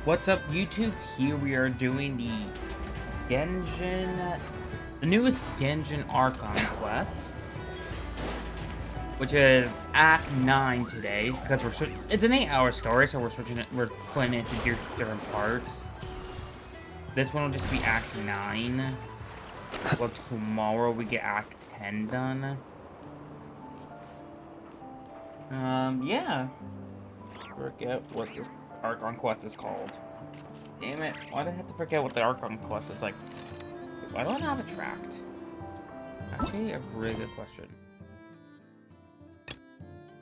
What's up, YouTube? Here we are doing the Genshin, the newest Genshin Archon quest, which is Act 9 today, because it's an 8-hour story, so we're playing it into different parts. This one will just be Act 9. Well, tomorrow we get Act 10 done. Yeah. Forget what this Archon quest is called. Damn it, why do I have to forget what the Archon quest is like? Why don't I have it tracked? Actually, a really good question.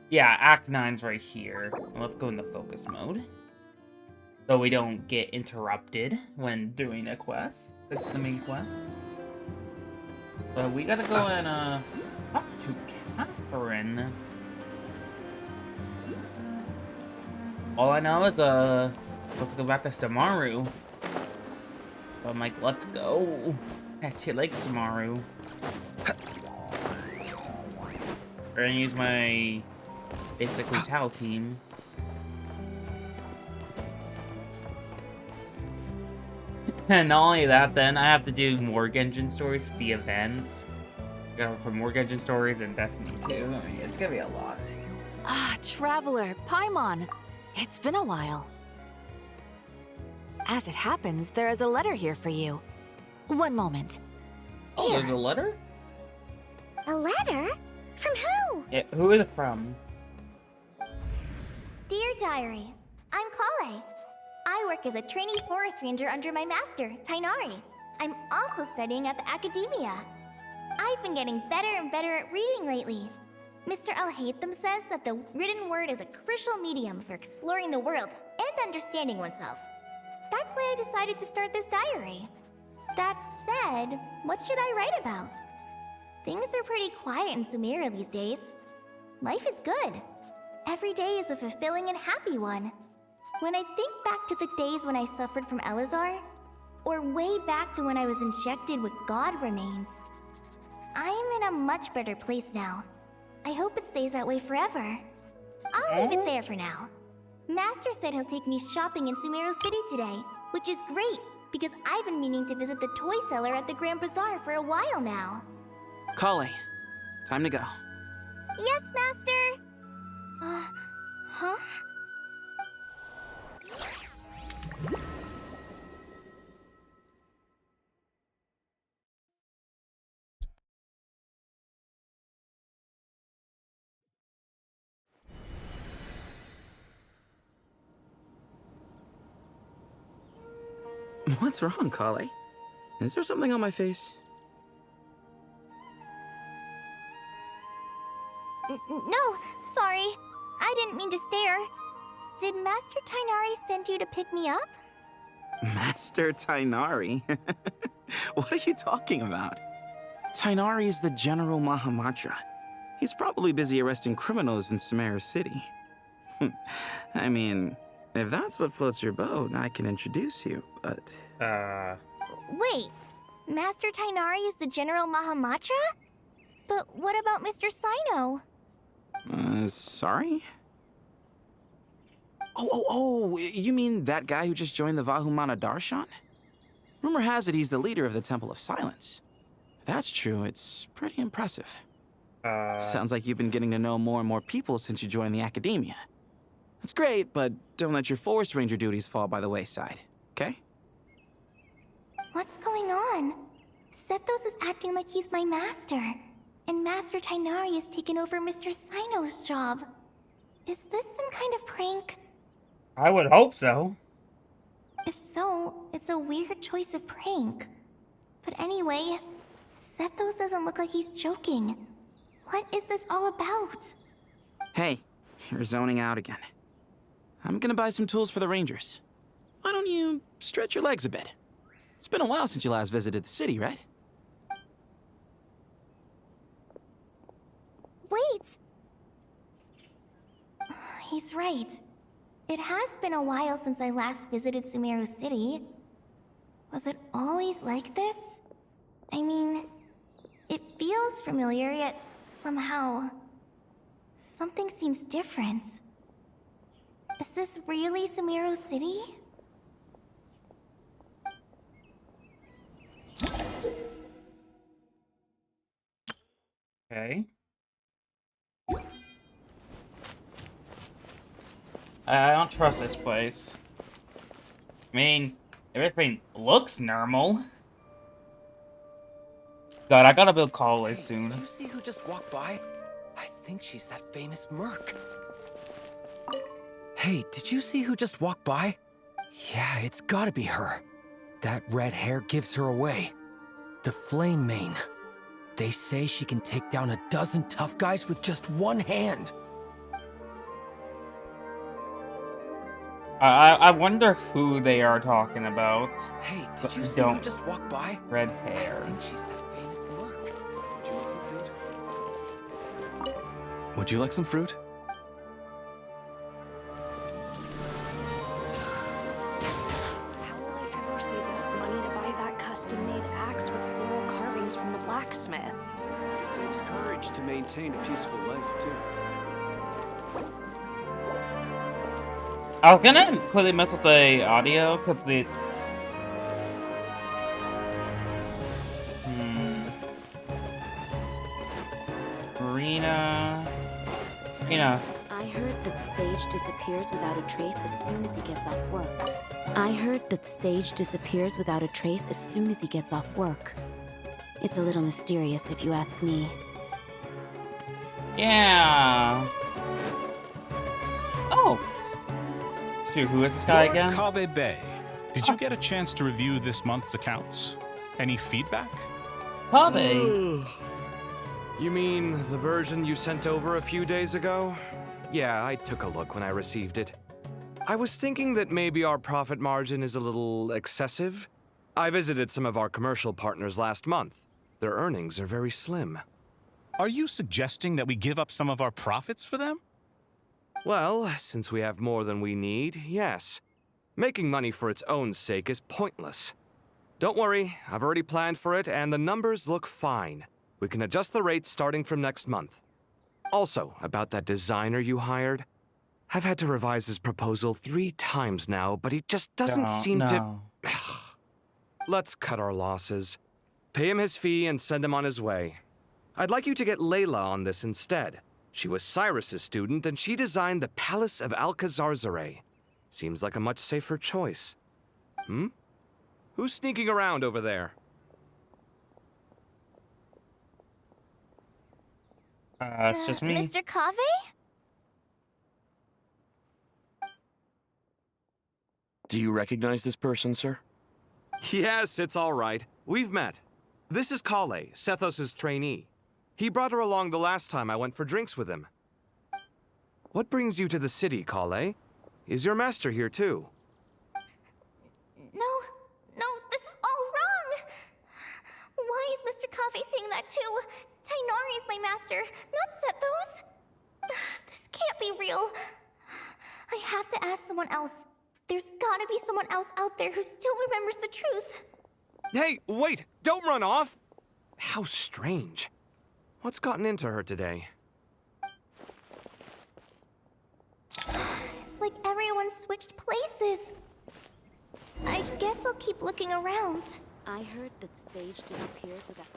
Yeah, Act 9's right here. Let's go into focus mode, so we don't get interrupted when doing a quest. This is the main quest. So we gotta go and, talk to Catherine. All I know is, supposed to go back to SUMERU. So I'm like, let's go. I actually like SUMERU. We're gonna use my basically Tau team. And not only that, then I have to do more Genshin stories for the event. Gotta put more Genshin stories and Destiny 2. I mean, it's gonna be a lot. Ah, Traveler, Paimon. It's been a while. As it happens, there is a letter here for you. One moment. Oh, Here. there's a letter? A letter? From who? Yeah, who is it from? Dear Diary, I'm Kale. I work as a trainee forest ranger under my master, Tighnari. I'm also studying at the academia. I've been getting better and better at reading lately. Mr. Alhaitham says that the written word is a crucial medium for exploring the world and understanding oneself. That's why I decided to start this diary. That said, what should I write about? Things are pretty quiet in SUMERU these days. Life is good. Every day is a fulfilling and happy one. When I think back to the days when I suffered from Elazar, or way back to when I was injected with God remains, I'm in a much better place now. I hope it stays that way forever. I'll leave it there for now. Master said he'll take me shopping in SUMERU City today, which is great, because I've been meaning to visit the toy seller at the Grand Bazaar for a while now. Kale, time to go. Yes, Master! Huh? What's wrong, Kale? Is there something on my face? No, sorry. I didn't mean to stare. Did Master Tighnari send you to pick me up? Master Tighnari? What are you talking about? Tighnari is the General Mahamatra. He's probably busy arresting criminals in SUMERU City. I mean, if that's what floats your boat, I can introduce you, but... Wait, Master Tighnari is the General Mahamatra? But what about Mr. Sino? Sorry? Oh, you mean that guy who just joined the Vahumana Darshan? Rumor has it he's the leader of the Temple of Silence. If that's true, it's pretty impressive. Sounds like you've been getting to know more and more people since you joined the academia. That's great, but don't let your forest ranger duties fall by the wayside, okay? What's going on? Sethos is acting like he's my master, and Master Tighnari has taken over Mr. Sino's job. Is this some kind of prank? I would hope so. If so, it's a weird choice of prank. But anyway, Sethos doesn't look like he's joking. What is this all about? Hey, you're zoning out again. I'm gonna buy some tools for the rangers. Why don't you stretch your legs a bit? It's been a while since you last visited the city, right? Wait! He's right. It has been a while since I last visited SUMERU City. Was it always like this? I mean, it feels familiar, yet somehow... something seems different. Is this really SUMERU City? Okay. I don't trust this place. I mean, everything looks normal. God, I gotta build college soon. Did you see who just walked by? I think she's that famous merc. Hey, did you see who just walked by? Yeah, it's gotta be her. That red hair gives her away. The Flame Mane. They say she can take down a dozen tough guys with just one hand. I wonder who they are talking about. Hey, But did you see who don't. just walked by? Red I hair. think she's that famous merc. Would you like some fruit? Would you like some fruit? How will I ever save enough money to buy that custom-made axe with floral carvings from the blacksmith? It takes courage to maintain a peaceful life, too. I was gonna quickly mess with the audio because the Marina. I heard that the sage disappears without a trace as soon as he gets off work. I heard that the sage disappears without a trace as soon as he gets off work. It's a little mysterious if you ask me. Yeah. Oh. Dude, who is this guy Lord again? Kabe Bay, did you get a chance to review this month's accounts? Any feedback? Kabe. You mean the version you sent over a few days ago? Yeah, I took a look when I received it. I was thinking that maybe our profit margin is a little excessive. I visited some of our commercial partners last month. Their earnings are very slim. Are you suggesting that we give up some of our profits for them? Well, since we have more than we need, yes. Making money for its own sake is pointless. Don't worry, I've already planned for it, and the numbers look fine. We can adjust the rates starting from next month. Also, about that designer you hired, I've had to revise his proposal 3 times now, but he just doesn't seem to... Let's cut our losses. Pay him his fee and send him on his way. I'd like you to get Layla on this instead. She was Cyrus's student, and she designed the Palace of Alcazarzare. Seems like a much safer choice. Who's sneaking around over there? It's just me. Mr. Cave? Do you recognize this person, sir? Yes, it's all right. We've met. This is Kale, Sethos' trainee. He brought her along the last time I went for drinks with him. What brings you to the city, Kale? Is your master here too? No, this is all wrong! Why is Mr. Cave saying that too? Tainari is my master, not Sethos. This can't be real. I have to ask someone else. There's gotta be someone else out there who still remembers the truth. Hey, wait! Don't run off! How strange. What's gotten into her today? It's like everyone switched places. I guess I'll keep looking around. I heard that the sage disappears without...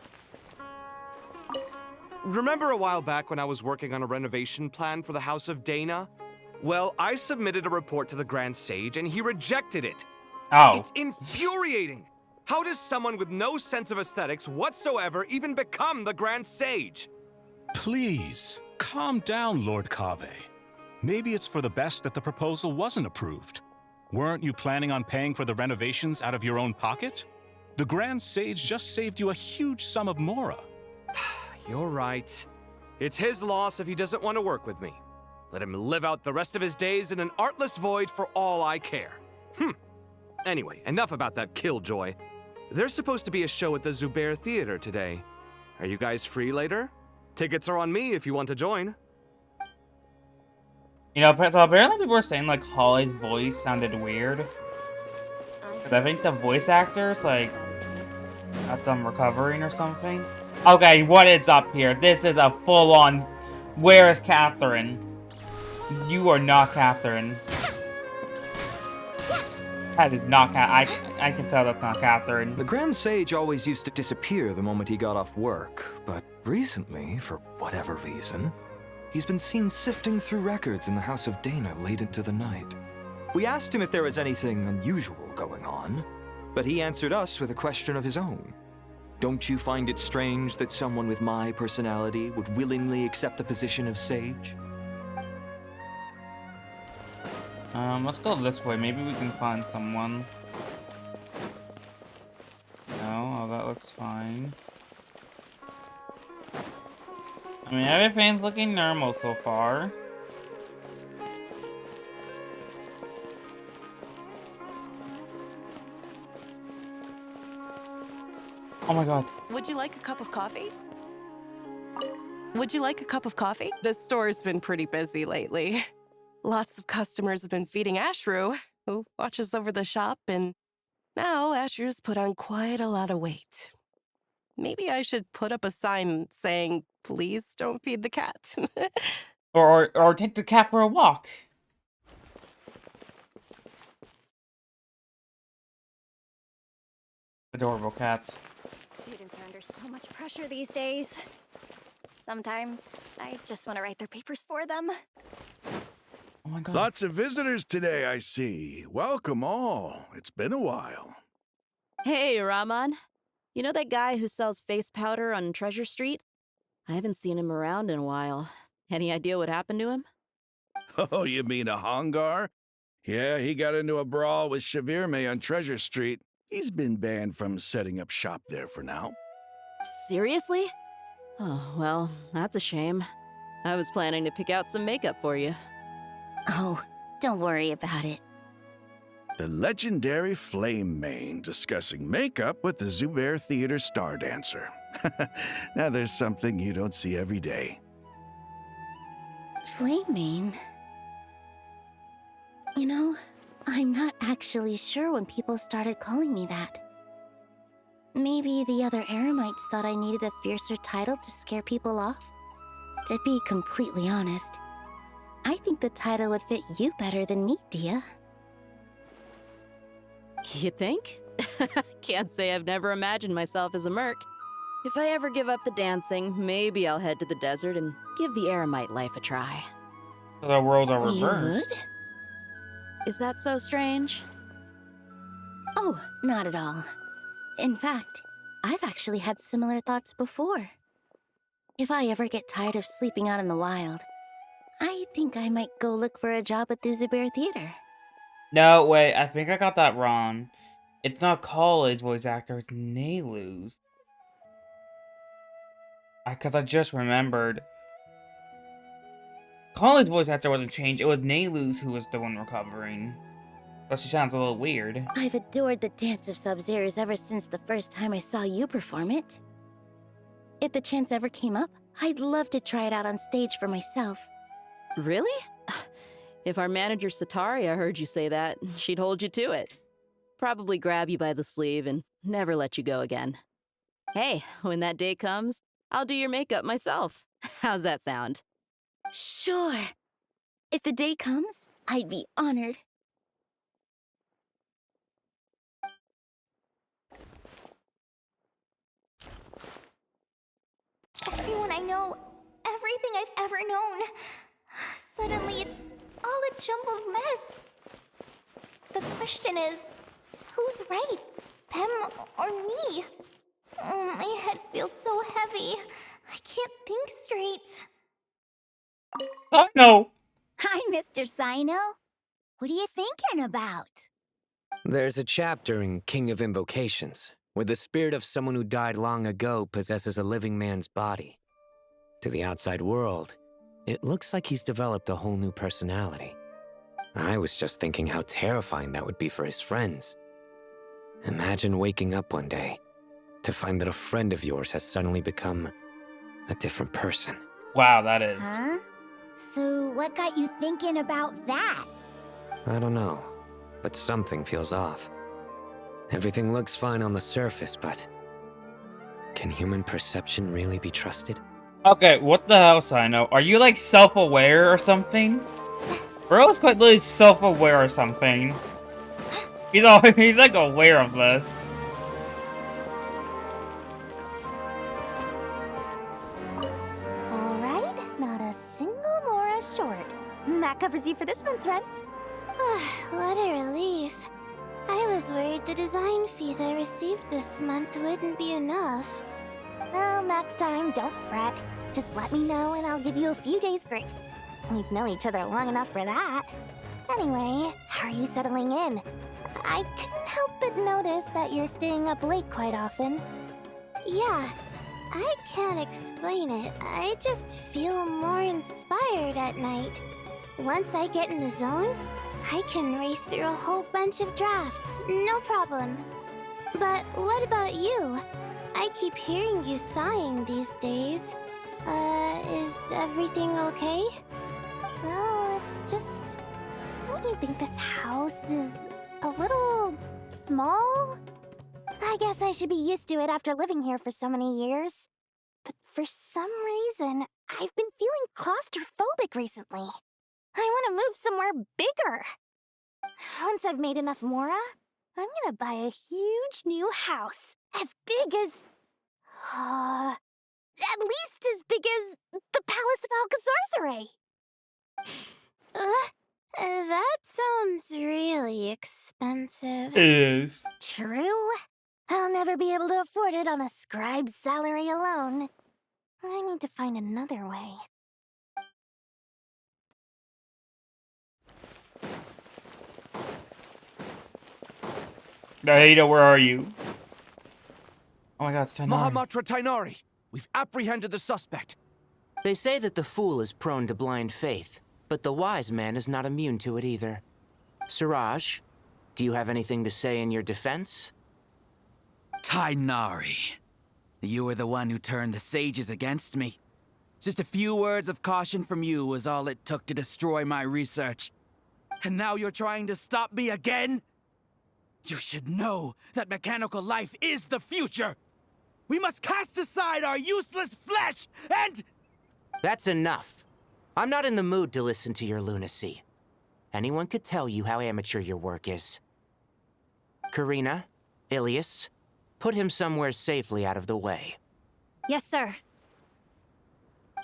Remember a while back when I was working on a renovation plan for the House of Dana? Well, I submitted a report to the Grand Sage and he rejected it. Oh. It's infuriating! How does someone with no sense of aesthetics whatsoever even become the Grand Sage? Please, calm down, Lord Kave. Maybe it's for the best that the proposal wasn't approved. Weren't you planning on paying for the renovations out of your own pocket? The Grand Sage just saved you a huge sum of mora. You're right. It's his loss if he doesn't want to work with me. Let him live out the rest of his days in an artless void for all I care. Anyway, enough about that killjoy. There's supposed to be a show at the Zubair Theater today. Are you guys free later? Tickets are on me if you want to join. You know, so apparently people were saying like Holly's voice sounded weird. Cause I think the voice actors like got them recovering or something. Okay, what is up here? This is a full-on. Where is Catherine? You are not Catherine. That is not I can tell that's not Catherine. The Grand Sage always used to disappear the moment he got off work, but recently, for whatever reason, he's been seen sifting through records in the House of Dana late into the night. We asked him if there was anything unusual going on, but he answered us with a question of his own. Don't you find it strange that someone with my personality would willingly accept the position of Sage? Let's go this way. Maybe we can find someone. No, oh, that looks fine. I mean, everything's looking normal so far. Oh my god. Would you like a cup of coffee? Would you like a cup of coffee? This store's been pretty busy lately. Lots of customers have been feeding Ashru, who watches over the shop, and now Ashru's put on quite a lot of weight. Maybe I should put up a sign saying, please don't feed the cat. or take the cat for a walk. Adorable cat. Students are under so much pressure these days. Sometimes I just want to write their papers for them. Oh my god. Lots of visitors today, I see. Welcome all. It's been a while. Hey, Rahman. You know that guy who sells face powder on Treasure Street? I haven't seen him around in a while. Any idea what happened to him? Oh, you mean a Hongar? Yeah, he got into a brawl with Shavirme on Treasure Street. He's been banned from setting up shop there for now. Seriously? Oh, well, that's a shame. I was planning to pick out some makeup for you. Oh, don't worry about it. The legendary Flame Mane discussing makeup with the Zubair Theater star dancer. Now there's something you don't see every day. Flame Mane? You know, I'm not actually sure when people started calling me that. Maybe the other Eremites thought I needed a fiercer title to scare people off? To be completely honest, I think the title would fit you better than me, Dia. You think? Can't say I've never imagined myself as a merc. If I ever give up the dancing, maybe I'll head to the desert and give the Eremite life a try. The world are You reversed. would? Is that so strange? Oh, not at all. In fact, I've actually had similar thoughts before. If I ever get tired of sleeping out in the wild, I think I might go look for a job at the Zubair Theater. No, wait, I think I got that wrong. It's not College voice actor, it's Naylu's. Because I just remembered. College voice actor wasn't changed, it was Naylu's who was the one recovering. But she sounds a little weird. I've adored the dance of Sub-Zeros ever since the first time I saw you perform it. If the chance ever came up, I'd love to try it out on stage for myself. Really? If our manager Sataria heard you say that, she'd hold you to it. Probably grab you by the sleeve and never let you go again. Hey, when that day comes, I'll do your makeup myself. How's that sound? Sure. If the day comes, I'd be honored. Everyone I know, everything I've ever known. Suddenly it's all a jumbled mess. The question is, who's right? Them or me? My head feels so heavy. I can't think straight. Oh no! Hi, Mr. Sino. What are you thinking about? There's a chapter in King of Invocations where the spirit of someone who died long ago possesses a living man's body. To the outside world, it looks like he's developed a whole new personality. I was just thinking how terrifying that would be for his friends. Imagine waking up one day to find that a friend of yours has suddenly become a different person. Wow, that is. Huh? So what got you thinking about that? I don't know, but something feels off. Everything looks fine on the surface, but can human perception really be trusted? Okay, what the hell, Sino? Are you like self-aware or something? Bro is quite literally self-aware or something. He's like aware of this. Alright, not a single Mora short. That covers you for this month's rent. What a relief. I was worried the design fees I received this month wouldn't be enough. Well, next time, don't fret. Just let me know and I'll give you a few days' grace. We've known each other long enough for that. Anyway, how are you settling in? I couldn't help but notice that you're staying up late quite often. Yeah, I can't explain it. I just feel more inspired at night. Once I get in the zone, I can race through a whole bunch of drafts, no problem. But what about you? I keep hearing you sighing these days. Is everything okay? Well, it's just... Don't you think this house is a little small? I guess I should be used to it after living here for so many years. But for some reason, I've been feeling claustrophobic recently. I want to move somewhere bigger. Once I've made enough Mora, I'm gonna buy a huge new house. As big as... at least as big as the Palace of Alcazarzaray. That sounds really expensive. It is. True. I'll never be able to afford it on a scribe's salary alone. I need to find another way. Ada, where are you? Oh my god, it's Tainari. Mahamatra Tainari, we've apprehended the suspect. They say that the fool is prone to blind faith, but the wise man is not immune to it either. Siraj, do you have anything to say in your defense? Tainari, you were the one who turned the sages against me. Just a few words of caution from you was all it took to destroy my research. And now you're trying to stop me again? You should know that mechanical life is the future! We must cast aside our useless flesh and... That's enough. I'm not in the mood to listen to your lunacy. Anyone could tell you how amateur your work is. Karina, Ilias, put him somewhere safely out of the way. Yes, sir.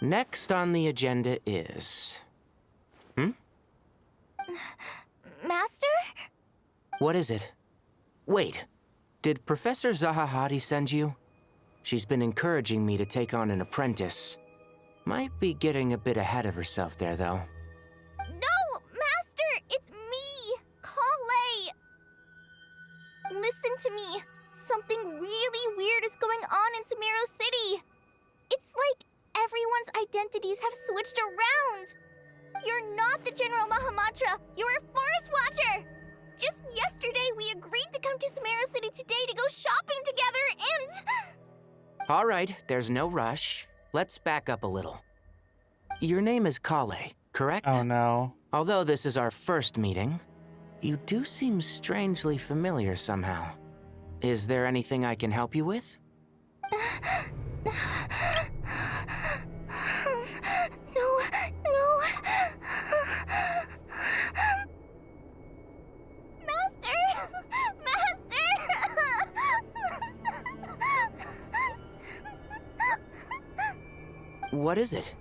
Next on the agenda is... Master? What is it? Wait, did Professor Zahahati send you? She's been encouraging me to take on an apprentice. Might be getting a bit ahead of herself there, though. No, Master! It's me! Kale! Listen to me. Something really weird is going on in SUMERU City. It's like everyone's identities have switched around. You're not the General Mahamatra. You're a Forest Watcher. Just yesterday, we agreed to come to SUMERU City today to go shopping together and... All right, there's no rush. Let's back up a little. Your name is Kale, correct? Oh no. Although this is our first meeting, you do seem strangely familiar somehow. Is there anything I can help you with? No. What is it?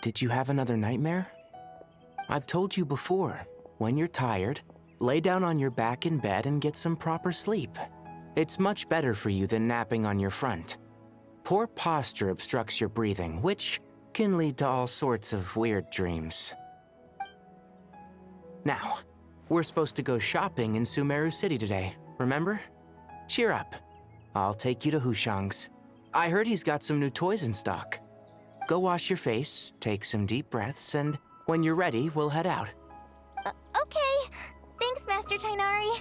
Did you have another nightmare? I've told you before, when you're tired, lay down on your back in bed and get some proper sleep. It's much better for you than napping on your front. Poor posture obstructs your breathing, which can lead to all sorts of weird dreams. Now, we're supposed to go shopping in SUMERU City today, remember? Cheer up. I'll take you to Hushang's. I heard he's got some new toys in stock. Go wash your face, take some deep breaths, and when you're ready, we'll head out. Okay. Thanks, Master Tainari.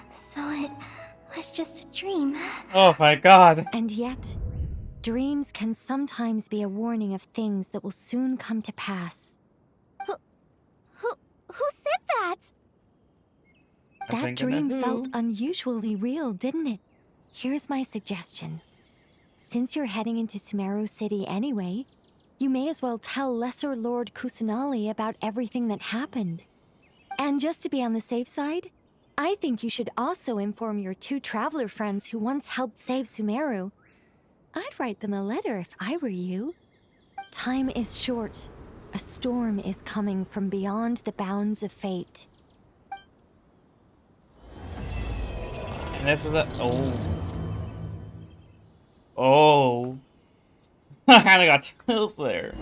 So it was just a dream. Oh my god. And yet, dreams can sometimes be a warning of things that will soon come to pass. Who said that? That dream felt unusually real, didn't it? Here's my suggestion. Since you're heading into SUMERU City anyway, You may as well tell Lesser Lord Kusanali about everything that happened. And just to be on the safe side, I think you should also inform your 2 traveler friends who once helped save SUMERU. I'd write them a letter if I were you. Time is short. A storm is coming from beyond the bounds of fate. And this is a... Oh. I kinda got chills there.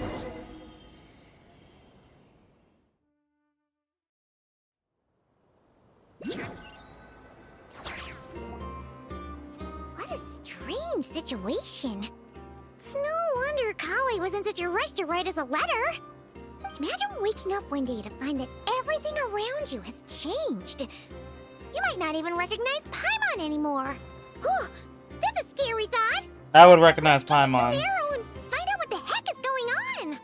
What a strange situation. No wonder Kale was in such a rush to write us a letter. Imagine waking up one day to find that everything around you has changed. You might not even recognize Paimon anymore. Whew, that's a scary thought. I would recognize Paimon. SUMERU and find out what the heck is going on.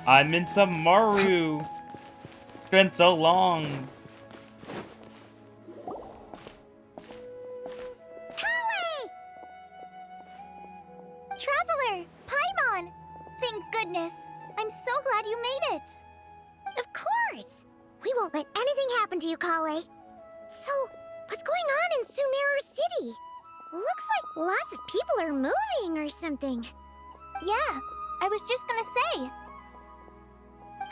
I'm in SUMERU. It's been so long. Traveler! Paimon! Thank goodness. I'm so glad you made it. Of course. We won't let anything happen to you, Kale. So, what's going on in SUMERU City? Looks like lots of people are moving or something. Yeah, I was just gonna say.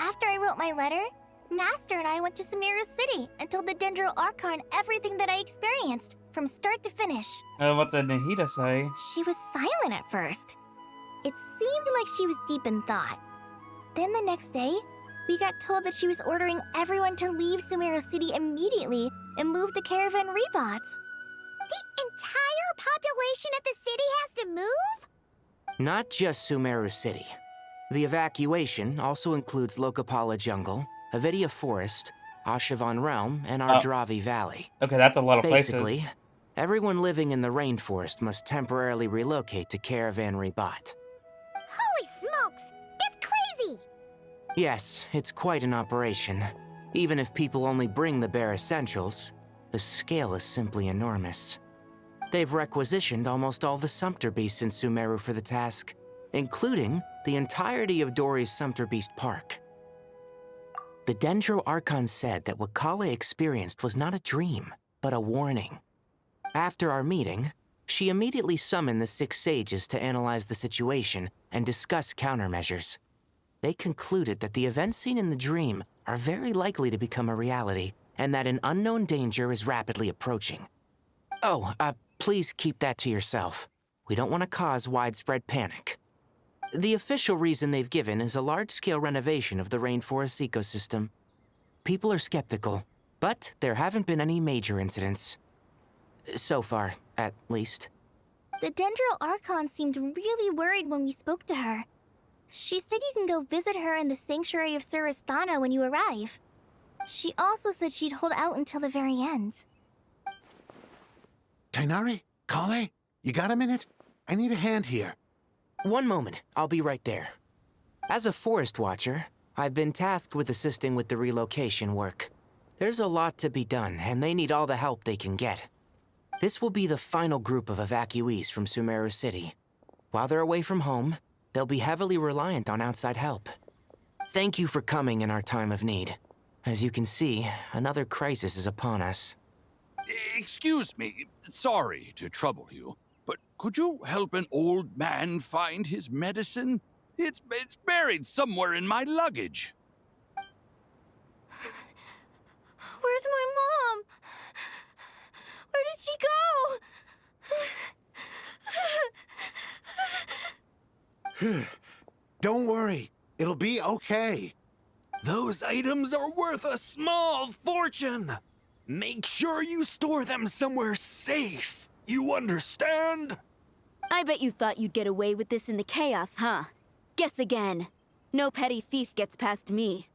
After I wrote my letter, Master and I went to SUMERU City and told the Dendro Archon everything that I experienced, from start to finish. What did Nahida say? She was silent at first. It seemed like she was deep in thought. Then the next day, we got told that she was ordering everyone to leave SUMERU City immediately and move to Caravan Rebot. The entire population of the city has to move? Not just SUMERU City. The evacuation also includes Lokapala Jungle, Avidia Forest, Ashavan Realm, and Ardravi Valley. Okay, that's a lot of Basically, places. everyone living in the rainforest must temporarily relocate to Caravan Rebot. Holy smokes! That's crazy! Yes, it's quite an operation. Even if people only bring the bare essentials, the scale is simply enormous. They've requisitioned almost all the Sumpter Beasts in SUMERU for the task, including the entirety of Dori's Sumpter Beast Park. The Dendro Archon said that what Kale experienced was not a dream, but a warning. After our meeting, she immediately summoned the 6 sages to analyze the situation and discuss countermeasures. They concluded that the events seen in the dream are very likely to become a reality, and that an unknown danger is rapidly approaching. Oh, please keep that to yourself. We don't want to cause widespread panic. The official reason they've given is a large-scale renovation of the rainforest ecosystem. People are skeptical, but there haven't been any major incidents. So far, at least. The Dendro Archon seemed really worried when we spoke to her. She said you can go visit her in the Sanctuary of Surasthana when you arrive. She also said she'd hold out until the very end. Tighnari? Kale? You got a minute? I need a hand here. One moment, I'll be right there. As a forest watcher, I've been tasked with assisting with the relocation work. There's a lot to be done, and they need all the help they can get. This will be the final group of evacuees from SUMERU City. While they're away from home, they'll be heavily reliant on outside help. Thank you for coming in our time of need. As you can see, another crisis is upon us. Excuse me, sorry to trouble you, but could you help an old man find his medicine? It's buried somewhere in my luggage. Where's my mom? Where did she go? Don't worry. It'll be okay. Those items are worth a small fortune. Make sure you store them somewhere safe. You understand? I bet you thought you'd get away with this in the chaos, huh? Guess again. No petty thief gets past me.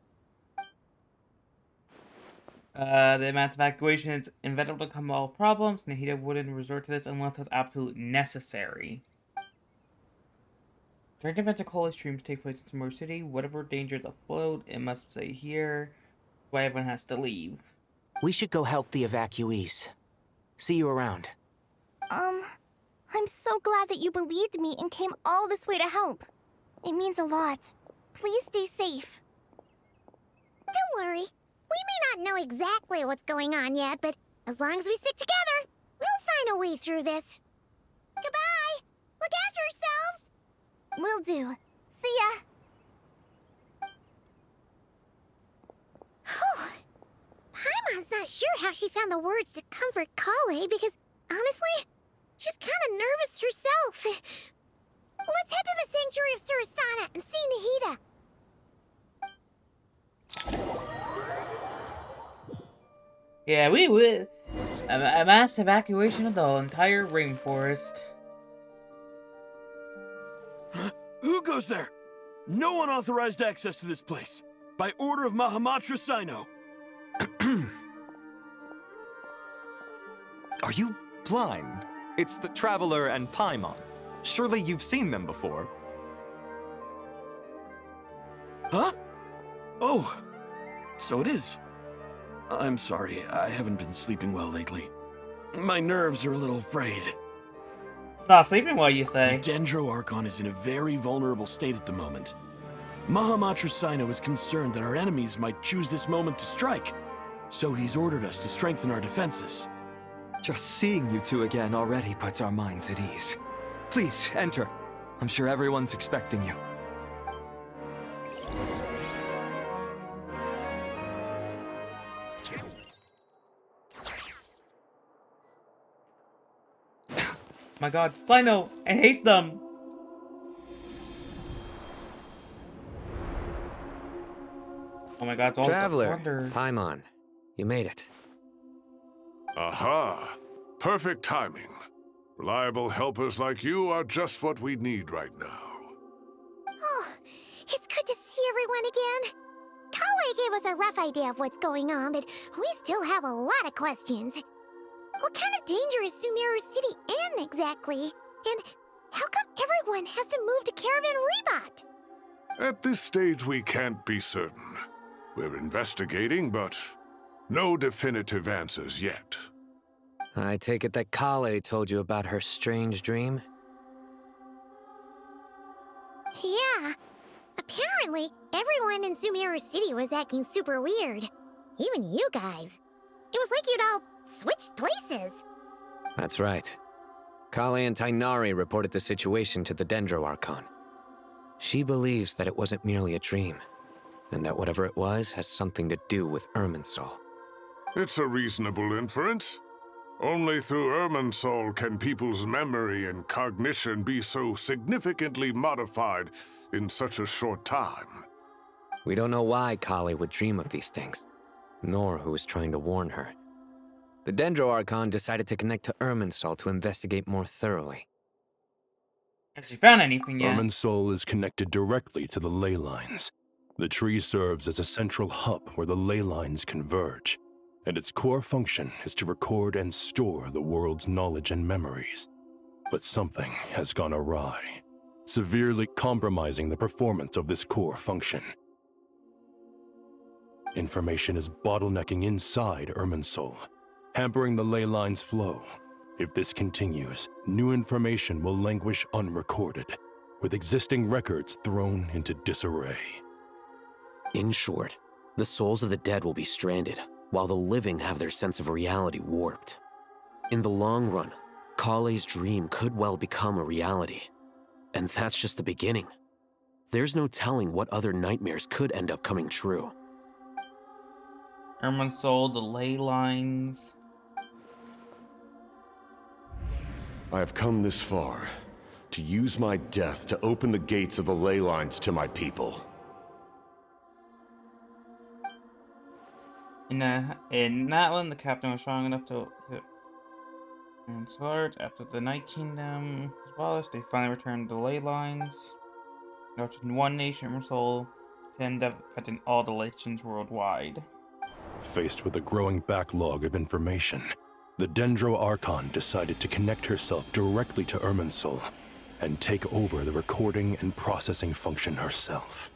The mass evacuation is inevitable to come all problems. Nahida wouldn't resort to this unless it's absolutely necessary. During defensive call streams take place in SUMERU City. Whatever danger is afloat, it must stay here. Why everyone has to leave. We should go help the evacuees. See you around. I'm so glad that you believed me and came all this way to help. It means a lot. Please stay safe. Don't worry. We may not know exactly what's going on yet, but as long as we stick together, we'll find a way through this. Goodbye! Look after yourselves! Will do. See ya! Whew. Paimon's not sure how she found the words to comfort Kale because, honestly, she's kind of nervous herself. Let's head to the Sanctuary of Surasana and see Nahida. Yeah, we would. A mass evacuation of the entire rainforest. Who goes there? No unauthorized access to this place. By order of Mahamatra Sino. Are you blind? It's the Traveler and Paimon. Surely you've seen them before. Huh? Oh, so it is. I'm sorry, I haven't been sleeping well lately. My nerves are a little frayed. It's not sleeping well, you say. The Dendro Archon is in a very vulnerable state at the moment. Mahamatra Sino is concerned that our enemies might choose this moment to strike, so he's ordered us to strengthen our defenses. Just seeing you two again already puts our minds at ease. Please, enter. I'm sure everyone's expecting you. My god, Sino! I hate them! Oh my god, it's all Traveler, Paimon, you made it. Aha! Perfect timing. Reliable helpers like you are just what we need right now. Oh, it's good to see everyone again. Kale gave us a rough idea of what's going on, but we still have a lot of questions. What kind of danger is Sumeru City in exactly? And how come everyone has to move to Caravan Rebot? At this stage, we can't be certain. We're investigating, but no definitive answers yet. I take it that Kale told you about her strange dream? Yeah. Apparently, everyone in Sumeru City was acting super weird. Even you guys. It was like you'd all switched places. That's right. Kale and Tainari reported the situation to the Dendro Archon. She believes that it wasn't merely a dream, and that whatever it was has something to do with Irminsul. It's a reasonable inference. Only through Irminsul can people's memory and cognition be so significantly modified in such a short time. We don't know why Kale would dream of these things, nor who was trying to warn her. The Dendro Archon decided to connect to Irminsul to investigate more thoroughly. Has she found anything yet? Irminsul is connected directly to the ley lines. The tree serves as a central hub where the ley lines converge, and its core function is to record and store the world's knowledge and memories. But something has gone awry, severely compromising the performance of this core function. Information is bottlenecking inside Irminsul, hampering the ley line's flow. If this continues, new information will languish unrecorded, with existing records thrown into disarray. In short, the souls of the dead will be stranded, while the living have their sense of reality warped. In the long run, Kale's dream could well become a reality. And that's just the beginning. There's no telling what other nightmares could end up coming true. Irminsul, the ley lines. I have come this far, to use my death to open the gates of the ley lines to my people. In Natlan, the captain was strong enough to hit Slarge. After the Night Kingdom was abolished, they finally returned to the ley lines. Not in one nation, Irminsul, and affecting all the nations worldwide. Faced with a growing backlog of information, the Dendro Archon decided to connect herself directly to Irminsul and take over the recording and processing function herself.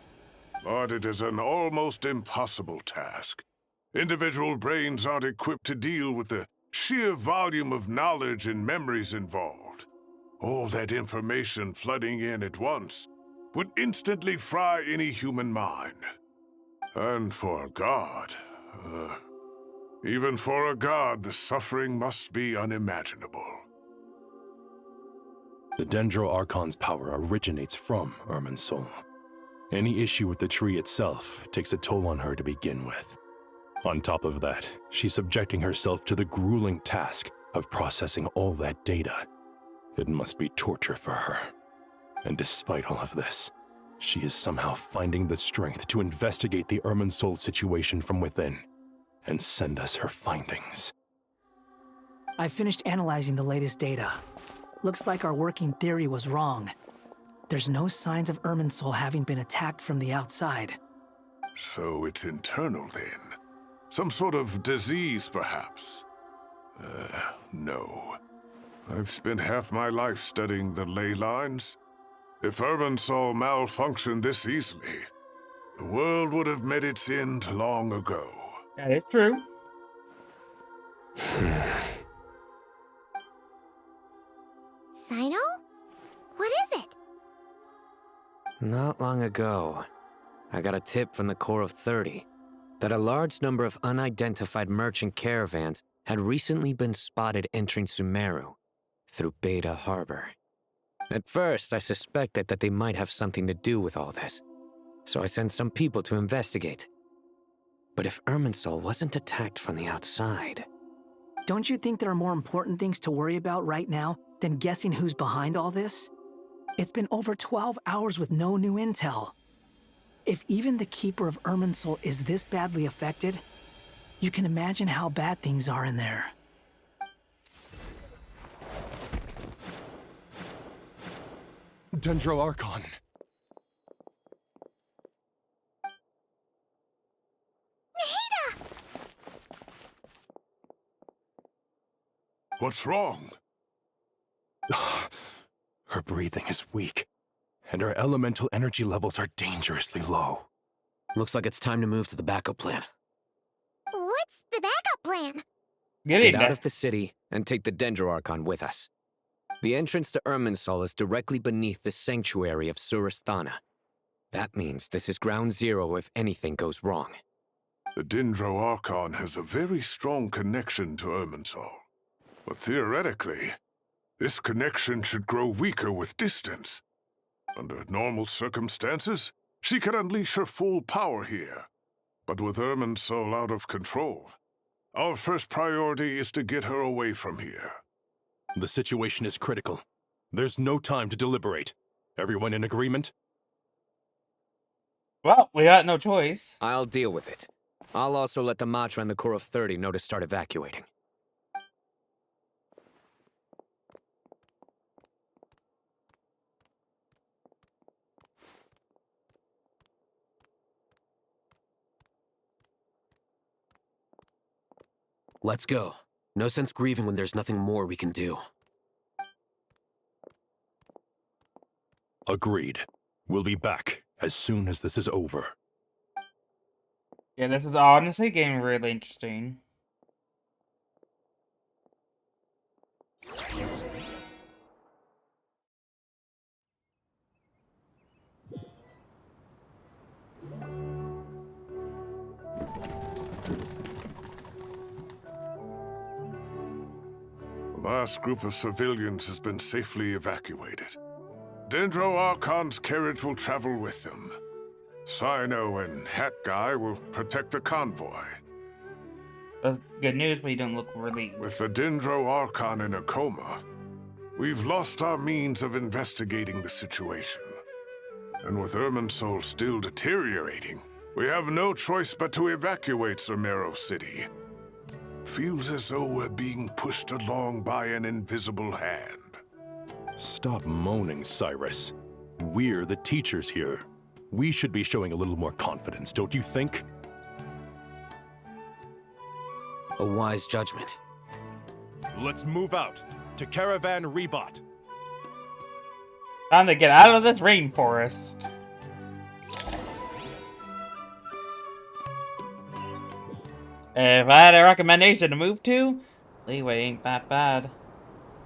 But it is an almost impossible task. Individual brains aren't equipped to deal with the sheer volume of knowledge and memories involved. All that information flooding in at once would instantly fry any human mind. And for a god, even for a god, the suffering must be unimaginable. The Dendro Archon's power originates from Irminsul. Any issue with the tree itself takes a toll on her to begin with. On top of that, she's subjecting herself to the grueling task of processing all that data. It must be torture for her. And despite all of this, she is somehow finding the strength to investigate the Irminsul situation from within and send us her findings. I finished analyzing the latest data. Looks like our working theory was wrong. There's no signs of Irminsul having been attacked from the outside. So it's internal then? Some sort of disease, perhaps? No. I've spent half my life studying the ley lines. If Irminsul malfunctioned this easily, the world would have met its end long ago. That is true. Sino? What is it? Not long ago, I got a tip from the Corps of 30 that a large number of unidentified merchant caravans had recently been spotted entering SUMERU through Beta Harbor. At first, I suspected that they might have something to do with all this, so I sent some people to investigate. But if Irminsul wasn't attacked from the outside... Don't you think there are more important things to worry about right now than guessing who's behind all this? It's been over 12 hours with no new intel. If even the Keeper of Irminsul is this badly affected, you can imagine how bad things are in there. Dendro Archon. What's wrong? Her breathing is weak, and her elemental energy levels are dangerously low. Looks like it's time to move to the backup plan. What's the backup plan? Get out of the city and take the Dendro Archon with us. The entrance to Irminsul is directly beneath the sanctuary of Surasthana. That means this is ground zero if anything goes wrong. The Dendro Archon has a very strong connection to Irminsul. But theoretically, this connection should grow weaker with distance. Under normal circumstances, she could unleash her full power here. But with Irminsul out of control, our first priority is to get her away from here. The situation is critical. There's no time to deliberate. Everyone in agreement? Well, we got no choice. I'll deal with it. I'll also let the Matra and the Corps of 30 know to start evacuating. Let's go. No sense grieving when there's nothing more we can do. Agreed. We'll be back as soon as this is over. Yeah, this is honestly getting really interesting. The last group of civilians has been safely evacuated. Dendro Archon's carriage will travel with them. Sino and Hat Guy will protect the convoy. That's good news, but you don't look relieved. With the Dendro Archon in a coma, we've lost our means of investigating the situation. And with Irminsul still deteriorating, we have no choice but to evacuate SUMERU City. Feels as though we're being pushed along by an invisible hand. Stop moaning, Cyrus. We're the teachers here. We should be showing a little more confidence, don't you think? A wise judgment. Let's move out to Caravan Rebot. Time to get out of this rainforest. If I had a recommendation to move to, Leeway ain't that bad.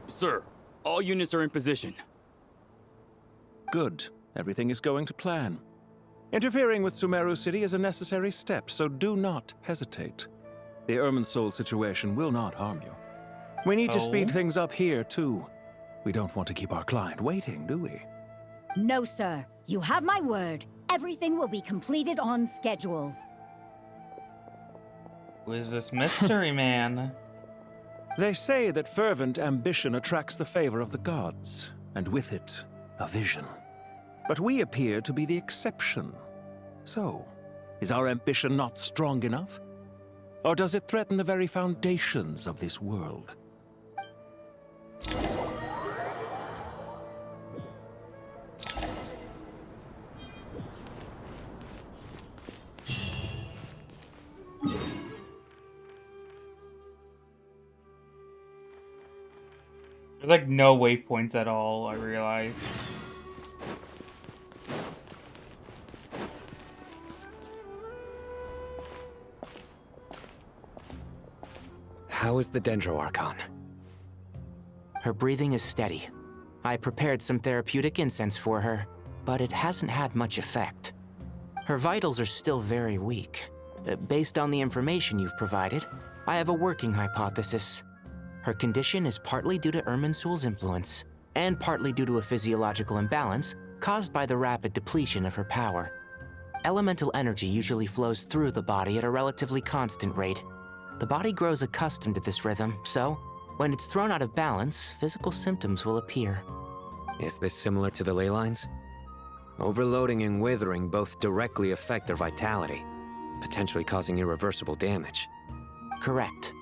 Sir, all units are in position. Good. Everything is going to plan. Interfering with Sumeru City is a necessary step, so do not hesitate. The Irminsul situation will not harm you. We need to speed things up here, too. We don't want to keep our client waiting, do we? No, sir. You have my word. Everything will be completed on schedule. Who is this mystery man? They say that fervent ambition attracts the favor of the gods, and with it, a vision. But we appear to be the exception. So, is our ambition not strong enough? Or does it threaten the very foundations of this world? There's like no waypoints at all, I realize. How is the Dendro Archon? Her breathing is steady. I prepared some therapeutic incense for her, but it hasn't had much effect. Her vitals are still very weak. Based on the information you've provided, I have a working hypothesis. Her condition is partly due to Irminsul's influence, and partly due to a physiological imbalance caused by the rapid depletion of her power. Elemental energy usually flows through the body at a relatively constant rate. The body grows accustomed to this rhythm, so when it's thrown out of balance, physical symptoms will appear. Is this similar to the ley lines? Overloading and withering both directly affect their vitality, potentially causing irreversible damage. Correct.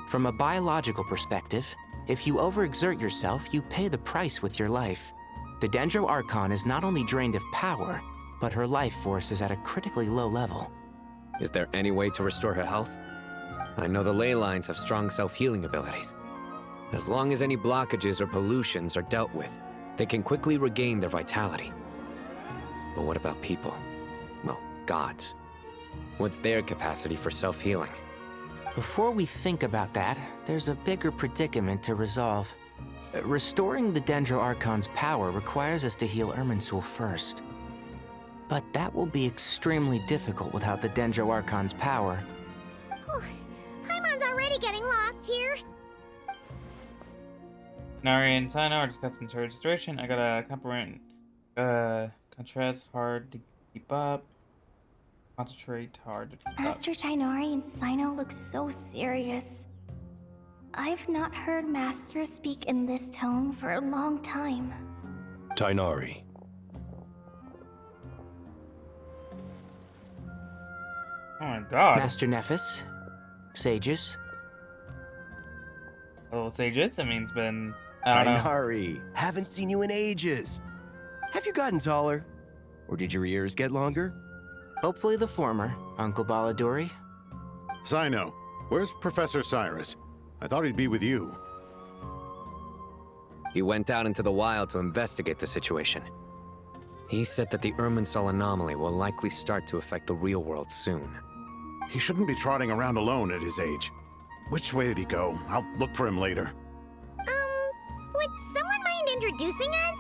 From a biological perspective, if you overexert yourself, you pay the price with your life. The Dendro Archon is not only drained of power, but her life force is at a critically low level. Is there any way to restore her health? I know the ley lines have strong self-healing abilities. As long as any blockages or pollutions are dealt with, they can quickly regain their vitality. But what about people? Well, gods. What's their capacity for self-healing? Before we think about that, there's a bigger predicament to resolve. Restoring the Dendro Archon's power requires us to heal Irminsul first. But that will be extremely difficult without the Dendro Archon's power. Paimon's already getting lost here. Nari and Sino are discussing her situation. I got a compliment. Contrast hard to keep up. Concentrate hard to keep up. Master Tainari and Sino look so serious. I've not heard Master speak in this tone for a long time. Tainari. Oh my god. Master Nephis. Sages. Oh, Sages? I mean, it's been... I don't know. Tainari, haven't seen you in ages. Have you gotten taller? Or did your ears get longer? Hopefully the former, Uncle Baladuri. Sino, where's Professor Cyrus? I thought he'd be with you. He went out into the wild to investigate the situation. He said that the Irminsul anomaly will likely start to affect the real world soon. He shouldn't be trotting around alone at his age. Which way did he go? I'll look for him later. Would someone mind introducing us?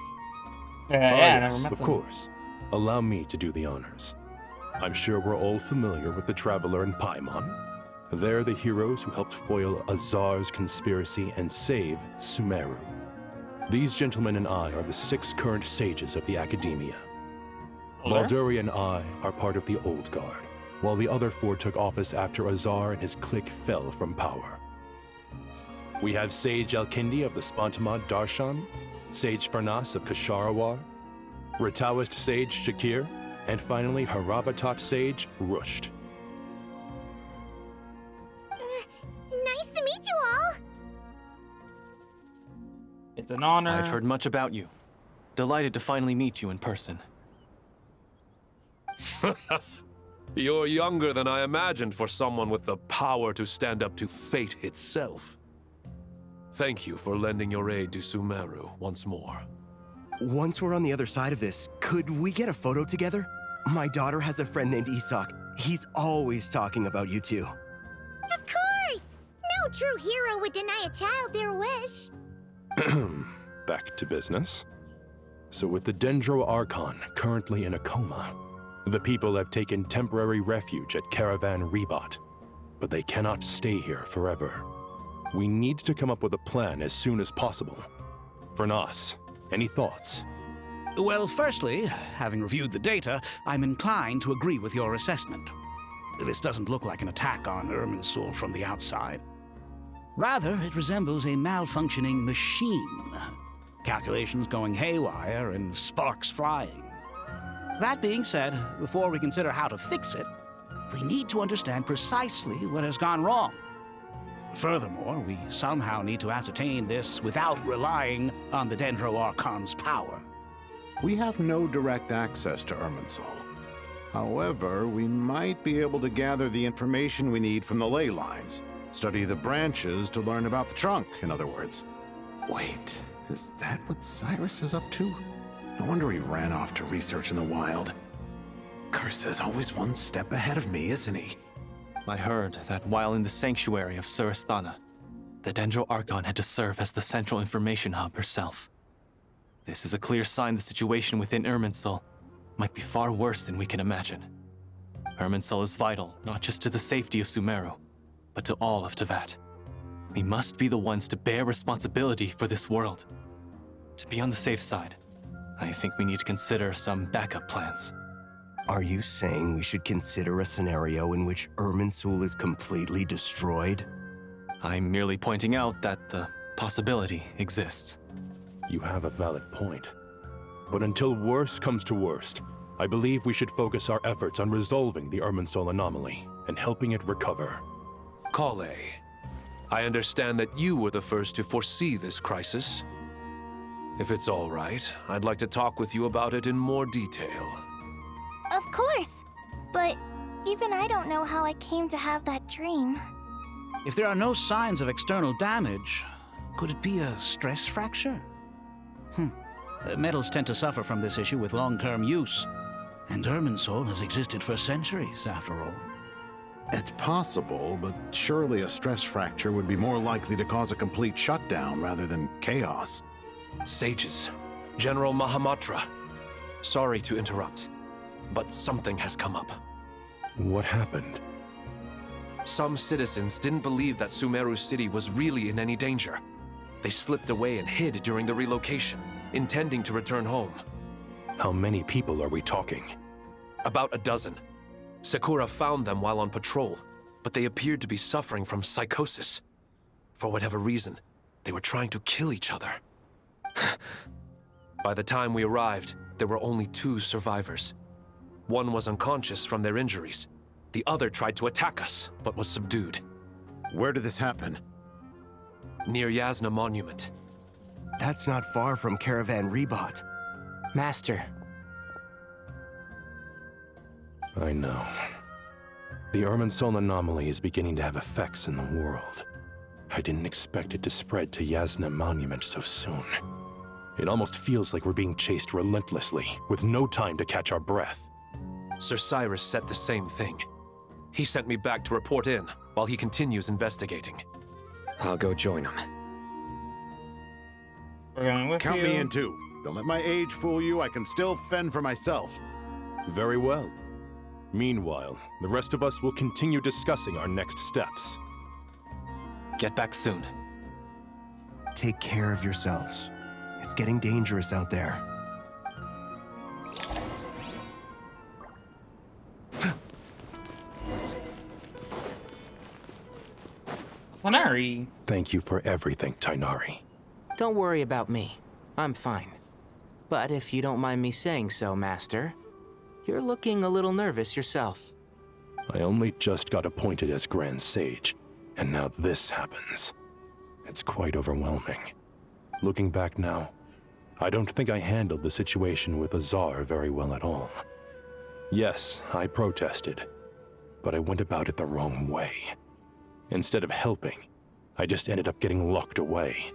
Yes, of course. Allow me to do the honors. I'm sure we're all familiar with the Traveler and Paimon. They're the heroes who helped foil Azar's conspiracy and save Sumeru. These gentlemen and I are the 6 current sages of the Academia. Balduri and I are part of the Old Guard, while the other 4 took office after Azar and his clique fell from power. We have Sage Alkindi of the Spontamad Darshan, Sage Farnas of Kasharawar, Rataoist Sage Shakir, and finally Harabatot Sage Rusht. Nice to meet you all. It's an honor. I've heard much about you. Delighted to finally meet you in person. You're younger than I imagined for someone with the power to stand up to fate itself. Thank you for lending your aid to Sumeru once more. once we're on the other side of this, could we get a photo together? My daughter has a friend named Isak. He's always talking about you two. Of course! No true hero would deny a child their wish. Back to business. So with the Dendro Archon currently in a coma, the people have taken temporary refuge at Caravan Rebot, but they cannot stay here forever. We need to come up with a plan as soon as possible. Fernas, any thoughts? Well, firstly, having reviewed the data, I'm inclined to agree with your assessment. This doesn't look like an attack on Irminsul from the outside. Rather, it resembles a malfunctioning machine. Calculations going haywire and sparks flying. That being said, before we consider how to fix it, we need to understand precisely what has gone wrong. Furthermore, we somehow need to ascertain this without relying on the Dendro Archon's power. We have no direct access to Irminsul. However, we might be able to gather the information we need from the ley lines. Study the branches to learn about the trunk, in other words. Wait, is that what Cyrus is up to? No wonder he ran off to research in the wild. Curse's always one step ahead of me, isn't he? I heard that while in the sanctuary of Surasthana, the Dendro Archon had to serve as the central information hub herself. This is a clear sign the situation within Irminsul might be far worse than we can imagine. Irminsul is vital not just to the safety of SUMERU, but to all of Teyvat. We must be the ones to bear responsibility for this world. To be on the safe side, I think we need to consider some backup plans. Are you saying we should consider a scenario in which Irminsul is completely destroyed? I'm merely pointing out that the possibility exists. You have a valid point. But until worst comes to worst, I believe we should focus our efforts on resolving the Irminsul anomaly and helping it recover. Kale, I understand that you were the first to foresee this crisis. If it's all right, I'd like to talk with you about it in more detail. Of course! But even I don't know how I came to have that dream. If there are no signs of external damage, could it be a stress fracture? Metals tend to suffer from this issue with long-term use. And Irminsul has existed for centuries, after all. It's possible, but surely a stress fracture would be more likely to cause a complete shutdown rather than chaos. Sages, General Mahamatra, sorry to interrupt, but something has come up. What happened? Some citizens didn't believe that Sumeru City was really in any danger. They slipped away and hid during the relocation, intending to return home. How many people are we talking? About a dozen. Sakura found them while on patrol, but they appeared to be suffering from psychosis. For whatever reason, they were trying to kill each other. By the time we arrived, there were only 2 survivors. One was unconscious from their injuries. The other tried to attack us, but was subdued. Where did this happen? Near Yasna Monument. That's not far from Caravan Rebot. Master. I know. The Irminsul anomaly is beginning to have effects in the world. I didn't expect it to spread to Yasna Monument so soon. It almost feels like we're being chased relentlessly, with no time to catch our breath. Sir Cyrus said the same thing. He sent me back to report in, while he continues investigating. I'll go join him. We're going with Count you. me in too. Don't let my age fool you, I can still fend for myself. Very well. Meanwhile, the rest of us will continue discussing our next steps. Get back soon. Take care of yourselves. It's getting dangerous out there. Tighnari. Thank you for everything, Tighnari. Don't worry about me. I'm fine. But if you don't mind me saying so, Master, you're looking a little nervous yourself. I only just got appointed as Grand Sage, and now this happens. It's quite overwhelming. Looking back now, I don't think I handled the situation with Azar very well at all. Yes, I protested, but I went about it the wrong way. Instead of helping, I just ended up getting locked away.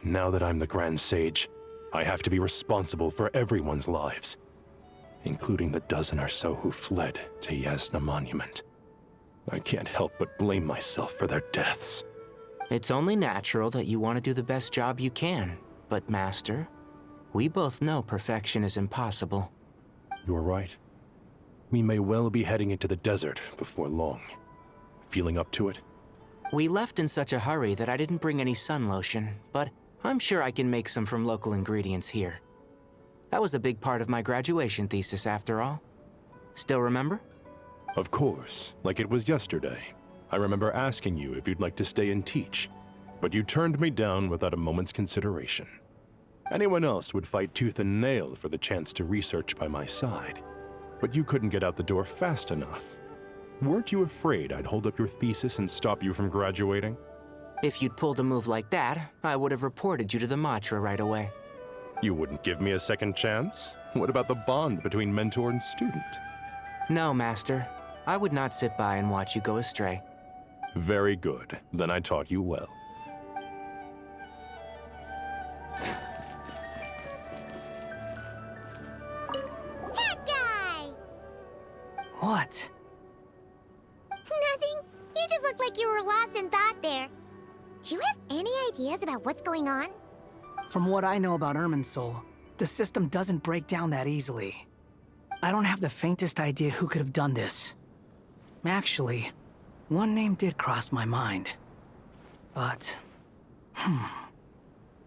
Now that I'm the Grand Sage, I have to be responsible for everyone's lives, including the dozen or so who fled to Yasna Monument. I can't help but blame myself for their deaths. It's only natural that you want to do the best job you can, but Master, we both know perfection is impossible. You're right. We may well be heading into the desert before long. Feeling up to it? We left in such a hurry that I didn't bring any sun lotion, but I'm sure I can make some from local ingredients here. That was a big part of my graduation thesis, after all. Still remember? Of course, like it was yesterday. I remember asking you if you'd like to stay and teach, but you turned me down without a moment's consideration. Anyone else would fight tooth and nail for the chance to research by my side, but you couldn't get out the door fast enough. Weren't you afraid I'd hold up your thesis and stop you from graduating? If you'd pulled a move like that, I would have reported you to the Matra right away. You wouldn't give me a second chance? What about the bond between mentor and student? No, Master. I would not sit by and watch you go astray. Very good. Then I taught you well. That guy! What? Nothing. You just look like you were lost in thought there. Do you have any ideas about what's going on? From what I know about Irminsul, the system doesn't break down that easily. I don't have the faintest idea who could have done this. Actually, one name did cross my mind. But,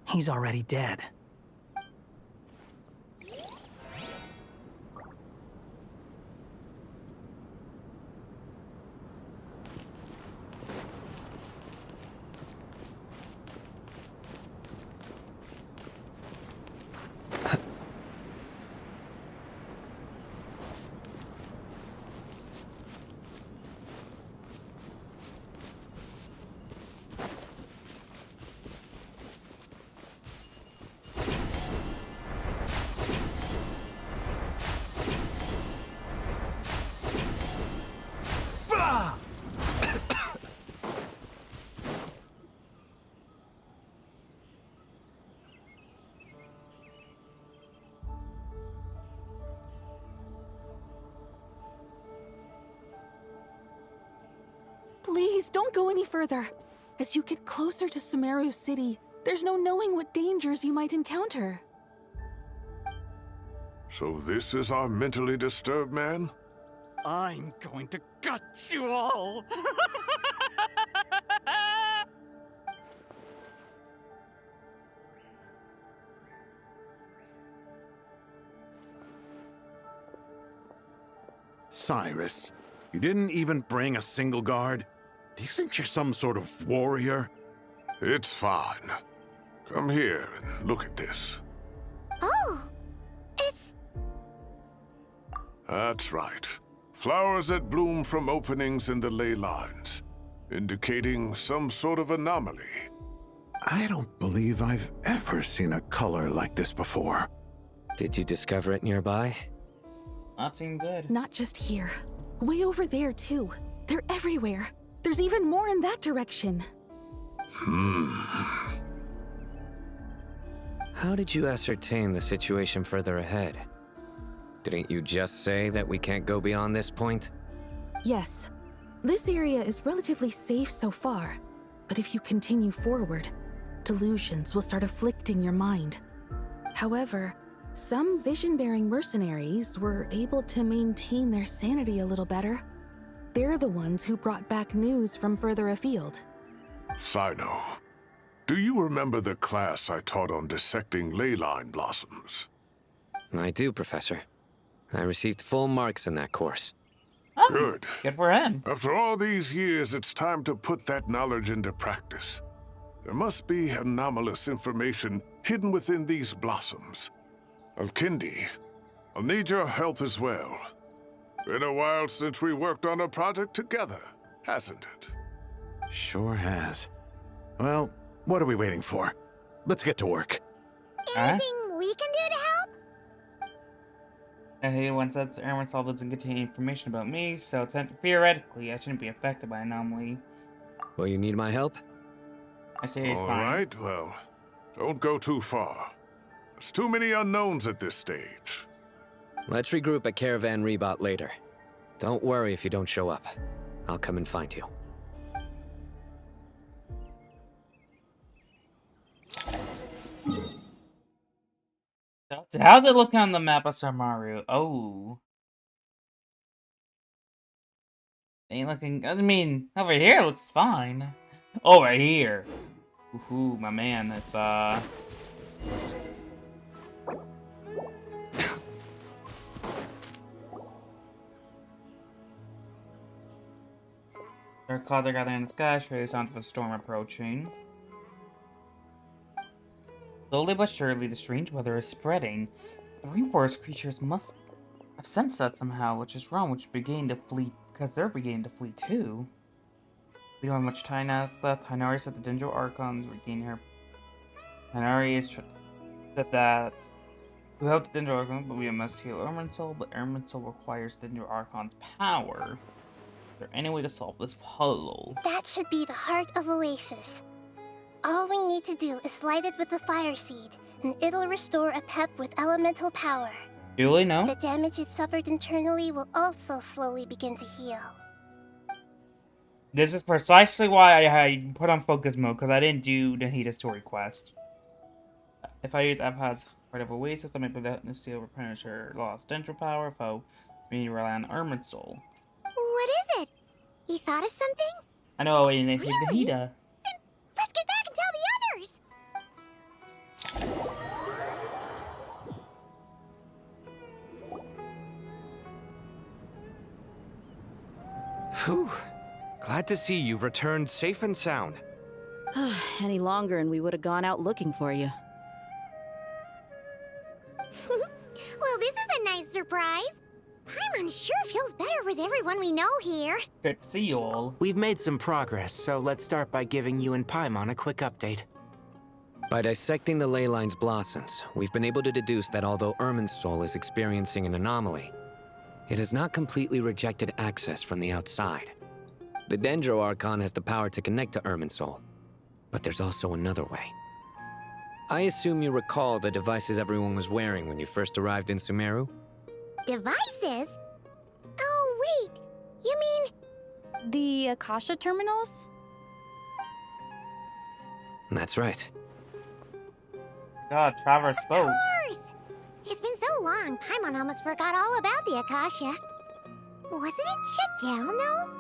he's already dead. Please, don't go any further. As you get closer to SUMERU City, there's no knowing what dangers you might encounter. So this is our mentally disturbed man? I'm going to gut you all! Cyrus, you didn't even bring a single guard? Do you think you're some sort of warrior? It's fine. Come here and look at this. Oh, it's... That's right. Flowers that bloom from openings in the ley lines, indicating some sort of anomaly. I don't believe I've ever seen a color like this before. Did you discover it nearby? Not seem good. Not just here. Way over there, too. They're everywhere. There's even more in that direction. How did you ascertain the situation further ahead? Didn't you just say that we can't go beyond this point? Yes. This area is relatively safe so far, but if you continue forward, delusions will start afflicting your mind. However, some vision-bearing mercenaries were able to maintain their sanity a little better. They're the ones who brought back news from further afield. Sino, do you remember the class I taught on dissecting ley line blossoms? I do, Professor. I received full marks in that course. Oh, Good. Good for him. After all these years, it's time to put that knowledge into practice. There must be anomalous information hidden within these blossoms. Alkindi, I'll need your help as well. Been a while since we worked on a project together, hasn't it? Sure has. Well, what are we waiting for? Let's get to work. Anything we can do to help? Hey, once that's Irminsul doesn't contain information about me, so theoretically I shouldn't be affected by anomaly. Will you need my help? I say it's All fine. right, well, don't go too far. There's too many unknowns at this stage. Let's regroup at Caravan Rebot later. Don't worry if you don't show up. I'll come and find you. How's it looking on the map of SUMERU? Oh. Ain't looking... I mean, over here it looks fine. Over here. Ooh, my man, it's, Dark clouds are gathering in the sky, show the sounds of a storm approaching. Slowly but surely, the strange weather is spreading. The rainforest creatures must have sensed that somehow, which is wrong, which began to flee, because they're beginning to flee too. We don't have much time left. Hinari said the Dendro Archons regain her. Hinari is said that we help the Dendro Archon, but we must heal Irminsul, but Irminsul requires Dendro Archon's power. Is there any way to solve this puzzle? That should be the heart of Oasis. All we need to do is light it with the fire seed, and it'll restore a pep with elemental power. Julie, no? The damage it suffered internally will also slowly begin to heal. This is precisely why I put on focus mode, because I didn't do Nahida's story quest. If I use F-Has part of Oasis, I may be able to steal replenish her lost Dendro power, if we need to rely on Irminsul. What is it? You thought of something? I know, and they say Really? Nahida. Let's get back and tell the others! Phew. Glad to see you've returned safe and sound. Any longer and we would have gone out looking for you. Well, this is a nice surprise. Paimon sure feels better with everyone we know here. Good to see you all. We've made some progress, so let's start by giving you and Paimon a quick update. By dissecting the ley line's blossoms, we've been able to deduce that although Irminsul is experiencing an anomaly, it has not completely rejected access from the outside. The Dendro Archon has the power to connect to Irminsul, but there's also another way. I assume you recall the devices everyone was wearing when you first arrived in SUMERU? Devices? Oh, wait. You mean... The Akasha terminals? That's right. God, Travers spoke. Of course! It's been so long, Paimon almost forgot all about the Akasha. Wasn't it shut down, though?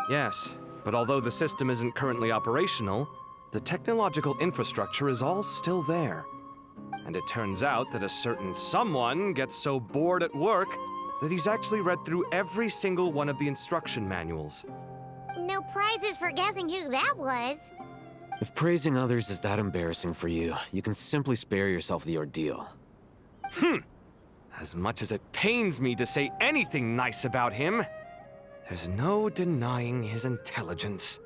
Yes, but although the system isn't currently operational, the technological infrastructure is all still there. And it turns out that a certain someone gets so bored at work that he's actually read through every single one of the instruction manuals. No prizes for guessing who that was. If praising others is that embarrassing for you, you can simply spare yourself the ordeal. As much as it pains me to say anything nice about him, there's no denying his intelligence.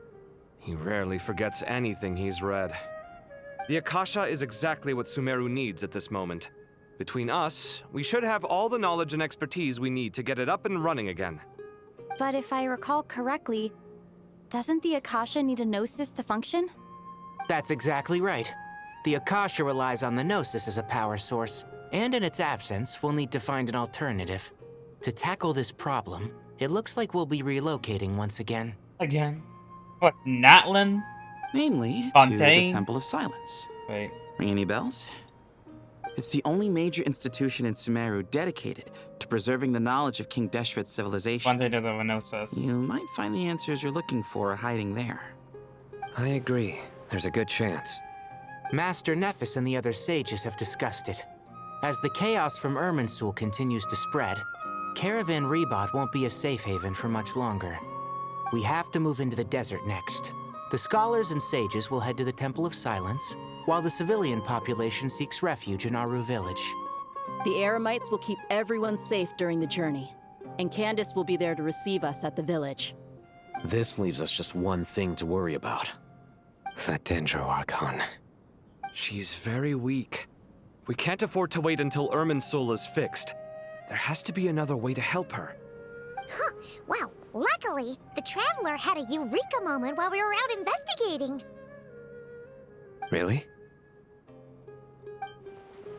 He rarely forgets anything he's read. The Akasha is exactly what SUMERU needs at this moment. Between us, we should have all the knowledge and expertise we need to get it up and running again. But if I recall correctly, doesn't the Akasha need a Gnosis to function? That's exactly right. The Akasha relies on the Gnosis as a power source, and in its absence, we'll need to find an alternative. To tackle this problem, it looks like we'll be relocating once again. Again? What, Natlin? Mainly Fontaine? to the Temple of Silence. Wait. Ring any bells? It's the only major institution in SUMERU dedicated to preserving the knowledge of King Deshret's civilization. Fontaine doesn't have a Gnosis. You might find the answers you're looking for hiding there. I agree. There's a good chance. Master Nephis and the other sages have discussed it. As the chaos from Irminsul continues to spread, Caravan Rebot won't be a safe haven for much longer. We have to move into the desert next. The scholars and sages will head to the Temple of Silence, while the civilian population seeks refuge in Aru village. The Eremites will keep everyone safe during the journey, and Candace will be there to receive us at the village. This leaves us just one thing to worry about. That Dendro Archon. She's very weak. We can't afford to wait until Irminsul is fixed. There has to be another way to help her. Huh. Wow. Luckily, the Traveler had a eureka moment while we were out investigating. Really?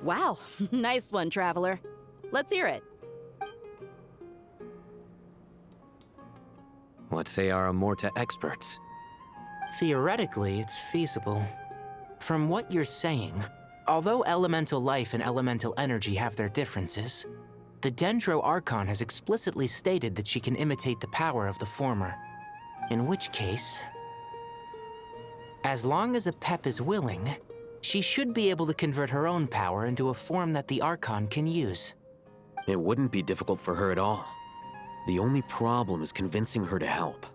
Wow, nice one, Traveler. Let's hear it. What say our Amorta experts? Theoretically, it's feasible. From what you're saying, although elemental life and elemental energy have their differences, the Dendro Archon has explicitly stated that she can imitate the power of the former. In which case, as long as Apep is willing, she should be able to convert her own power into a form that the Archon can use. It wouldn't be difficult for her at all. The only problem is convincing her to help.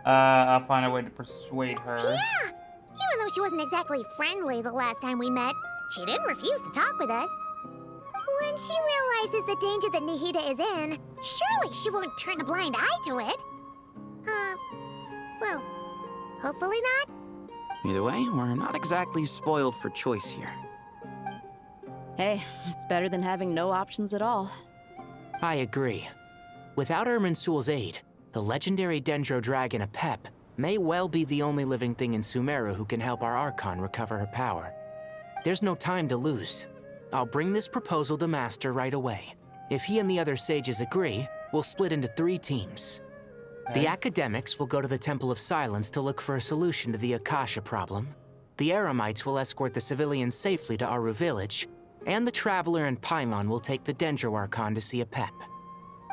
I'll find a way to persuade her. Yeah! Even though she wasn't exactly friendly the last time we met, she didn't refuse to talk with us. When she realizes the danger that Nihida is in, surely she won't turn a blind eye to it. Well, hopefully not. Either way, we're not exactly spoiled for choice here. Hey, it's better than having no options at all. I agree. Without Irminsul's aid, the legendary Dendro Dragon Apep may well be the only living thing in Sumeru who can help our Archon recover her power. There's no time to lose. I'll bring this proposal to Master right away. If he and the other sages agree, we'll split into 3 teams. The academics will go to the Temple of Silence to look for a solution to the Akasha problem. The Eremites will escort the civilians safely to Aru Village, and the Traveler and Paimon will take the Dendro Archon to see Apep.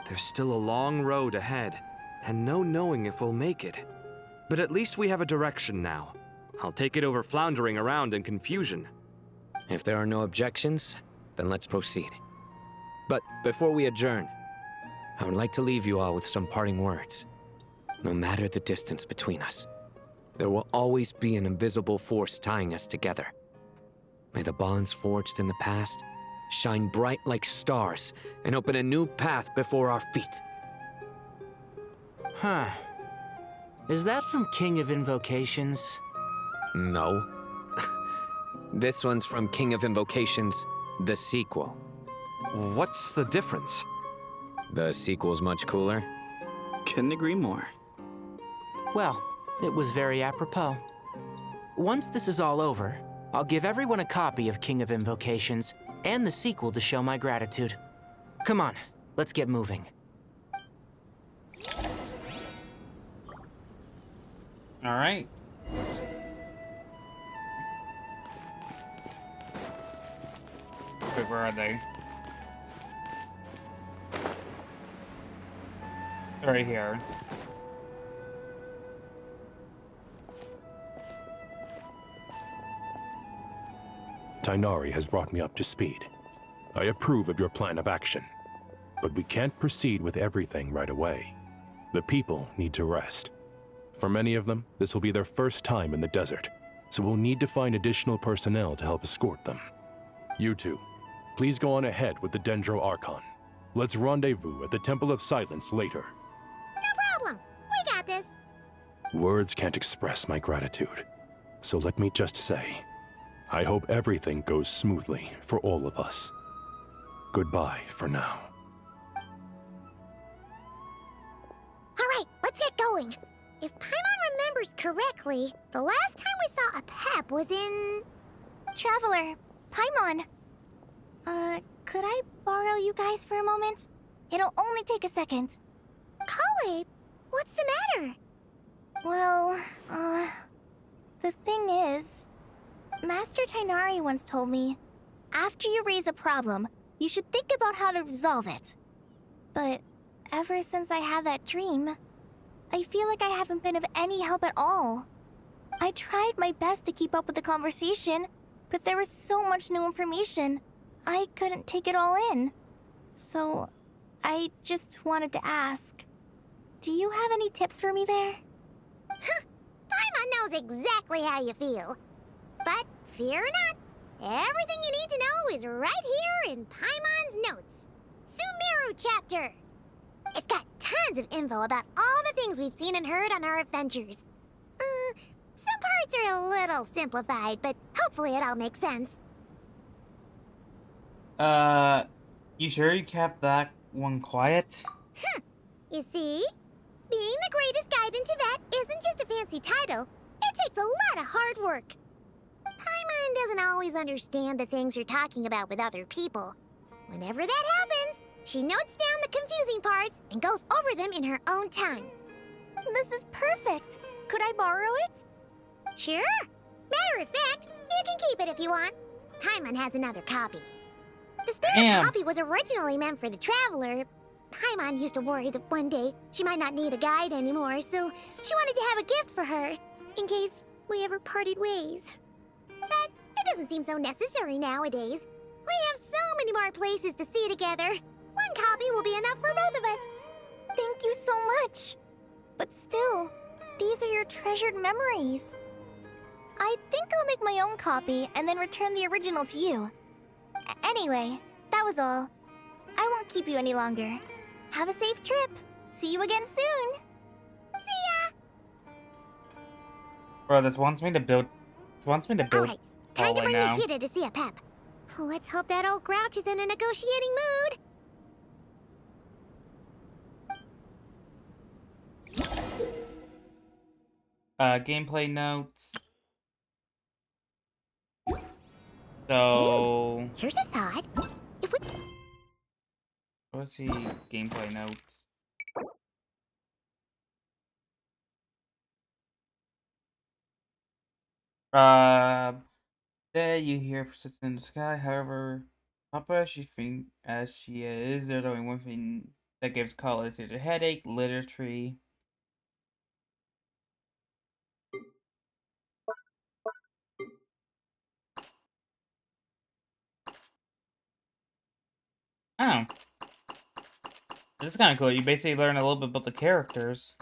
There's still a long road ahead, and no knowing if we'll make it. But at least we have a direction now. I'll take it over floundering around in confusion. If there are no objections, then let's proceed. But before we adjourn, I would like to leave you all with some parting words. No matter the distance between us, there will always be an invisible force tying us together. May the bonds forged in the past shine bright like stars and open a new path before our feet. Huh. Is that from King of Invocations? No. This one's from King of Invocations, the sequel. What's the difference? The sequel's much cooler. Couldn't agree more. Well, it was very apropos. Once this is all over, I'll give everyone a copy of King of Invocations and the sequel to show my gratitude. Come on, let's get moving. All right. Wait, where are they? Right here. Tighnari has brought me up to speed. I approve of your plan of action, but we can't proceed with everything right away. The people need to rest. For many of them, this will be their first time in the desert, so we'll need to find additional personnel to help escort them. You two, please go on ahead with the Dendro Archon. Let's rendezvous at the Temple of Silence later. No problem. We got this. Words can't express my gratitude, so let me just say, I hope everything goes smoothly for all of us. Goodbye for now. All right, let's get going. If Paimon remembers correctly, the last time we saw Apep was in... Traveler, Paimon. Could I borrow you guys for a moment? It'll only take a second. Kale, what's the matter? Well, the thing is, Master Tighnari once told me, after you raise a problem, you should think about how to resolve it. But ever since I had that dream, I feel like I haven't been of any help at all. I tried my best to keep up with the conversation, but there was so much new information, I couldn't take it all in. So, I just wanted to ask, do you have any tips for me there? Paimon knows exactly how you feel. But fear not, everything you need to know is right here in Paimon's notes. SUMERU chapter. It's got tons of info about all the things we've seen and heard on our adventures. Some parts are a little simplified, but hopefully it all makes sense. You sure you kept that one quiet? You see? Being the greatest guide in Tibet isn't just a fancy title. It takes a lot of hard work. Paimon doesn't always understand the things you're talking about with other people. Whenever that happens, she notes down the confusing parts and goes over them in her own time. This is perfect. Could I borrow it? Sure. Matter of fact, you can keep it if you want. Paimon has another copy. The spare copy was originally meant for the Traveler. Paimon used to worry that one day she might not need a guide anymore, so she wanted to have a gift for her, in case we ever parted ways. But it doesn't seem so necessary nowadays. We have so many more places to see together. One copy will be enough for both of us. Thank you so much. But still, these are your treasured memories. I think I'll make my own copy and then return the original to you. Anyway, that was all. I won't keep you any longer. Have a safe trip. See you again soon. See ya! Bro, this wants me to build. Alright, time to bring now. Mahita to see a Pep. Let's hope that old grouch is in a negotiating mood. Gameplay notes. So Here's a thought. If we... let's see gameplay notes. There you hear persistent in the sky. However, Papa, as she is, there's only one thing that gives colors. There's a headache, litter tree. Oh. It's kind of cool. You basically learn a little bit about the characters.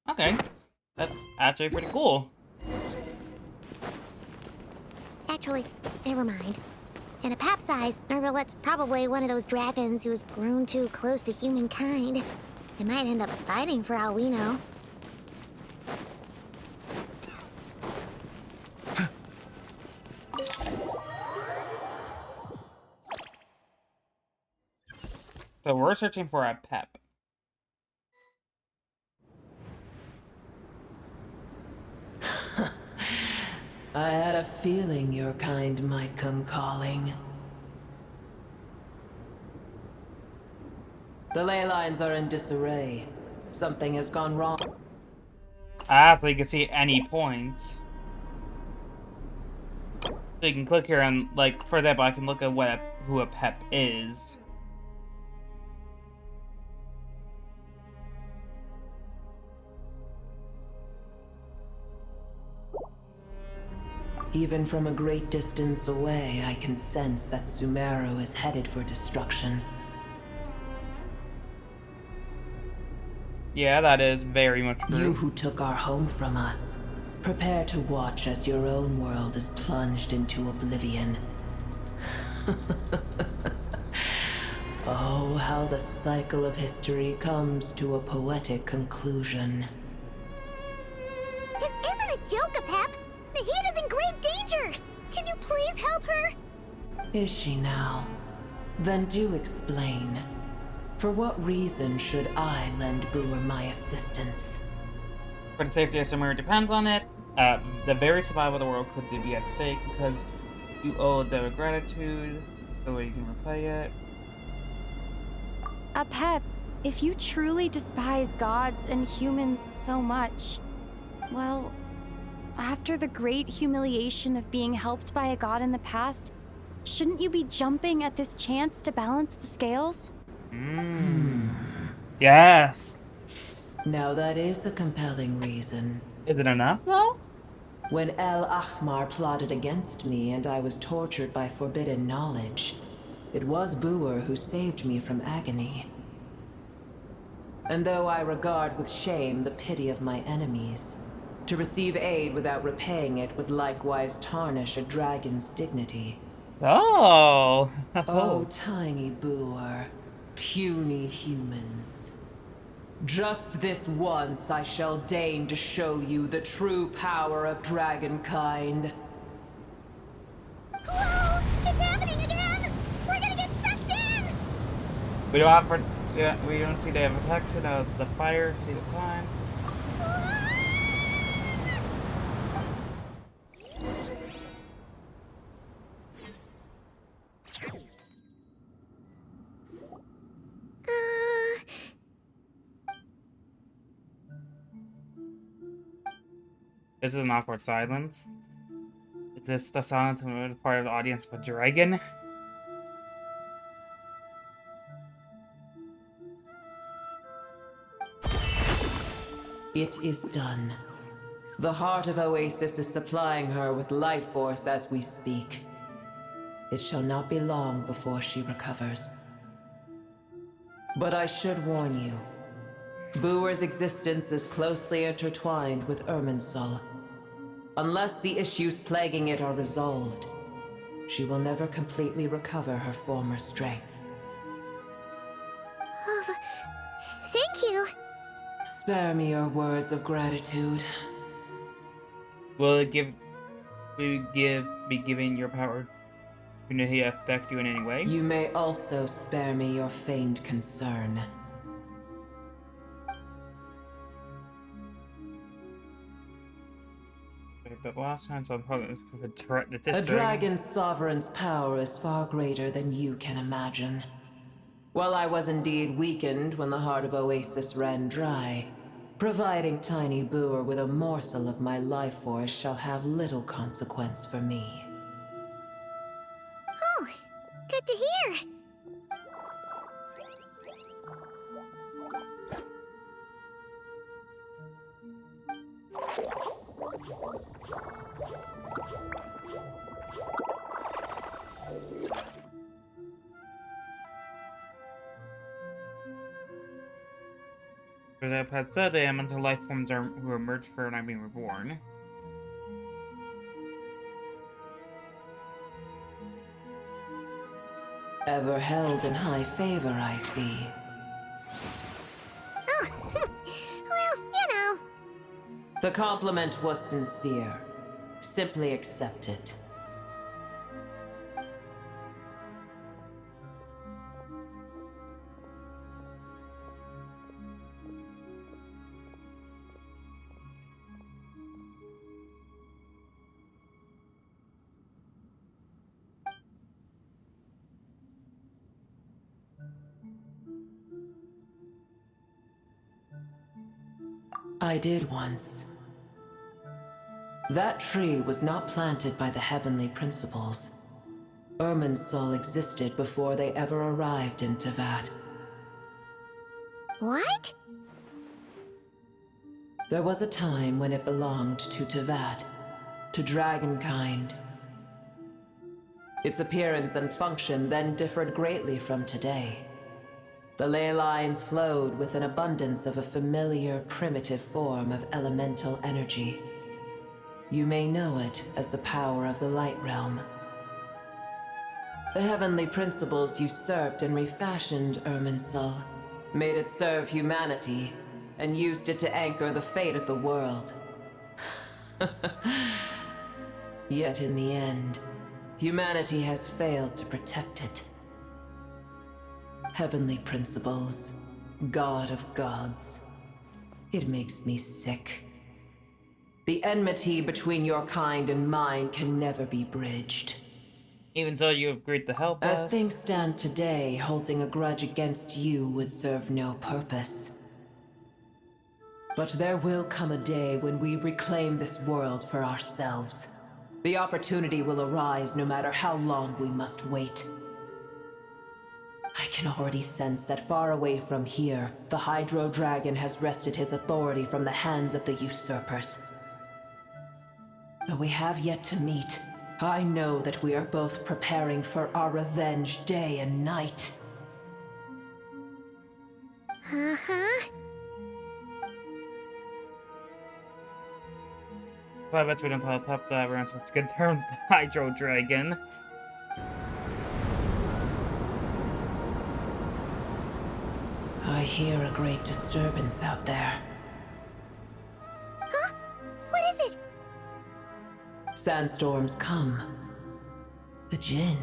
Okay. That's actually pretty cool. Actually, never mind. In a Pep size, Nervalet's probably one of those dragons who's grown too close to humankind. It might end up fighting for all we know. So we're searching for a Pep. I had a feeling your kind might come calling. The ley lines are in disarray. Something has gone wrong. So you can see any points. So you can click here and, like, for example, I can look at who a Pep is. Even from a great distance away, I can sense that SUMERU is headed for destruction. Yeah, that is very much true. You who took our home from us, prepare to watch as your own world is plunged into oblivion. Oh, how the cycle of history comes to a poetic conclusion. This isn't a joke, Pep! Mahita's in grave danger! Can you please help her? Is she now? Then do explain. For what reason should I lend Booer my assistance? For the safety of SUMERU depends on it. The very survival of the world could be at stake because you owe a debt of gratitude. The way you can repay it. Pep, if you truly despise gods and humans so much, well, after the great humiliation of being helped by a god in the past, shouldn't you be jumping at this chance to balance the scales? Yes. Now that is a compelling reason. Is it enough, though? When El Ahmar plotted against me and I was tortured by forbidden knowledge, it was Booer who saved me from agony. And though I regard with shame the pity of my enemies, to receive aid without repaying it would likewise tarnish a dragon's dignity. Oh! Oh, tiny Booer, puny humans. Just this once I shall deign to show you the true power of dragonkind. Whoa! It's happening again! We're gonna get sucked in! We don't have Yeah, we don't see the reflection of the fire, see the time. This is an awkward silence. Is this the silence on the part of the audience for Dragon? It is done. The heart of Oasis is supplying her with life force as we speak. It shall not be long before she recovers. But I should warn you, Booer's existence is closely intertwined with Irminsul. Unless the issues plaguing it are resolved, she will never completely recover her former strength. Oh, thank you. Spare me your words of gratitude. Will it be giving your power to affect you in any way? You may also spare me your feigned concern. The last time, so I'm probably A dragon's sovereign's power is far greater than you can imagine. While I was indeed weakened when the heart of Oasis ran dry, providing Tiny Booer with a morsel of my life force shall have little consequence for me. Oh, good to hear. As I had said, the elemental life forms are who emerge for not being reborn. Ever held in high favor, I see. Oh, well, you know. The compliment was sincere. Simply accept it. I did once. That tree was not planted by the heavenly principles. Irminsul existed before they ever arrived in Tevat. What? There was a time when it belonged to Tevat, to dragonkind. Its appearance and function then differed greatly from today. The ley lines flowed with an abundance of a familiar, primitive form of elemental energy. You may know it as the power of the Light Realm. The heavenly principles usurped and refashioned Irminsul, made it serve humanity, and used it to anchor the fate of the world. Yet in the end, humanity has failed to protect it. Heavenly principles, God of gods. It makes me sick. The enmity between your kind and mine can never be bridged. Even so, you have agreed to help us. As things stand today, holding a grudge against you would serve no purpose. But there will come a day when we reclaim this world for ourselves. The opportunity will arise no matter how long we must wait. I can already sense that far away from here, the Hydro Dragon has wrested his authority from the hands of the usurpers. Though we have yet to meet, I know that we are both preparing for our revenge day and night. Uh-huh. Well, I bet we don't pop up that we're on such good terms with Hydro Dragon. I hear a great disturbance out there. Huh? What is it? Sandstorms come. The Jinn.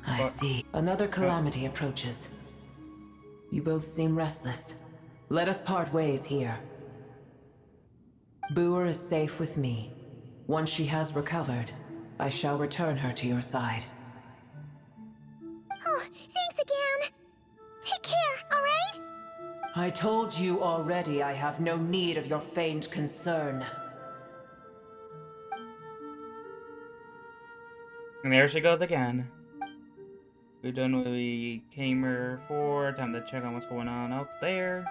I see. Another calamity approaches. You both seem restless. Let us part ways here. Booer is safe with me. Once she has recovered, I shall return her to your side. Oh, thanks again. Take care, alright? I told you already I have no need of your feigned concern. And there she goes again. We're done what we came here for. Time to check on what's going on out there.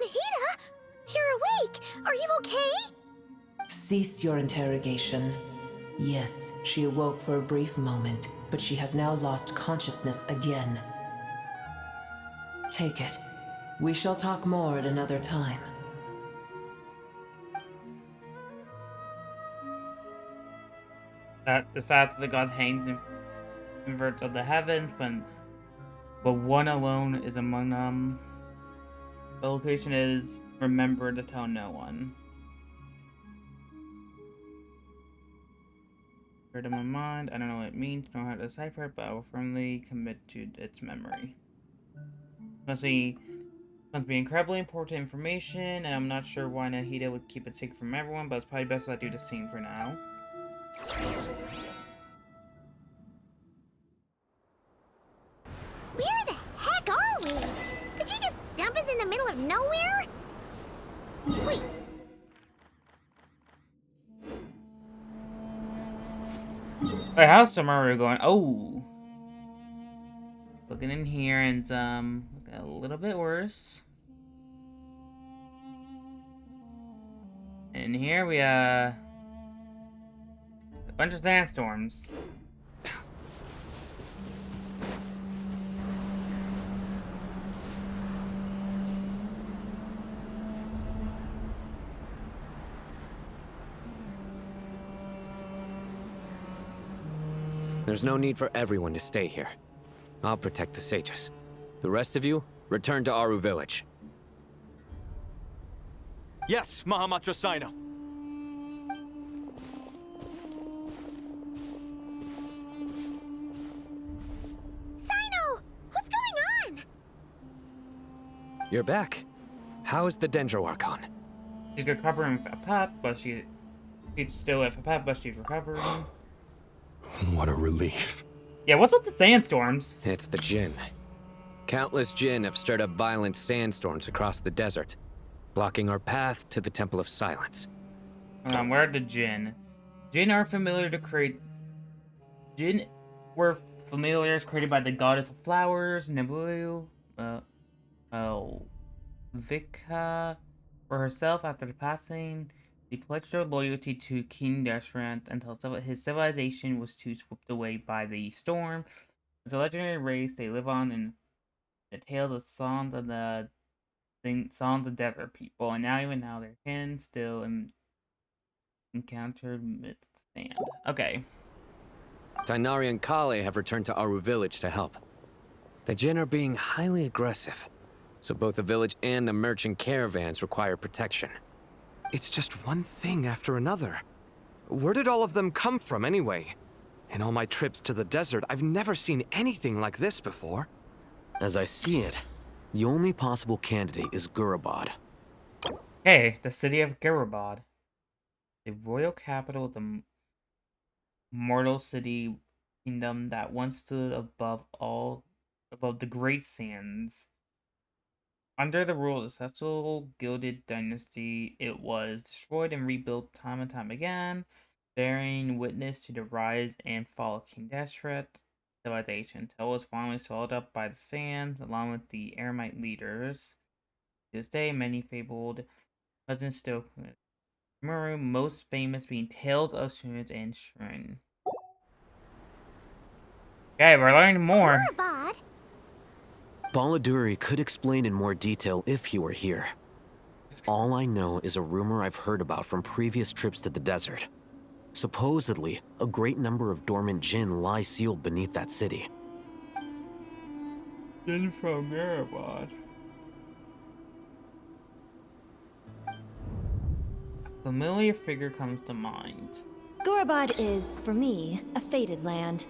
Nahida? You're awake! Are you okay? Cease your interrogation. Yes, she awoke for a brief moment, but she has now lost consciousness again. Take it. We shall talk more at another time. That the sides of the gods hangs in inverts of the heavens, but one alone is among them. The location is remembered to tell no one. Heard in my mind, I don't know what it means, nor how to decipher it, but I will firmly commit to its memory. Must be incredibly important information, and I'm not sure why Nahida would keep it secret from everyone, but it's probably best that I do the scene for now. Where the heck are we? Did you just dump us in the middle of nowhere? Wait. Wait, how's SUMERU going? Oh! Looking in here and, looking a little bit worse. In here we, a bunch of sandstorms. There's no need for everyone to stay here. I'll protect the sages. The rest of you, return to Aru village. Yes, Mahamatra Sino. Sino! What's going on? You're back. How is the Dendro Archon? She's recovering a pep, but she's still at a pep, but she's recovering. What a relief. Yeah, what's with the sandstorms? It's the Jinn. Countless Jinn have stirred up violent sandstorms across the desert, blocking our path to the Temple of Silence. Where are the Jinn? Jinn are familiar to create... Jinn were familiars created by the goddess of flowers, Nebu, Vika, for herself after the passing. They pledged their loyalty to King Deshret until his civilization was too swept away by the storm. As a legendary race, they live on in the tales of songs of the songs of desert people, and even now, their kin still encountered amidst sand. Okay. Tainari and Kale have returned to Aru village to help. The Jinn are being highly aggressive, so both the village and the merchant caravans require protection. It's just one thing after another. Where did all of them come from anyway? In all my trips to the desert, I've never seen anything like this before. As I see it, the only possible candidate is Gurabad. Hey, the city of Gurabad. The royal capital of the mortal city kingdom that once stood above the great sands. Under the rule of the successful Gilded Dynasty, it was destroyed and rebuilt time and time again, bearing witness to the rise and fall of King Deshret civilization, until it was finally swallowed up by the sands, along with the Eremite leaders. To this day, many fabled legends still SUMERU, most famous being Tales of Shrines and Shrine. Okay, we're learning more. Gurabad? Baladuri could explain in more detail if he were here. All I know is a rumor I've heard about from previous trips to the desert. Supposedly, a great number of dormant Jinn lie sealed beneath that city. Jinn from Gurabad. Familiar figure comes to mind. Gorobod is, for me, a fated land.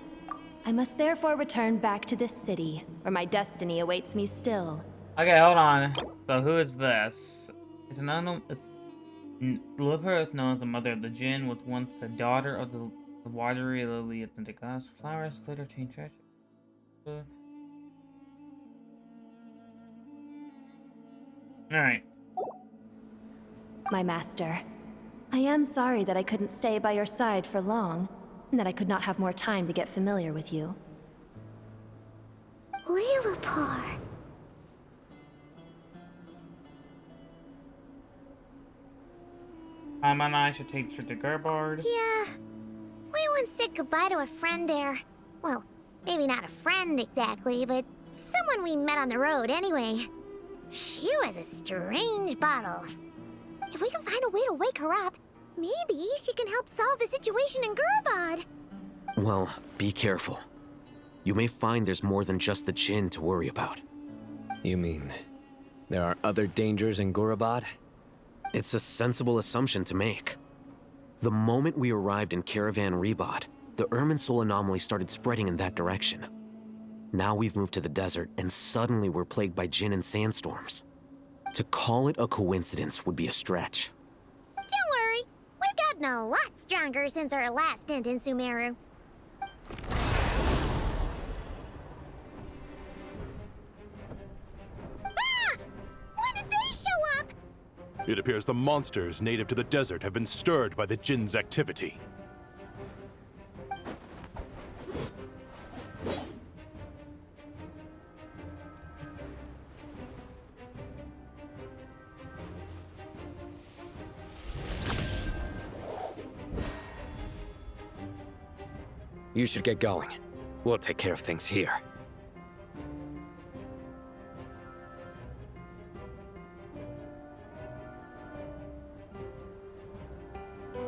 I must therefore return back to this city, where my destiny awaits me still. Okay, hold on. So who is this? It's an unknown. Lilipur is known as the mother of the Jinn, was once the daughter of the watery lily of the goddess. Flowers later change treasure. Alright. My master, I am sorry that I couldn't stay by your side for long, and that I could not have more time to get familiar with you. Lilipur. Paimon and I should take her to Gerbard. Yeah. We once said goodbye to a friend there. Well, maybe not a friend exactly, but someone we met on the road anyway. She was a strange bottle. If we can find a way to wake her up, maybe she can help solve the situation in Gerbard. Well, be careful. You may find there's more than just the Jinn to worry about. You mean, there are other dangers in Gorobod? It's a sensible assumption to make. The moment we arrived in Caravan Rebod, the Irminsul anomaly started spreading in that direction. Now we've moved to the desert, and suddenly we're plagued by Jinn and sandstorms. To call it a coincidence would be a stretch. Don't worry, we've gotten a lot stronger since our last stint in SUMERU. Ah! When did they show up? It appears the monsters native to the desert have been stirred by the Jinn's activity. You should get going. We'll take care of things here.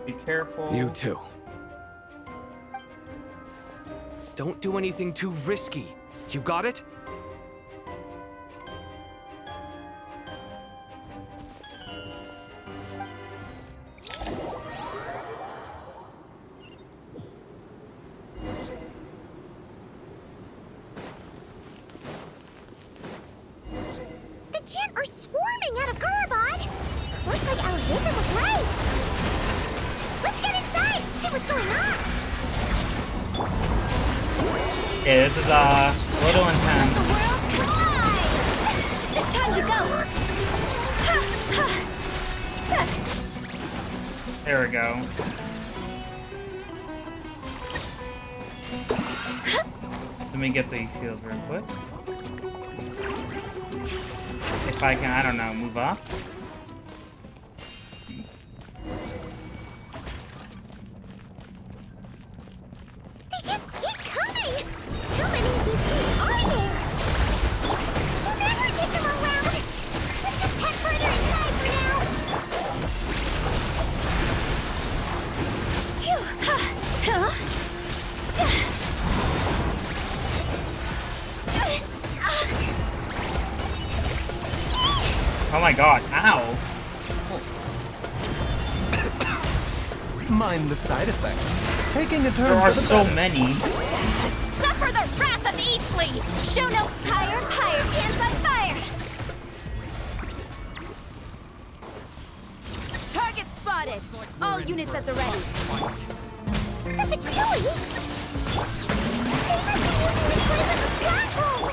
Be careful. You too. Don't do anything too risky. You got it? The Jinn are swarming out of Gerbod. Looks like Alhaven was right. Let's get inside, see what's going on. Yeah, this is a little intense. It's time to go! There we go. Let me get these heals real quick. If I can, I don't know, move up. They just keep coming. How many of these things are there? We'll never take them all around. Let's just head further inside for now. Phew. Huh? Oh my god, ow! Mind the side effects. Taking a turn. There are for the so better. many. Suffer the wrath of Eatfleet! Show no higher, hands on fire! Target spotted! All units at the ready. The Fatui? They must be using this place as a stronghold.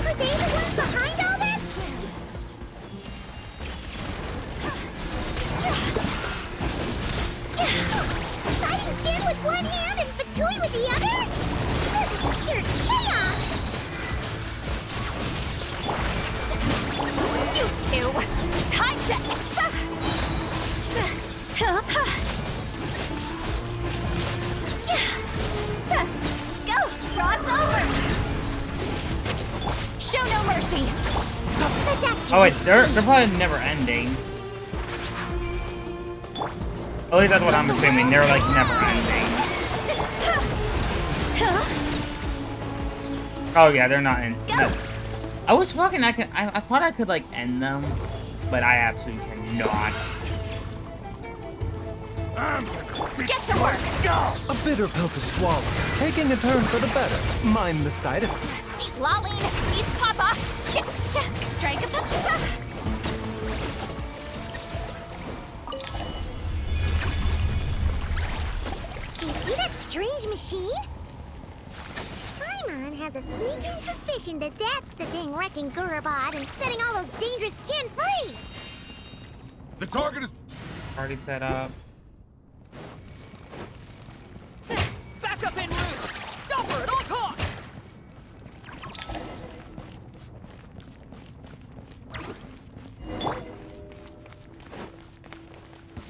Are they the ones behind all this? Fighting Jinn with one hand and Fatui with the other? This is pure chaos! You two! Time to... Go! Cross over! Show no mercy! Oh wait, they're probably never ending. At least that's what I'm assuming. They're like never ending. Oh yeah, they're not in. No. I was fucking. I thought I could like end them, but I absolutely cannot. Get to work! A bitter pill to swallow. Taking a turn for the better. Mind the side effects. Laline, please, Papa! Strike a pose! Do you see that strange machine? Paimon has a sneaking suspicion that that's the thing wrecking Gurabad and setting all those dangerous Jinn free! The target is already set up. Back up en route! Stop her at all costs!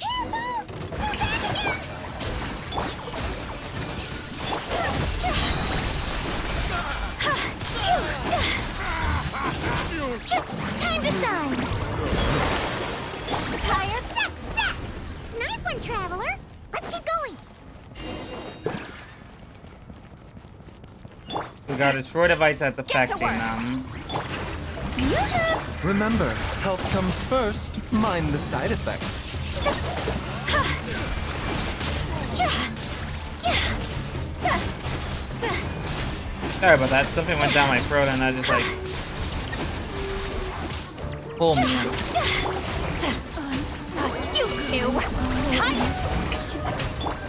Careful! We're back again! Time to shine! Fire! Success! Nice one, Traveler! Let's keep going! We got a destroy device that's affecting them. Remember, health comes first. Mind the side effects. Sorry about that. Something went down my throat and I just like pulled me in. You two! Time!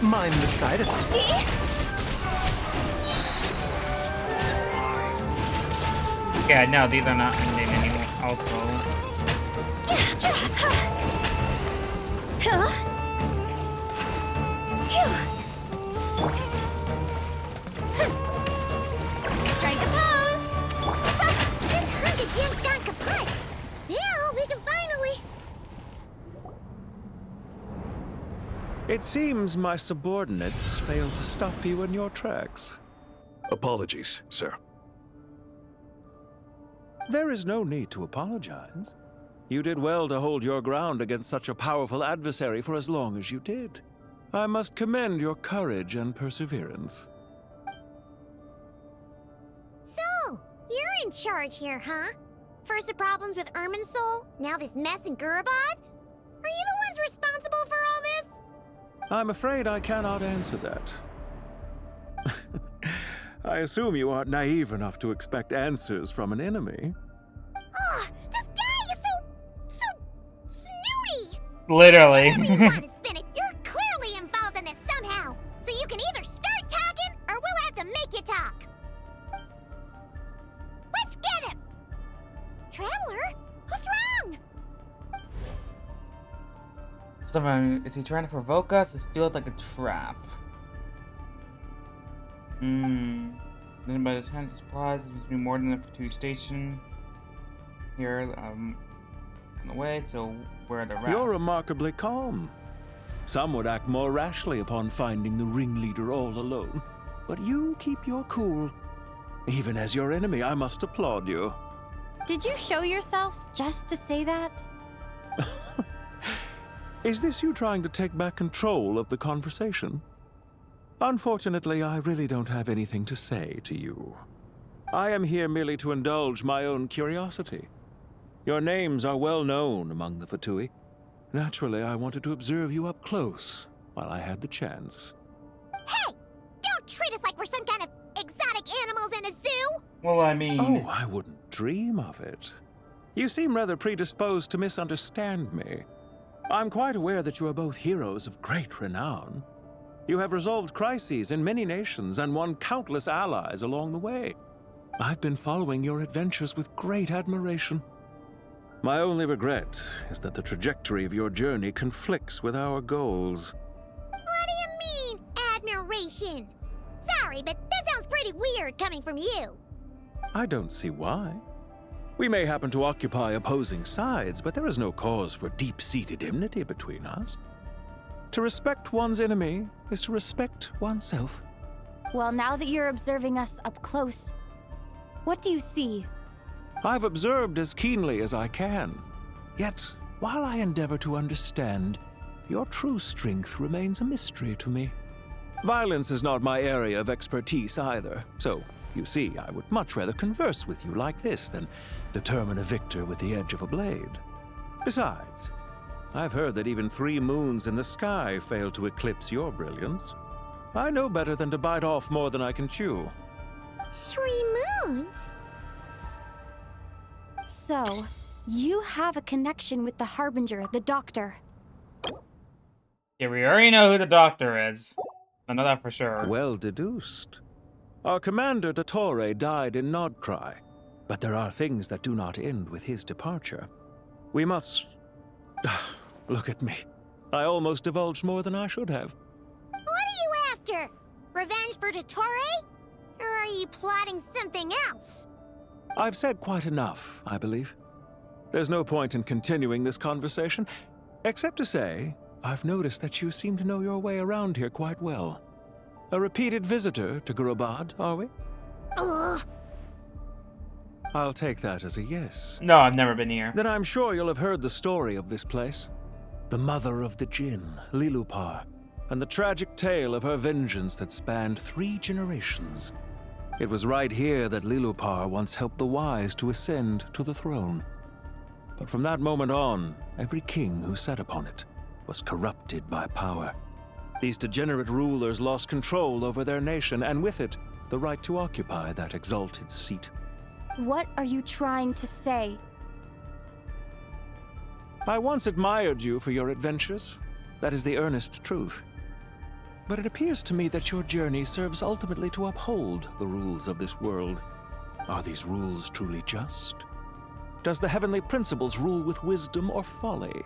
Mind the side effects. Yeah, no, these are not ending anymore. Also, Strike a pose! This hunted Jinn's gone kaput! Now we can finally... It seems my subordinates failed to stop you in your tracks. Apologies, sir. There is no need to apologize. You did well to hold your ground against such a powerful adversary for as long as you did. I must commend your courage and perseverance. So, you're in charge here, huh? First the problems with Irminsul, now this mess in Gurabad? Are you the ones responsible for all this? I'm afraid I cannot answer that. I assume you aren't naive enough to expect answers from an enemy. Oh, this guy is so snooty! literally. However you want to spin it, you're clearly involved in this somehow. So you can either start talking, or we'll have to make you talk. Let's get him! Traveler, what's wrong? Someone, is he trying to provoke us? It feels like a trap. Then by the time of supplies, it needs to be more than enough for 2 stations here on the way, so where are the rest? You're remarkably calm. Some would act more rashly upon finding the ringleader all alone. But you keep your cool. Even as your enemy, I must applaud you. Did you show yourself just to say that? Is this you trying to take back control of the conversation? Unfortunately, I really don't have anything to say to you. I am here merely to indulge my own curiosity. Your names are well known among the Fatui. Naturally, I wanted to observe you up close while I had the chance. Hey! Don't treat us like we're some kind of exotic animals in a zoo! Well, I mean... Oh, I wouldn't dream of it. You seem rather predisposed to misunderstand me. I'm quite aware that you are both heroes of great renown. You have resolved crises in many nations and won countless allies along the way. I've been following your adventures with great admiration. My only regret is that the trajectory of your journey conflicts with our goals. What do you mean, admiration? Sorry, but that sounds pretty weird coming from you. I don't see why. We may happen to occupy opposing sides, but there is no cause for deep-seated enmity between us. To respect one's enemy is to respect oneself. Well, now that you're observing us up close, what do you see? I've observed as keenly as I can. Yet, while I endeavor to understand, your true strength remains a mystery to me. Violence is not my area of expertise either, so, you see, I would much rather converse with you like this than determine a victor with the edge of a blade. Besides, I've heard that even 3 moons in the sky fail to eclipse your brilliance. I know better than to bite off more than I can chew. 3 moons? So, you have a connection with the Harbinger, the Doctor. Yeah, we already know who the Doctor is. I know that for sure. Well deduced. Our commander, Dottore, died in Nodcry, but there are things that do not end with his departure. We must... Look at me. I almost divulged more than I should have. What are you after? Revenge for Dottore? Or are you plotting something else? I've said quite enough, I believe. There's no point in continuing this conversation, except to say, I've noticed that you seem to know your way around here quite well. A repeated visitor to Gurabad, are we? Ugh. I'll take that as a yes. No, I've never been here. Then I'm sure you'll have heard the story of this place. The mother of the Jinn, Lilupar, and the tragic tale of her vengeance that spanned 3 generations. It was right here that Lilupar once helped the wise to ascend to the throne. But from that moment on, every king who sat upon it was corrupted by power. These degenerate rulers lost control over their nation, and with it, the right to occupy that exalted seat. What are you trying to say? I once admired you for your adventures. That is the earnest truth. But it appears to me that your journey serves ultimately to uphold the rules of this world. Are these rules truly just? Does the heavenly principles rule with wisdom or folly?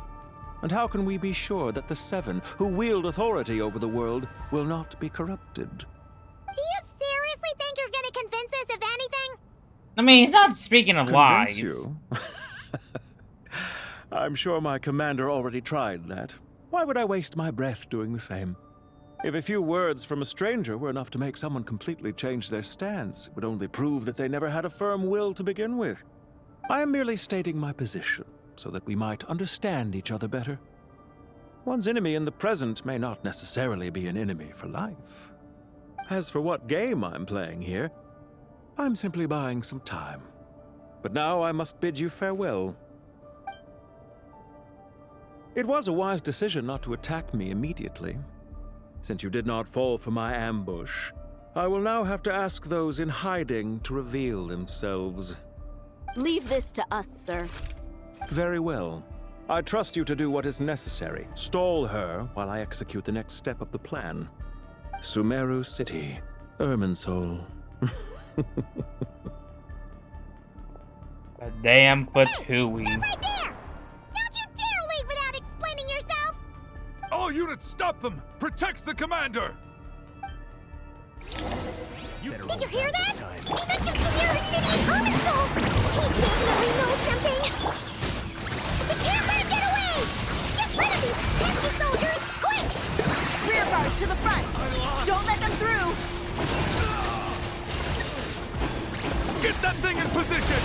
And how can we be sure that the 7 who wield authority over the world will not be corrupted? Do you seriously think you're gonna convince us of anything? I mean, he's not speaking of lies. Convince you? I'm sure my commander already tried that. Why would I waste my breath doing the same? If a few words from a stranger were enough to make someone completely change their stance, it would only prove that they never had a firm will to begin with. I am merely stating my position, so that we might understand each other better. One's enemy in the present may not necessarily be an enemy for life. As for what game I'm playing here, I'm simply buying some time. But now I must bid you farewell. It was a wise decision not to attack me immediately. Since you did not fall for my ambush, I will now have to ask those in hiding to reveal themselves. Leave this to us, sir. Very well. I trust you to do what is necessary. Stall her while I execute the next step of the plan. SUMERU City, Irminsul. A damn Fatui. Stop right there! Don't you dare leave without explaining yourself! All units, stop them! Protect the commander! Did you hear that? He mentioned SUMERU City and Irminsul! He definitely knows something! We can't let him get away! Get rid of these pesky soldiers, quick! Rear guard to the front! Don't let them through! Get that thing in position!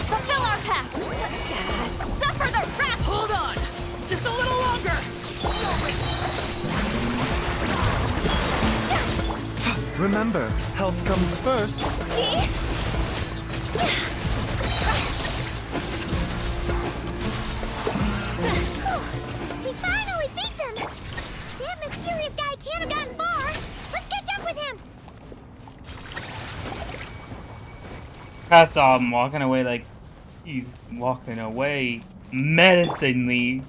Fulfill our pact! Suffer the wrath! Hold on! Just a little longer! Remember, health comes first. We finally beat them! That mysterious guy can't have gotten far! Let's catch up with him! That's all. I'm walking away like he's walking away menacingly.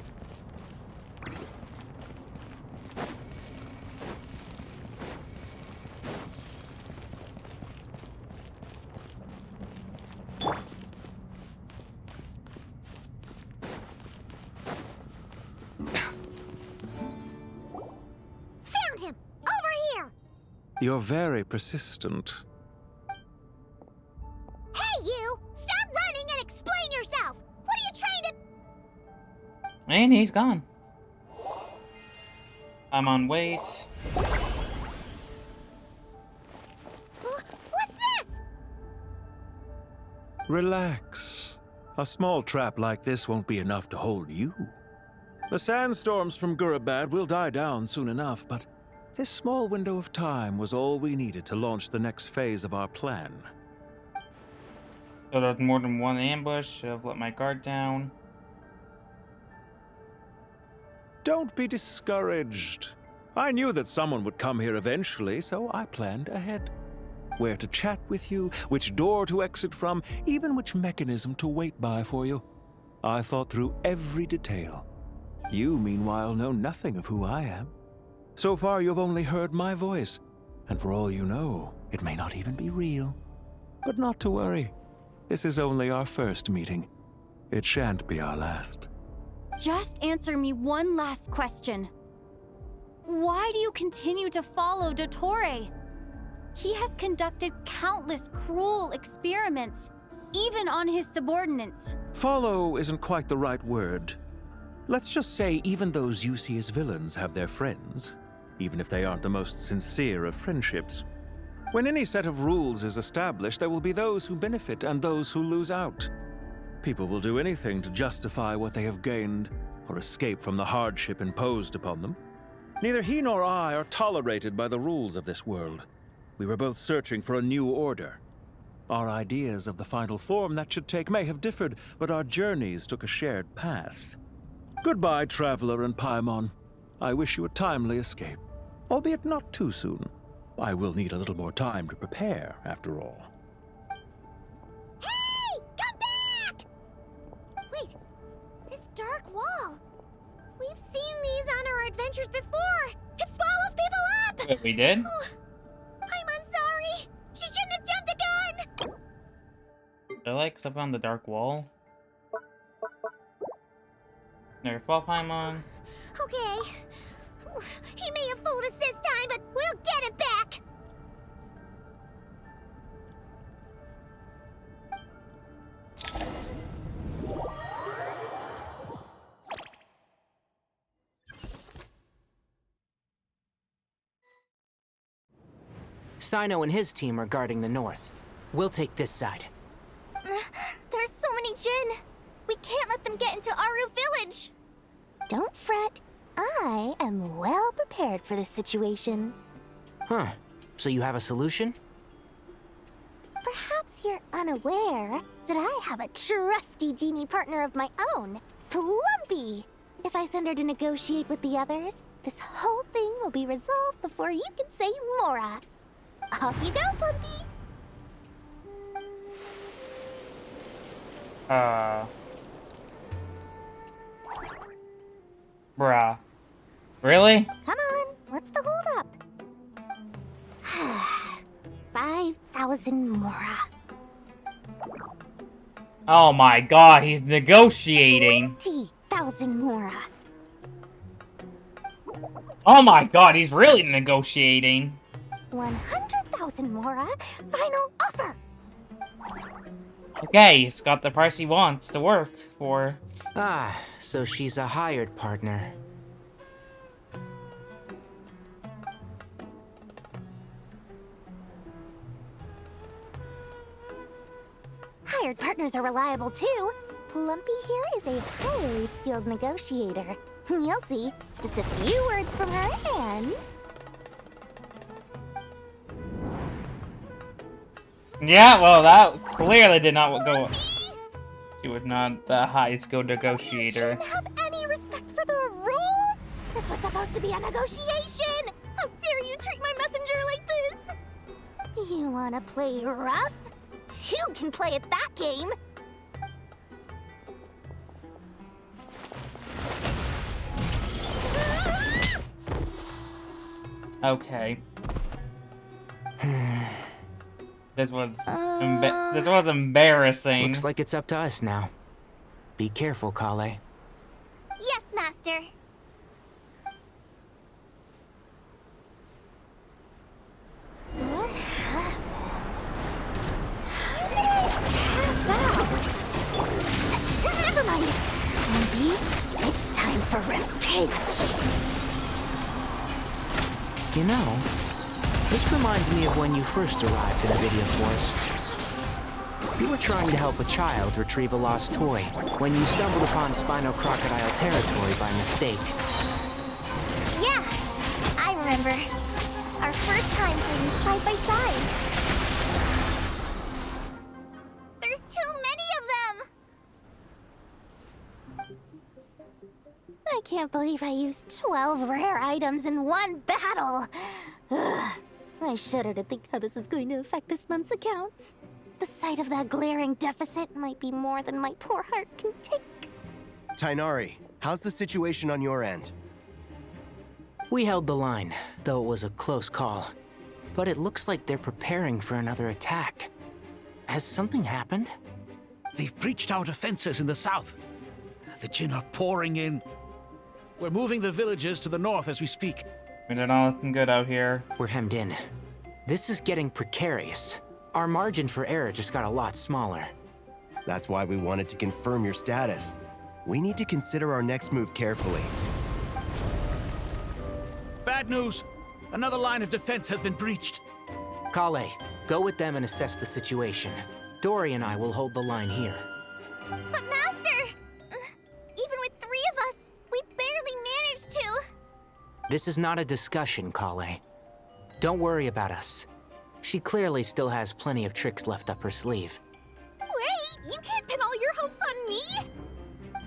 Found him! Over here! You're very persistent. Hey, you! Stop running and explain yourself! What are you trying to... And he's gone. I'm on wait. What's this? Relax. A small trap like this won't be enough to hold you. The sandstorms from Gurabad will die down soon enough, but this small window of time was all we needed to launch the next phase of our plan. So there's more than one ambush. Should have let my guard down. Don't be discouraged. I knew that someone would come here eventually, so I planned ahead. Where to chat with you, which door to exit from, even which mechanism to wait by for you. I thought through every detail. You, meanwhile, know nothing of who I am. So far, you've only heard my voice, and for all you know, it may not even be real. But not to worry. This is only our first meeting. It shan't be our last. Just answer me one last question. Why do you continue to follow Dottore? He has conducted countless cruel experiments, even on his subordinates. Follow isn't quite the right word. Let's just say even those you see as villains have their friends, even if they aren't the most sincere of friendships. When any set of rules is established, there will be those who benefit and those who lose out. People will do anything to justify what they have gained or escape from the hardship imposed upon them. Neither he nor I are tolerated by the rules of this world. We were both searching for a new order. Our ideas of the final form that should take may have differed, but our journeys took a shared path. Goodbye, Traveler and Paimon. I wish you a timely escape, albeit not too soon. I will need a little more time to prepare, after all. Hey! Come back! Wait, this dark wall. We've seen these on our adventures before. It swallows people up! Wait, we did? Oh, I'm sorry. She shouldn't have jumped the gun! Did I like stuff on the dark wall? Never fall, Paimon. Okay. He may have fooled us this time, but we'll get it back! Sino and his team are guarding the north. We'll take this side. There's so many Jin. We can't let them get into Aru Village. Don't fret. I am well prepared for this situation. Huh. So you have a solution? Perhaps you're unaware that I have a trusty genie partner of my own, Plumpy. If I send her to negotiate with the others, this whole thing will be resolved before you can say Mora. Off you go, Plumpy. Bruh. Really? Come on, what's the holdup? 5,000 Mora. Oh my god, he's negotiating. 20,000 Mora. Oh my god, he's really negotiating. 100,000 Mora. Final offer. Okay, he's got the price he wants to work for. Ah, so she's a hired partner. Hired partners are reliable too. Plumpy here is a highly skilled negotiator. You'll see. Just a few words from her and... Yeah, well, that clearly did not go. She was not the high-skilled negotiator. You shouldn't have any respect for the rules. This was supposed to be a negotiation. How dare you treat my messenger like this? You wanna play rough? Two can play at that game. Okay. This was embarrassing. Looks like it's up to us now. Be careful, Kale. Yes, Master. Never mind. Maybe it's time for revenge. You know, this reminds me of when you first arrived in Avidia Forest. You were trying to help a child retrieve a lost toy when you stumbled upon Spino Crocodile territory by mistake. Yeah, I remember. Our first time playing side by side. There's too can't believe I used 12 rare items in one battle. Ugh. I shudder to think how this is going to affect this month's accounts. The sight of that glaring deficit might be more than my poor heart can take. Tighnari, how's the situation on your end? We held the line, though it was a close call. But it looks like they're preparing for another attack. Has something happened? They've breached our defenses in the south. The Jinn are pouring in. We're moving the villagers to the north as we speak. They're not looking good out here. We're hemmed in. This is getting precarious. Our margin for error just got a lot smaller. That's why we wanted to confirm your status. We need to consider our next move carefully. Bad news! Another line of defense has been breached. Kale, go with them and assess the situation. Dory and I will hold the line here. But Master! Even with 3 of us, we barely managed to. This is not a discussion, Kale. Don't worry about us. She clearly still has plenty of tricks left up her sleeve. Wait, you can't pin all your hopes on me?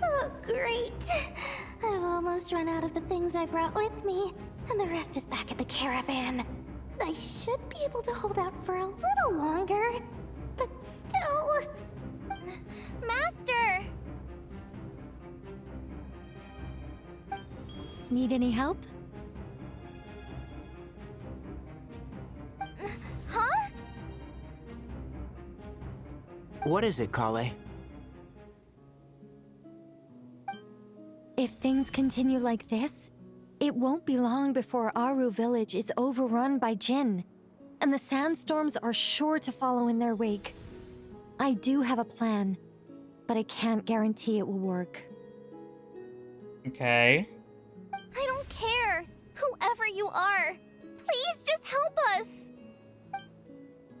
Oh, great. I've almost run out of the things I brought with me, and the rest is back at the caravan. I should be able to hold out for a little longer, but still... Master! Need any help? Huh? What is it, Kale? If things continue like this, it won't be long before Aru village is overrun by Jinn, and the sandstorms are sure to follow in their wake. I do have a plan, but I can't guarantee it will work. Okay. I don't care. Whoever you are, please just help us.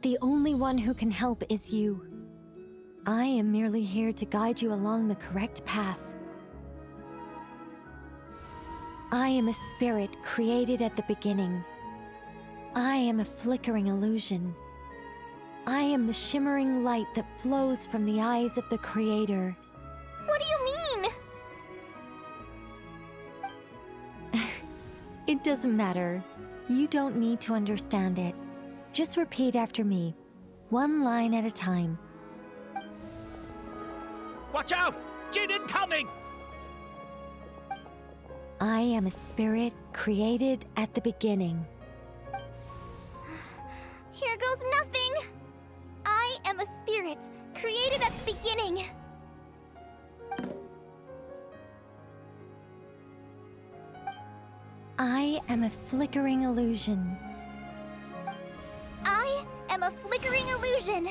The only one who can help is you. I am merely here to guide you along the correct path. I am a spirit created at the beginning. I am a flickering illusion. I am the shimmering light that flows from the eyes of the Creator. What do you mean? It doesn't matter. You don't need to understand it. Just repeat after me, one line at a time. Watch out! Jinn incoming! I am a spirit created at the beginning. Here goes nothing. I am a spirit created at the beginning. I am a flickering illusion. I am a flickering illusion.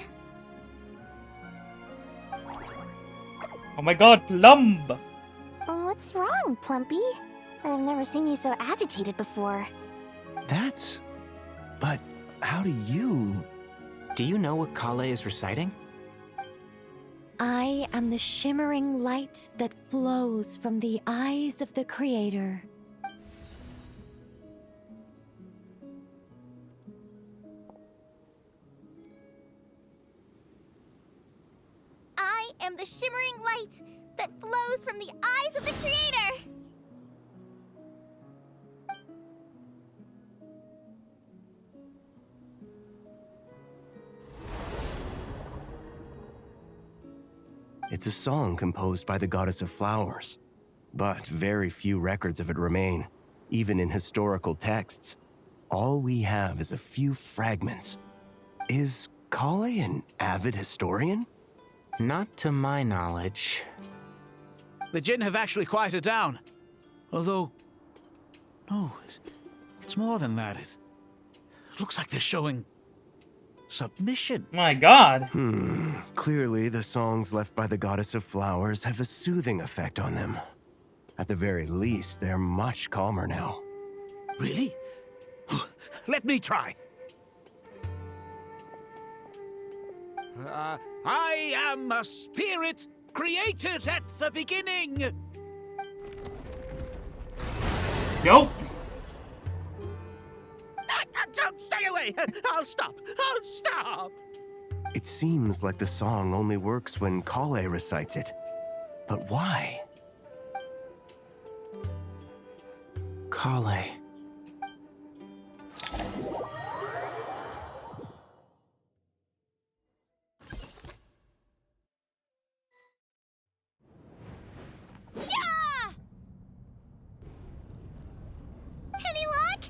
Oh my god, Plumb! What's wrong, Plumpy? I've never seen you so agitated before. That's... But how do you... Do you know what Kale is reciting? I am the shimmering light that flows from the eyes of the Creator. I am the shimmering light that flows from the eyes of the Creator. It's a song composed by the goddess of flowers, but very few records of it remain, even in historical texts. All we have is a few fragments. Is Kale an avid historian? Not to my knowledge. The Jinn have actually quieted down. Although... No, it's more than that. It looks like they're showing... submission. My god. Clearly, the songs left by the goddess of flowers have a soothing effect on them. At the very least, they're much calmer now. Really? Let me try. I am a spirit created at the beginning. Yo. Stay away! I'll stop! I'll stop! It seems like the song only works when Kale recites it. But why? Kale. Yeah! Any luck?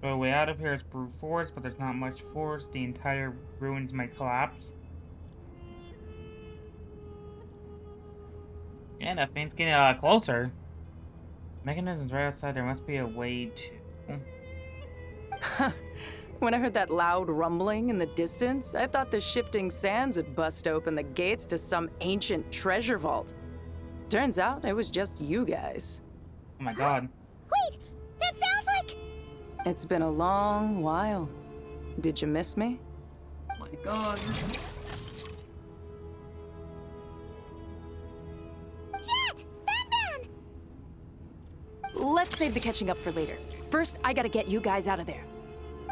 So the way out of here is brute force, but there's not much force. The entire ruins might collapse. Yeah, that thing's getting closer. Mechanism's right outside. There must be a way to. When I heard that loud rumbling in the distance, I thought the shifting sands had bust open the gates to some ancient treasure vault. Turns out it was just you guys. Oh my god. Wait! That sounds like... It's been a long while. Did you miss me? Oh my god. Jet! Ben! Let's save the catching up for later. First, I gotta get you guys out of there.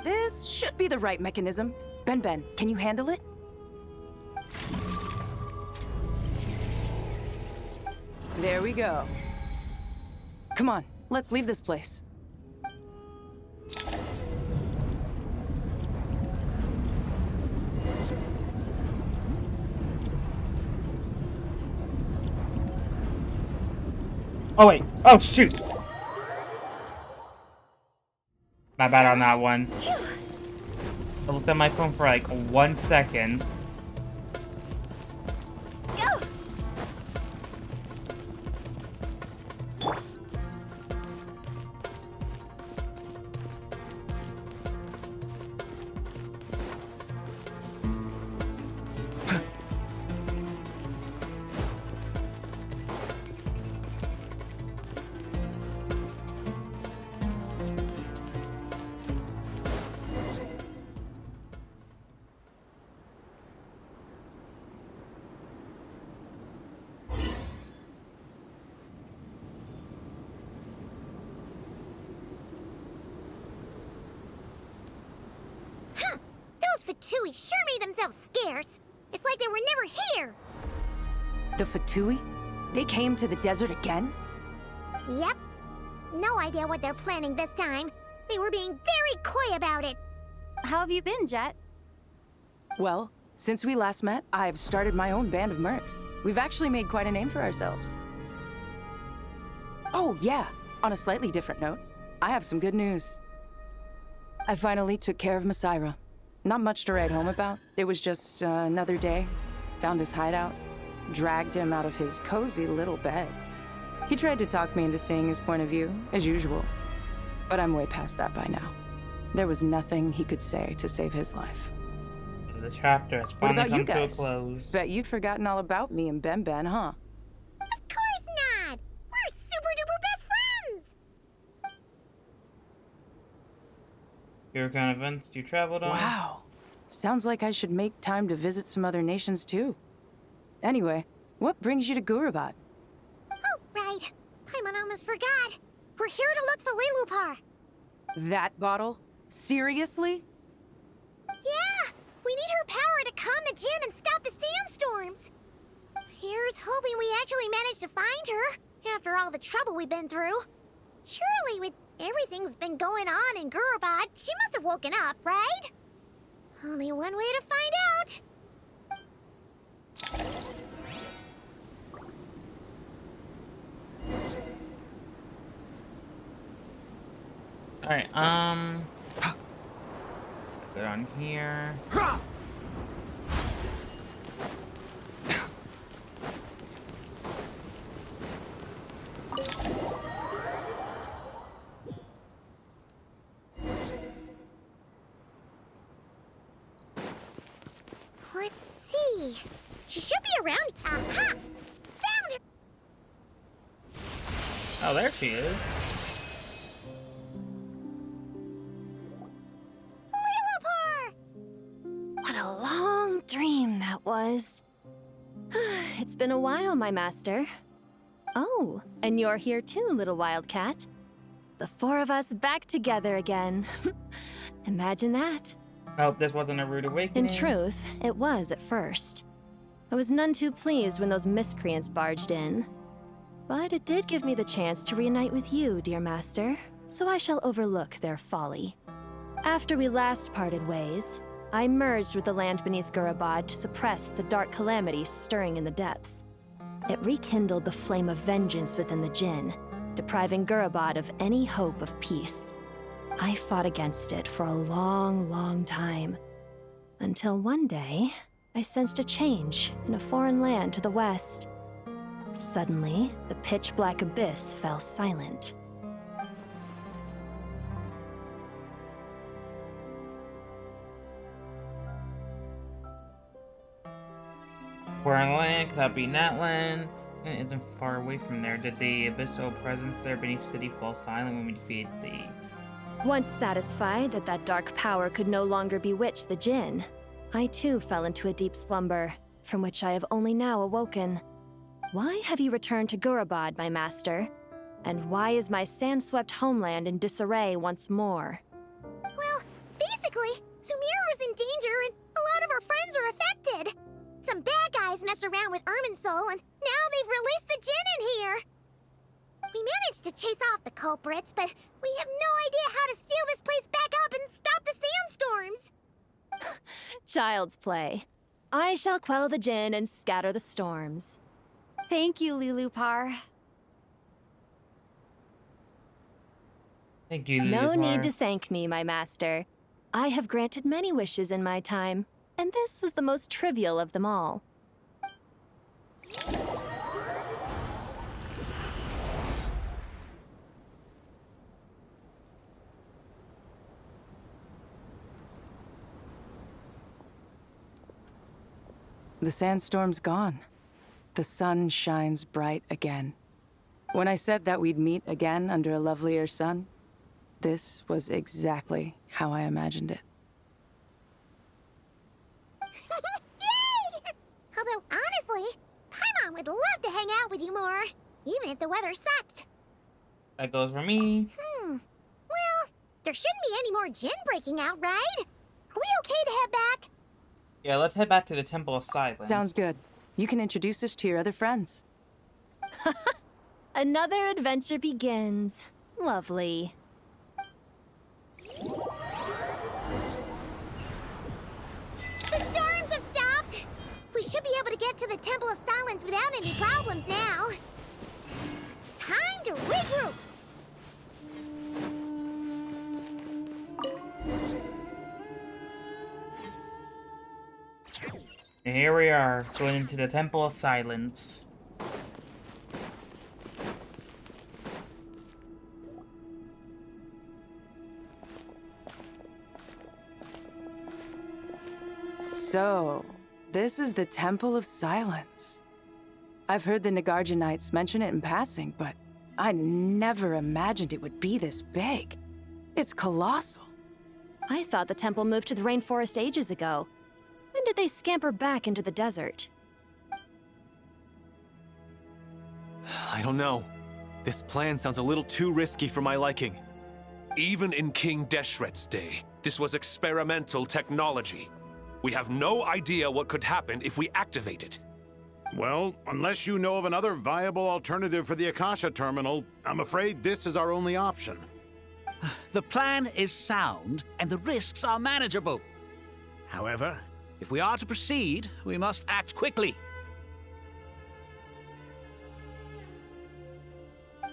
This should be the right mechanism. Ben, can you handle it? There we go. Come on, let's leave this place. Oh wait. Oh shoot. My bad on that one. I looked at my phone for like 1 second. Fatui sure made themselves scarce. It's like they were never here. The Fatui? They came to the desert again? Yep. No idea what they're planning this time. They were being very coy about it. How have you been, Jet? Well, since we last met, I've started my own band of mercs. We've actually made quite a name for ourselves. Oh, yeah. On a slightly different note, I have some good news. I finally took care of Masira. Not much to write home about. It was just another day. Found his hideout. Dragged him out of his cozy little bed. He tried to talk me into seeing his point of view, as usual. But I'm way past that by now. There was nothing he could say to save his life. The chapter has What finally about you come to a guys? close. Bet you'd forgotten all about me and Ben, huh? Of course not! We're super duper best friends! Your kind of events you traveled on? Wow. Sounds like I should make time to visit some other nations too. Anyway, what brings you to Gurabat? Oh, right. Paimon almost forgot. We're here to look for Lilupar. That bottle? Seriously? Yeah! We need her power to calm the Jinn and stop the sandstorms. Here's hoping we actually manage to find her, after all the trouble we've been through. Surely, with everything's been going on in Gurabat, she must have woken up, right? Only one way to find out. Alright, put it on here. Let's see. She should be around. Aha! Found her! Oh, there she is. What a long dream that was. It's been a while, my master. Oh, and you're here too, little wildcat. The four of us back together again. Imagine that. Hope this wasn't a rude awakening. In truth, it was at first. I was none too pleased when those miscreants barged in. But it did give me the chance to reunite with you, dear master, so I shall overlook their folly. After we last parted ways, I merged with the land beneath Gurabad to suppress the dark calamity stirring in the depths. It rekindled the flame of vengeance within the Jinn, depriving Gurabad of any hope of peace. I fought against it for a long, long time, until one day, I sensed a change in a foreign land to the west. Suddenly, the pitch-black abyss fell silent. Foreign land, could that be Natlan? It isn't far away from there. Did the abyssal presence there beneath city fall silent when we defeated the... Once satisfied that that dark power could no longer bewitch the Jinn, I too fell into a deep slumber, from which I have only now awoken. Why have you returned to Gurabad, my master? And why is my sand-swept homeland in disarray once more? Well, basically, Sumeru's in danger and a lot of our friends are affected. Some bad guys messed around with Irminsul and now they've released the Jinn in here. We managed to chase off the culprits, but we have no idea how to seal this place back up and stop the sandstorms. Child's play. I shall quell the Jinn and scatter the storms. Thank you, Lilupar. Thank you, Lilupar. No need to thank me, my master. I have granted many wishes in my time, and this was the most trivial of them all. The sandstorm's gone. The sun shines bright again. When I said that we'd meet again under a lovelier sun, this was exactly how I imagined it. Yay! Although, honestly, Paimon would love to hang out with you more, even if the weather sucked. That goes for me. Well, there shouldn't be any more Jinn breaking out, right? Are we okay to head back? Yeah, let's head back to the Temple of Silence. Sounds good. You can introduce us to your other friends. Another adventure begins. Lovely. The storms have stopped! We should be able to get to the Temple of Silence without any problems now. Time to regroup! And here we are, going into the Temple of Silence. So, this is the Temple of Silence. I've heard the Nagarjanites mention it in passing, but I never imagined it would be this big. It's colossal. I thought the temple moved to the rainforest ages ago. When did they scamper back into the desert? I don't know. This plan sounds a little too risky for my liking. Even in King Deshret's day, this was experimental technology. We have no idea what could happen if we activate it. Well, unless you know of another viable alternative for the Akasha terminal, I'm afraid this is our only option. The plan is sound, and the risks are manageable. However, if we are to proceed, we must act quickly.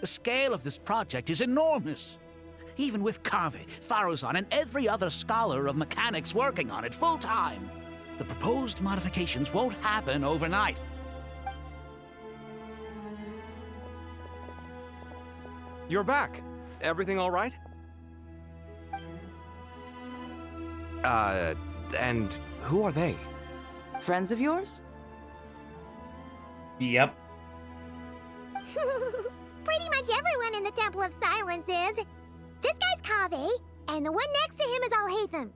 The scale of this project is enormous. Even with Kave, Faruzan, and every other scholar of mechanics working on it full-time, the proposed modifications won't happen overnight. You're back. Everything all right? And who are they? Friends of yours? Yep. Pretty much everyone in the Temple of Silence is. This guy's Kave, and the one next to him is Alhaitham.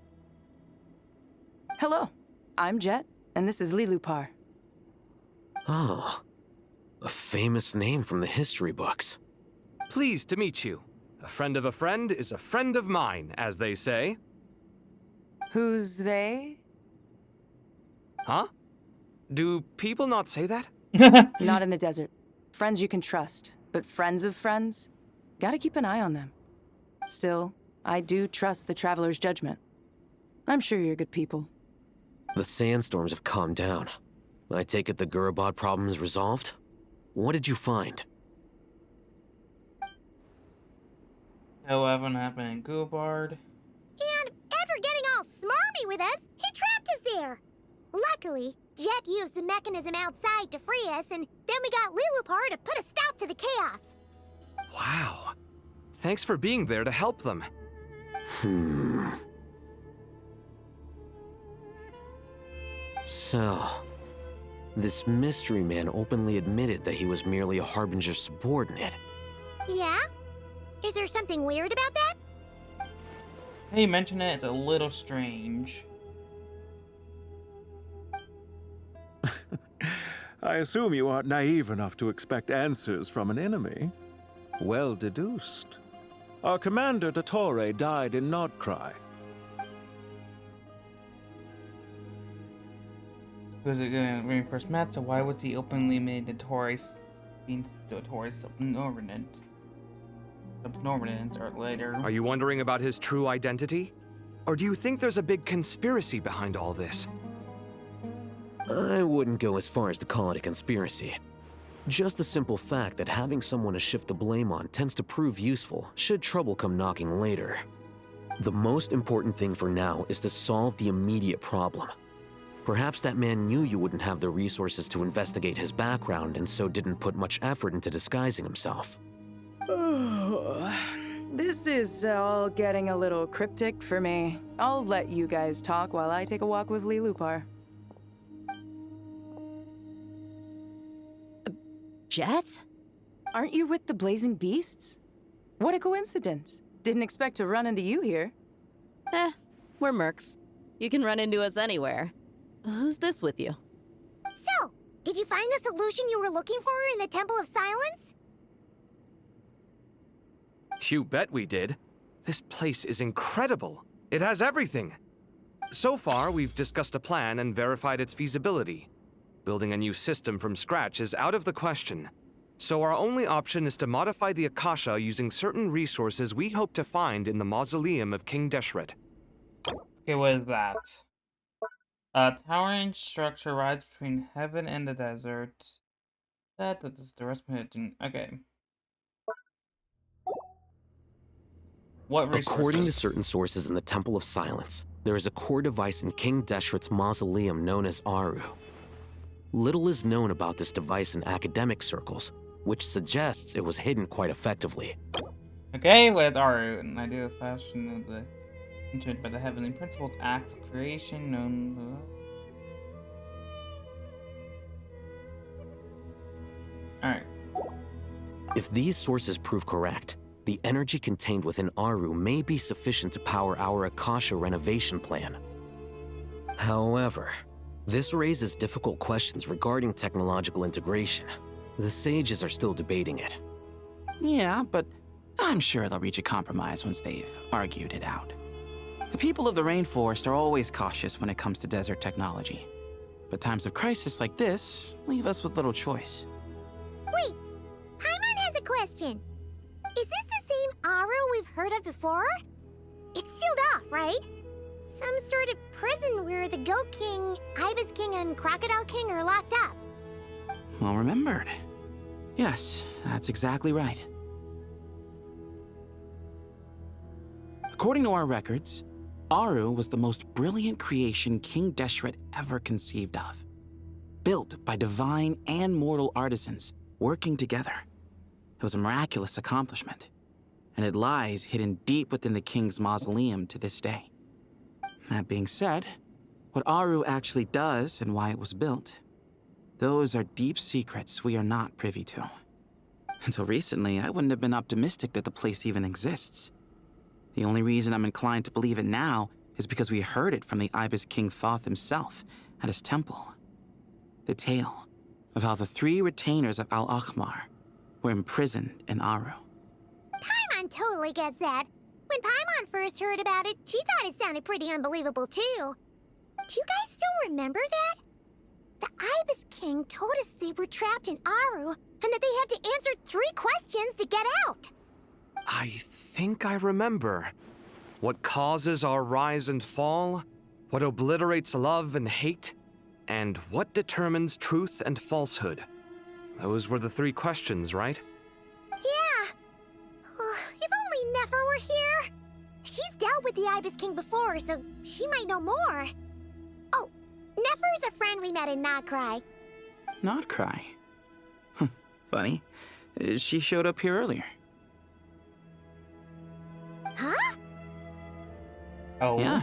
Hello, I'm Jet, and this is Lilupar. Ah, a famous name from the history books. Pleased to meet you. A friend of a friend is a friend of mine, as they say. Who's they? Huh? Do people not say that? Not in the desert. Friends you can trust, but friends of friends? Gotta keep an eye on them. Still, I do trust the Traveler's judgment. I'm sure you're good people. The sandstorms have calmed down. I take it the Gurabod problem is resolved? What did you find? What happened in Gurabod? And after getting all smarmy with us, he trapped us there. Luckily, Jet used the mechanism outside to free us, and then we got Lilupar to put a stop to the chaos. Wow. Thanks for being there to help them. So, this mystery man openly admitted that he was merely a Harbinger subordinate. Yeah? Is there something weird about that? Hey, you mention it, it's a little strange. I assume you aren't naive enough to expect answers from an enemy. Well deduced. Our commander, Dottore, died in Nordcry. Was it when we first met, so why was he openly made Dottore's subordinate or later? Are you wondering about his true identity? Or do you think there's a big conspiracy behind all this? I wouldn't go as far as to call it a conspiracy. Just the simple fact that having someone to shift the blame on tends to prove useful should trouble come knocking later. The most important thing for now is to solve the immediate problem. Perhaps that man knew you wouldn't have the resources to investigate his background and so didn't put much effort into disguising himself. This is all getting a little cryptic for me. I'll let you guys talk while I take a walk with Lilupar. Jet? Aren't you with the Blazing Beasts? What a coincidence. Didn't expect to run into you here. We're mercs. You can run into us anywhere. Who's this with you? So, did you find the solution you were looking for in the Temple of Silence? You bet we did. This place is incredible. It has everything. So far, we've discussed a plan and verified its feasibility. Building a new system from scratch is out of the question. So our only option is to modify the Akasha using certain resources we hope to find in the mausoleum of King Deshret. Okay, what is that? Towering structure rides between heaven and the desert. That is the rest of it. Okay. What resources? According to certain sources in the Temple of Silence, there is a core device in King Deshret's mausoleum known as Aru. Little is known about this device in academic circles, which suggests it was hidden quite effectively. Okay, what's Aru? An idea of fashion of the intuited by the heavenly principles, acts of creation known. Alright. If these sources prove correct, the energy contained within Aru may be sufficient to power our Akasha renovation plan. However, this raises difficult questions regarding technological integration. The sages are still debating it. Yeah, but I'm sure they'll reach a compromise once they've argued it out. The people of the rainforest are always cautious when it comes to desert technology. But times of crisis like this leave us with little choice. Wait, Paimon has a question. Is this the same Aru we've heard of before? It's sealed off, right? Some sort of prison where the Goat King, Ibis King, and Crocodile King are locked up. Well remembered. Yes, that's exactly right. According to our records, Aru was the most brilliant creation King Deshret ever conceived of. Built by divine and mortal artisans working together. It was a miraculous accomplishment, and it lies hidden deep within the king's mausoleum to this day. That being said, what Aru actually does and why it was built, those are deep secrets we are not privy to. Until recently, I wouldn't have been optimistic that the place even exists. The only reason I'm inclined to believe it now is because we heard it from the Ibis King Thoth himself at his temple. The tale of how the 3 retainers of Al-Akhmar were imprisoned in Aru. Paimon totally gets that. When Paimon first heard about it, she thought it sounded pretty unbelievable too. Do you guys still remember that? The Ibis King told us they were trapped in Aru, and that they had to answer 3 questions to get out. I think I remember. What causes our rise and fall? What obliterates love and hate? And what determines truth and falsehood? Those were the 3 questions, right? Yeah. If only Nefer were here. She's dealt with the Ibis King before, so she might know more. Oh, Nefer's a friend we met in Notcry. Not cry. Funny. She showed up here earlier. Huh? Oh. Yeah.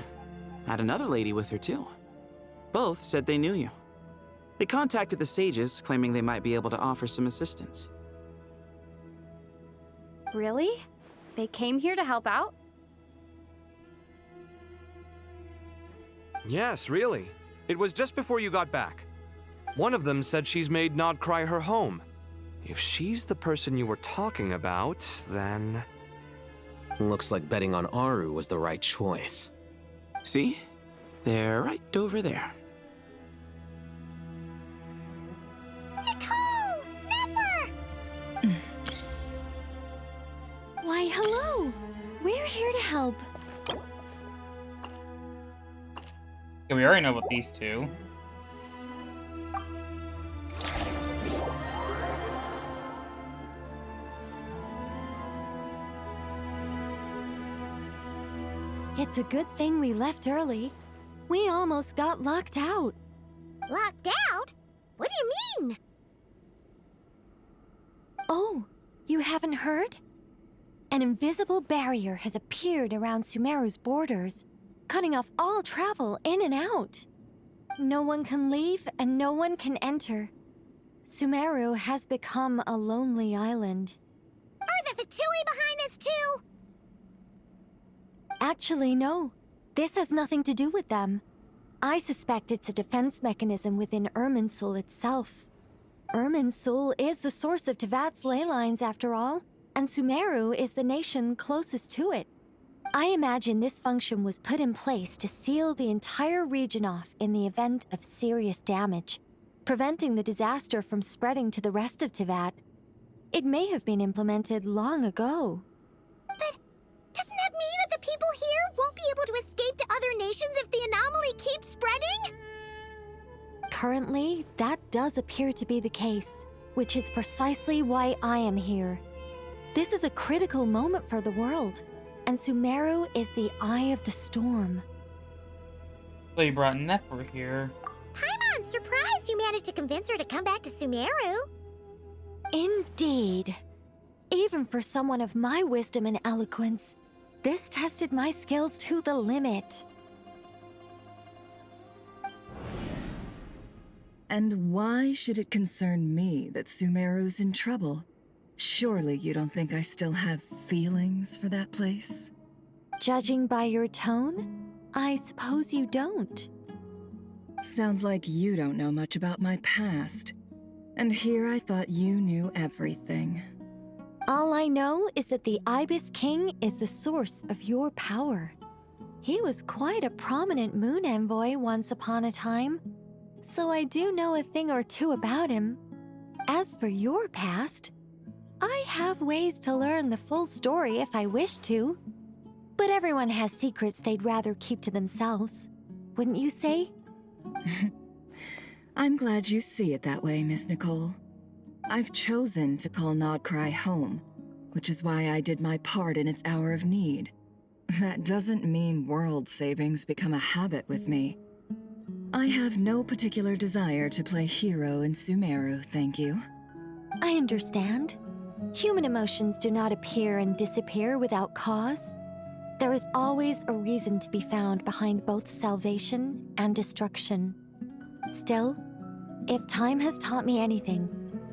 Had another lady with her, too. Both said they knew you. They contacted the sages, claiming they might be able to offer some assistance. Really? They came here to help out? Yes, really. It was just before you got back. One of them said she's made Nodcry her home. If she's the person you were talking about, then... Looks like betting on Aru was the right choice. See? They're right over there. Nicole! Nefer! Why, hello! We're here to help. Yeah, we already know about these 2. It's a good thing we left early. We almost got locked out. Locked out? What do you mean? Oh, you haven't heard? An invisible barrier has appeared around SUMERU's borders, cutting off all travel in and out. No one can leave and no one can enter. SUMERU has become a lonely island. Are the Fatui behind this too? Actually, no. This has nothing to do with them. I suspect it's a defense mechanism within Irminsul itself. Irminsul is the source of Tevat's ley lines, after all, and SUMERU is the nation closest to it. I imagine this function was put in place to seal the entire region off in the event of serious damage, preventing the disaster from spreading to the rest of Tevat. It may have been implemented long ago. But doesn't that mean that the people here won't be able to escape to other nations if the anomaly keeps spreading? Currently, that does appear to be the case, which is precisely why I am here. This is a critical moment for the world, and SUMERU is the eye of the storm. So you brought Nefer here. Paimon's surprised you managed to convince her to come back to SUMERU. Indeed. Even for someone of my wisdom and eloquence, this tested my skills to the limit. And why should it concern me that SUMERU's in trouble? Surely you don't think I still have feelings for that place? Judging by your tone, I suppose you don't. Sounds like you don't know much about my past. And here I thought you knew everything. All I know is that the Ibis King is the source of your power. He was quite a prominent moon envoy once upon a time, so I do know a thing or two about him. As for your past, I have ways to learn the full story if I wish to. But everyone has secrets they'd rather keep to themselves, wouldn't you say? I'm glad you see it that way, Miss Nicole. I've chosen to call Nodcry home, which is why I did my part in its hour of need. That doesn't mean world savings become a habit with me. I have no particular desire to play hero in SUMERU, thank you. I understand. Human emotions do not appear and disappear without cause. There is always a reason to be found behind both salvation and destruction. Still, if time has taught me anything,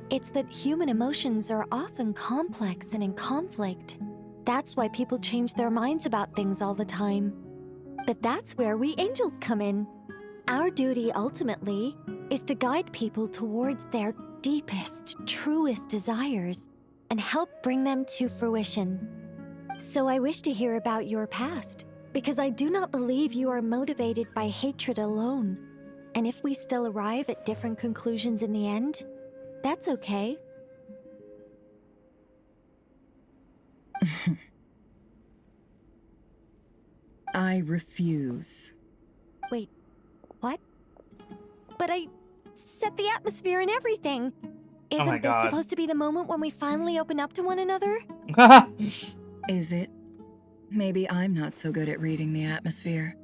it's that human emotions are often complex and in conflict. That's why people change their minds about things all the time. But that's where we angels come in. Our duty, ultimately, is to guide people towards their deepest, truest desires and help bring them to fruition. So I wish to hear about your past, because I do not believe you are motivated by hatred alone. And if we still arrive at different conclusions in the end, that's okay. I refuse. Wait, what? But I set the atmosphere and everything. Oh my Isn't this God. supposed to be the moment when we finally open up to one another? Is it? Maybe I'm not so good at reading the atmosphere.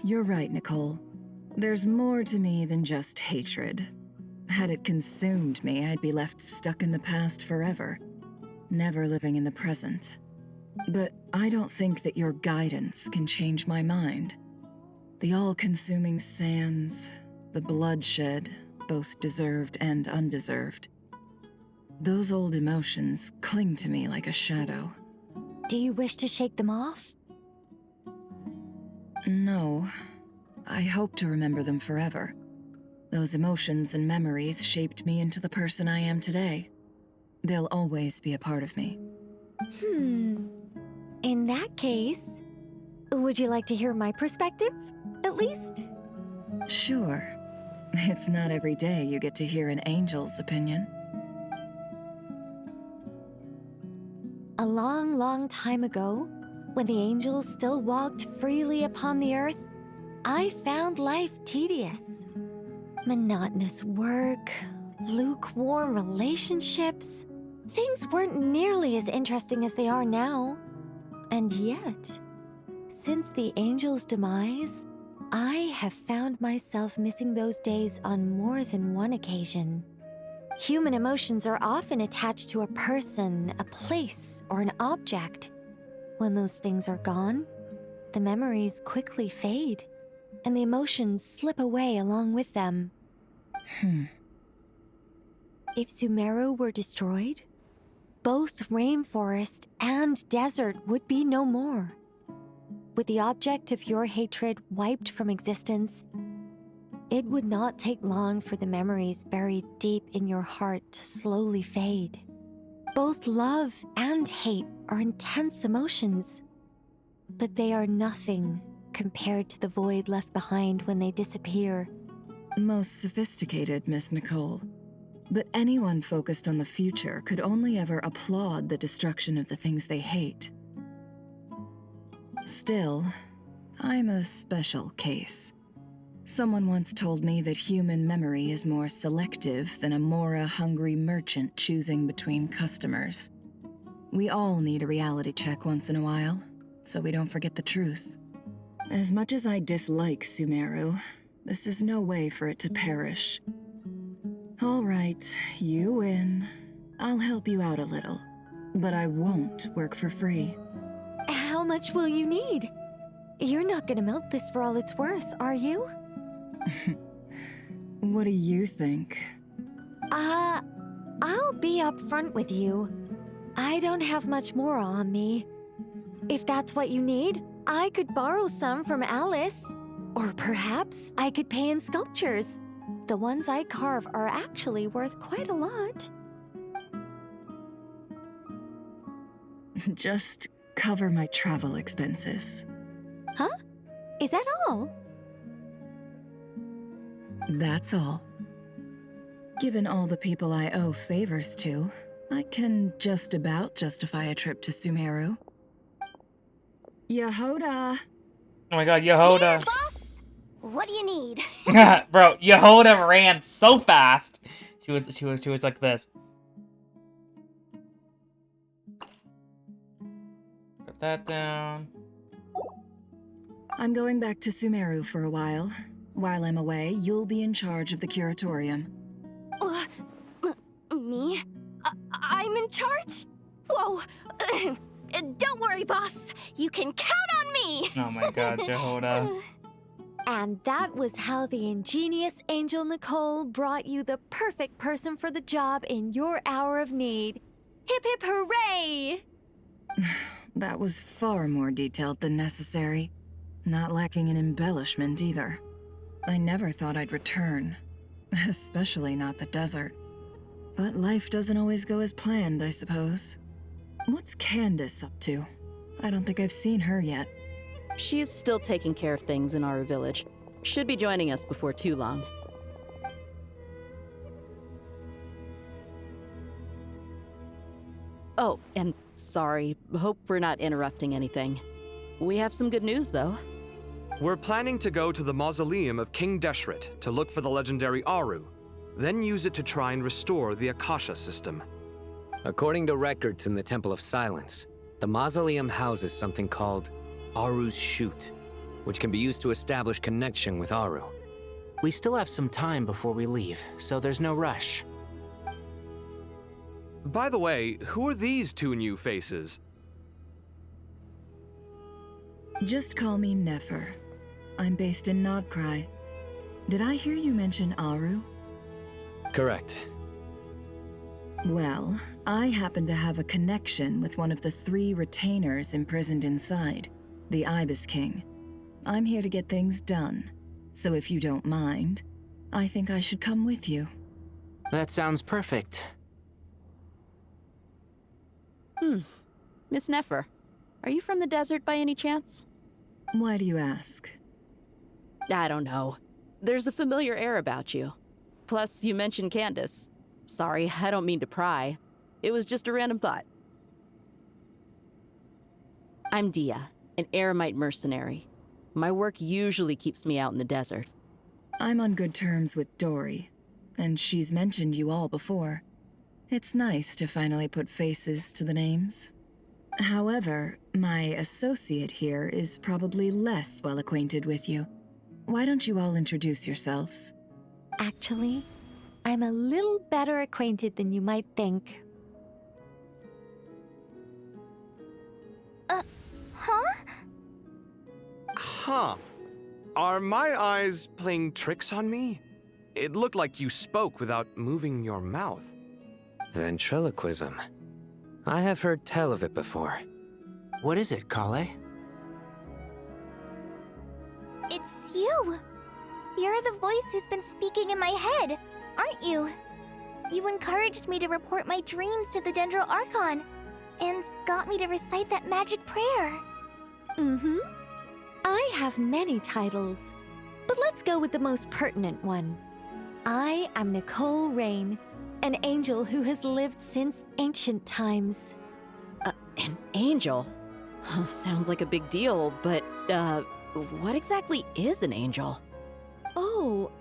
You're right, Nicole. There's more to me than just hatred. Had it consumed me, I'd be left stuck in the past forever, never living in the present. But I don't think that your guidance can change my mind. The all-consuming sands, the bloodshed, both deserved and undeserved. Those old emotions cling to me like a shadow. Do you wish to shake them off? No. I hope to remember them forever. Those emotions and memories shaped me into the person I am today. They'll always be a part of me. In that case, would you like to hear my perspective, at least? Sure. It's not every day you get to hear an angel's opinion. A long, long time ago, when the angels still walked freely upon the earth, I found life tedious. Monotonous work, lukewarm relationships. Things weren't nearly as interesting as they are now. And yet, since the angels' demise, I have found myself missing those days on more than one occasion. Human emotions are often attached to a person, a place, or an object. When those things are gone, the memories quickly fade, and the emotions slip away along with them. If SUMERU were destroyed, both rainforest and desert would be no more. With the object of your hatred wiped from existence, it would not take long for the memories buried deep in your heart to slowly fade. Both love and hate are intense emotions, but they are nothing compared to the void left behind when they disappear. Most sophisticated, Miss Nicole. But anyone focused on the future could only ever applaud the destruction of the things they hate. Still, I'm a special case. Someone once told me that human memory is more selective than a Mora-hungry merchant choosing between customers. We all need a reality check once in a while, so we don't forget the truth. As much as I dislike SUMERU, this is no way for it to perish. All right, you win. I'll help you out a little, but I won't work for free. How much will you need? You're not gonna milk this for all it's worth, are you? What do you think? I'll be upfront with you. I don't have much more on me. If that's what you need, I could borrow some from Alice. Or perhaps I could pay in sculptures. The ones I carve are actually worth quite a lot. Just cover my travel expenses. Huh? Is that all? That's all. Given all the people I owe favors to, I can just about justify a trip to SUMERU. Yehoda! Oh my God, Yehoda. Hey, boss! What do you need? Bro, Yehoda ran so fast. She was like this. Put that down. I'm going back to SUMERU for a while. While I'm away, you'll be in charge of the curatorium. Me? I'm in charge? Whoa! Don't worry, boss. You can count on me! Oh my God, Yehoda. And that was how the ingenious Angel Nicole brought you the perfect person for the job in your hour of need. Hip hip hooray! That was far more detailed than necessary. Not lacking in embellishment either. I never thought I'd return. Especially not the desert. But life doesn't always go as planned, I suppose. What's Candace up to? I don't think I've seen her yet. She is still taking care of things in our village. Should be joining us before too long. Oh, and sorry, hope we're not interrupting anything. We have some good news, though. We're planning to go to the mausoleum of King Deshret to look for the legendary Aru, then use it to try and restore the Akasha system. According to records in the Temple of Silence, the mausoleum houses something called Aru's Chute, which can be used to establish connection with Aru. We still have some time before we leave, so there's no rush. By the way, who are these two new faces? Just call me Nefer. I'm based in Nodcry. Did I hear you mention Aru? Correct. Well, I happen to have a connection with one of the 3 retainers imprisoned inside, the Ibis King. I'm here to get things done, so if you don't mind, I think I should come with you. That sounds perfect. Miss Nefer, are you from the desert by any chance? Why do you ask? I don't know. There's a familiar air about you. Plus, you mentioned Candace. Sorry, I don't mean to pry. It was just a random thought. I'm Dia, an Eremite mercenary. My work usually keeps me out in the desert. I'm on good terms with Dory, and she's mentioned you all before. It's nice to finally put faces to the names. However, my associate here is probably less well acquainted with you. Why don't you all introduce yourselves? Actually, I'm a little better acquainted than you might think. Huh? Huh. Are my eyes playing tricks on me? It looked like you spoke without moving your mouth. Ventriloquism. I have heard tell of it before. What is it, Kale? It's you! You're the voice who's been speaking in my head, aren't you? You encouraged me to report my dreams to the Dendro Archon, and got me to recite that magic prayer. Mm-hmm. I have many titles, but let's go with the most pertinent one. I am Nicole Rain, an angel who has lived since ancient times. An angel? Sounds like a big deal, but, what exactly is an angel? Oh,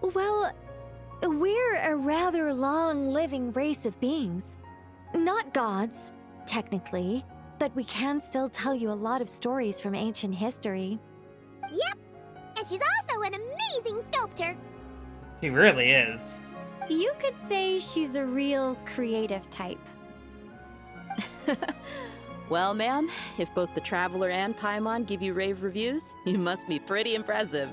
Well, we're a rather long-living race of beings. Not gods, technically, but we can still tell you a lot of stories from ancient history. Yep, and she's also an amazing sculptor. She really is. You could say she's a real creative type. Well, ma'am, if both the Traveler and Paimon give you rave reviews, you must be pretty impressive.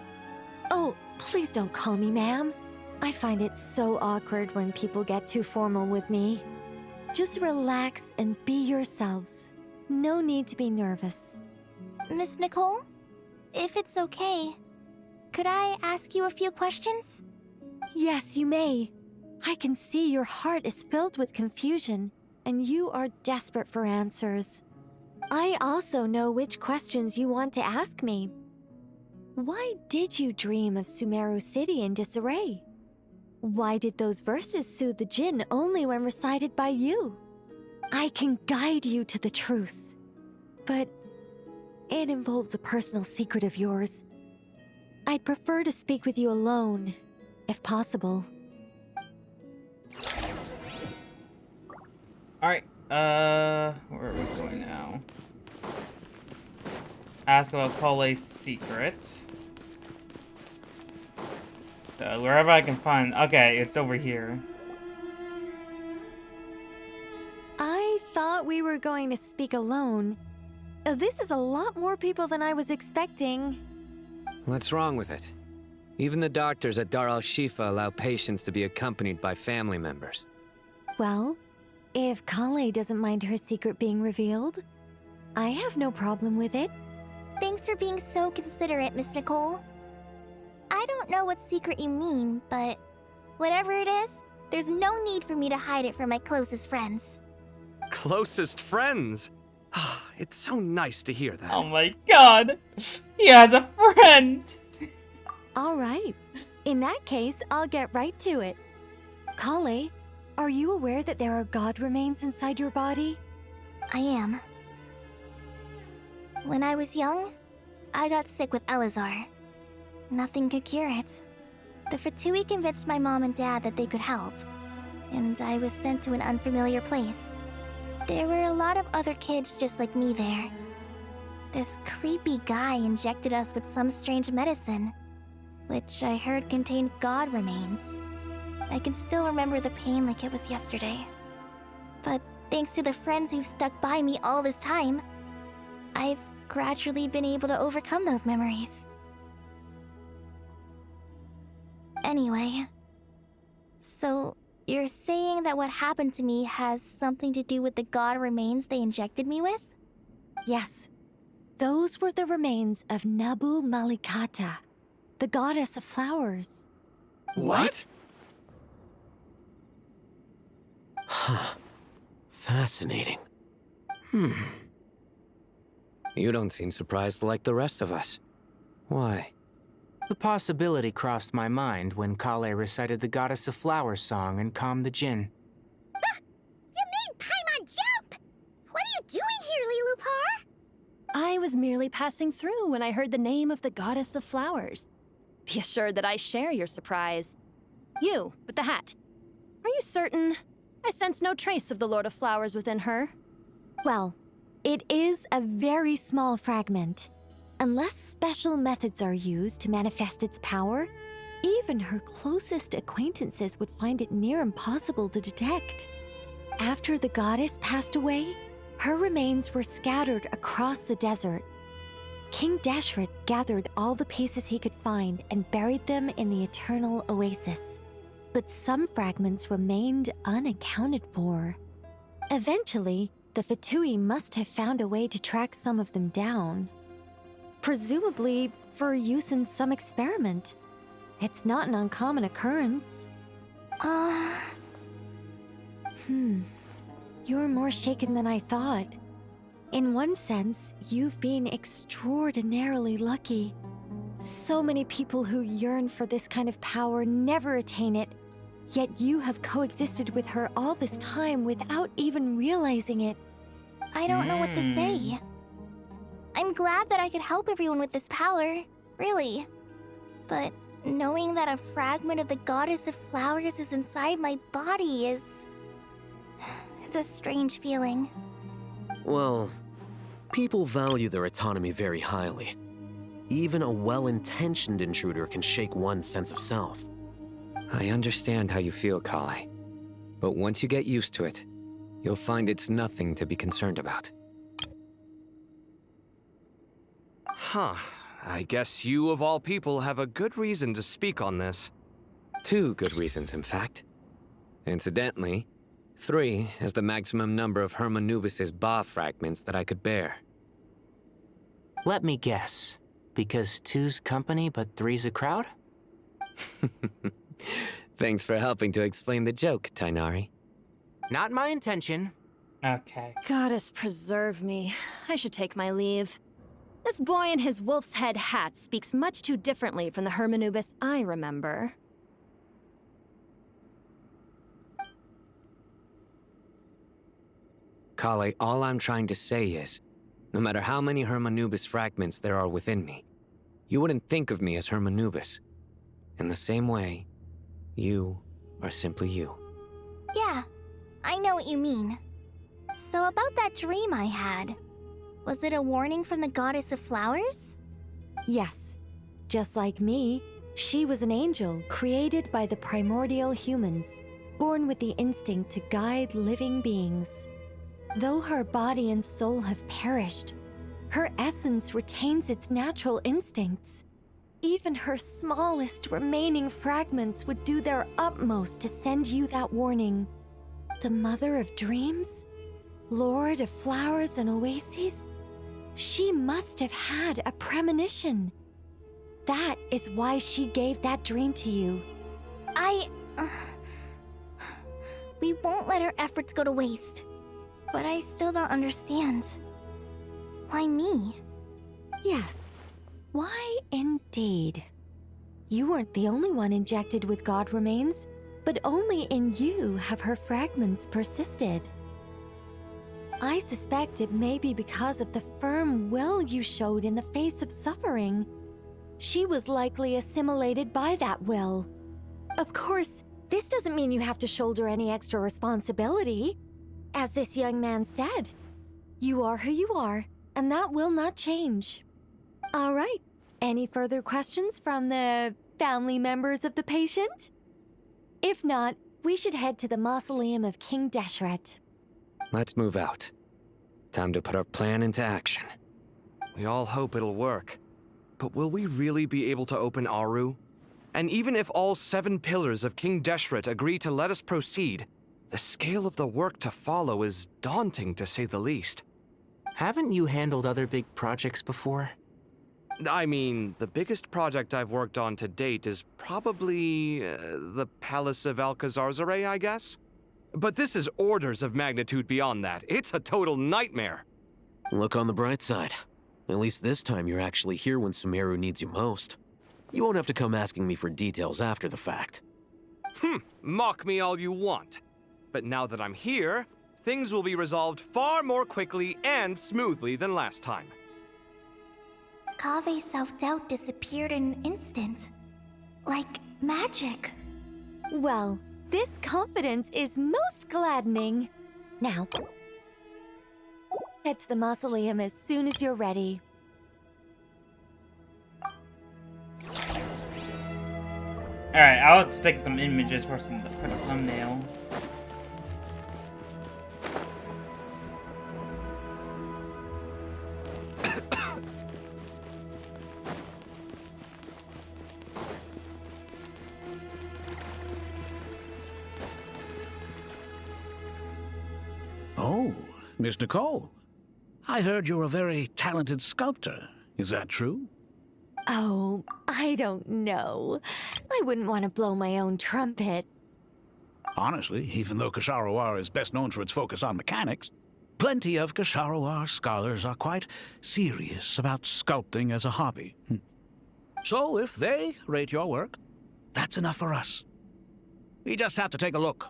Oh, please don't call me ma'am. I find it so awkward when people get too formal with me. Just relax and be yourselves. No need to be nervous. Miss Nicole, if it's okay, could I ask you a few questions? Yes, you may. I can see your heart is filled with confusion, and you are desperate for answers. I also know which questions you want to ask me. Why did you dream of SUMERU City in disarray? Why did those verses soothe the Jinn only when recited by you? I can guide you to the truth, but it involves a personal secret of yours. I'd prefer to speak with you alone, if possible. Alright, where are we going now? Ask about Kale's secret. Wherever I can find. Okay, it's over here. I thought we were going to speak alone. This is a lot more people than I was expecting. What's wrong with it? Even the doctors at Dar al-Shifa allow patients to be accompanied by family members. Well, if Kale doesn't mind her secret being revealed, I have no problem with it. Thanks for being so considerate, Miss Nicole. I don't know what secret you mean, but whatever it is, there's no need for me to hide it from my closest friends. Closest friends? It's so nice to hear that. Oh my god! He has a friend! All right. In that case, I'll get right to it. Kale, are you aware that there are god remains inside your body? I am. When I was young, I got sick with Elazar. Nothing could cure it. The Fatui convinced my mom and dad that they could help, and I was sent to an unfamiliar place. There were a lot of other kids just like me there. This creepy guy injected us with some strange medicine, which I heard contained god remains. I can still remember the pain like it was yesterday. But thanks to the friends who've stuck by me all this time, I've gradually been able to overcome those memories. Anyway, so you're saying that what happened to me has something to do with the god remains they injected me with? Yes. Those were the remains of Nabu Malikata, the goddess of flowers. What? Huh. Fascinating. You don't seem surprised like the rest of us. Why? The possibility crossed my mind when Kale recited the Goddess of Flowers song and calmed the Jinn. You made Paimon jump! What are you doing here, Lilupar? I was merely passing through when I heard the name of the Goddess of Flowers. Be assured that I share your surprise. You, with the hat. Are you certain? I sense no trace of the Lord of Flowers within her. Well, it is a very small fragment. Unless special methods are used to manifest its power, even her closest acquaintances would find it near impossible to detect. After the goddess passed away, her remains were scattered across the desert. King Deshret gathered all the pieces he could find and buried them in the Eternal Oasis. But some fragments remained unaccounted for. Eventually, the Fatui must have found a way to track some of them down. Presumably for use in some experiment. It's not an uncommon occurrence. You're more shaken than I thought. In one sense, you've been extraordinarily lucky. So many people who yearn for this kind of power never attain it, yet you have coexisted with her all this time without even realizing it. I don't know what to say. I'm glad that I could help everyone with this power, really. But knowing that a fragment of the Goddess of Flowers is inside my body is... it's a strange feeling. Well, people value their autonomy very highly. Even a well-intentioned intruder can shake one's sense of self. I understand how you feel, Kale. But once you get used to it, you'll find it's nothing to be concerned about. Huh. I guess you, of all people, have a good reason to speak on this. 2 good reasons, in fact. Incidentally, 3 is the maximum number of Hermanubis' Ba fragments that I could bear. Let me guess. Because 2's company, but 3's a crowd? Thanks for helping to explain the joke, Tainari. Not my intention. Okay. Goddess preserve me. I should take my leave. This boy in his wolf's head hat speaks much too differently from the Hermanubis I remember. Kale, all I'm trying to say is, no matter how many Hermanubis fragments there are within me, you wouldn't think of me as Hermanubis. In the same way, you are simply you. Yeah, I know what you mean. So about that dream I had, was it a warning from the Goddess of Flowers? Yes. Just like me, she was an angel created by the primordial humans, born with the instinct to guide living beings. Though her body and soul have perished, her essence retains its natural instincts. Even her smallest remaining fragments would do their utmost to send you that warning. The Mother of Dreams? Lord of Flowers and Oases? She must have had a premonition. That is why she gave that dream to you. We won't let her efforts go to waste. But I still don't understand. Why me? Yes. Why indeed? You weren't the only one injected with god remains, but only in you have her fragments persisted. I suspect it may be because of the firm will you showed in the face of suffering. She was likely assimilated by that will. Of course, this doesn't mean you have to shoulder any extra responsibility. As this young man said, you are who you are, and that will not change. All right, any further questions from the family members of the patient? If not, we should head to the mausoleum of King Deshret. Let's move out. Time to put our plan into action. We all hope it'll work. But will we really be able to open Aru? And even if all 7 pillars of King Deshret agree to let us proceed, the scale of the work to follow is daunting to say the least. Haven't you handled other big projects before? I mean, the biggest project I've worked on to date is probably the Palace of Alcazarzaray, I guess? But this is orders of magnitude beyond that. It's a total nightmare. Look on the bright side. At least this time you're actually here when SUMERU needs you most. You won't have to come asking me for details after the fact. Mock me all you want. But now that I'm here, things will be resolved far more quickly and smoothly than last time. Kave's self-doubt disappeared in an instant. Like magic. Well, this confidence is most gladdening. Now, head to the mausoleum as soon as you're ready. Alright, I'll stick some images for the thumbnail. Oh, Miss Nicole. I heard you're a very talented sculptor. Is that true? Oh, I don't know. I wouldn't want to blow my own trumpet. Honestly, even though Kasharawar is best known for its focus on mechanics, plenty of Kasharawar scholars are quite serious about sculpting as a hobby. So if they rate your work, that's enough for us. We just have to take a look.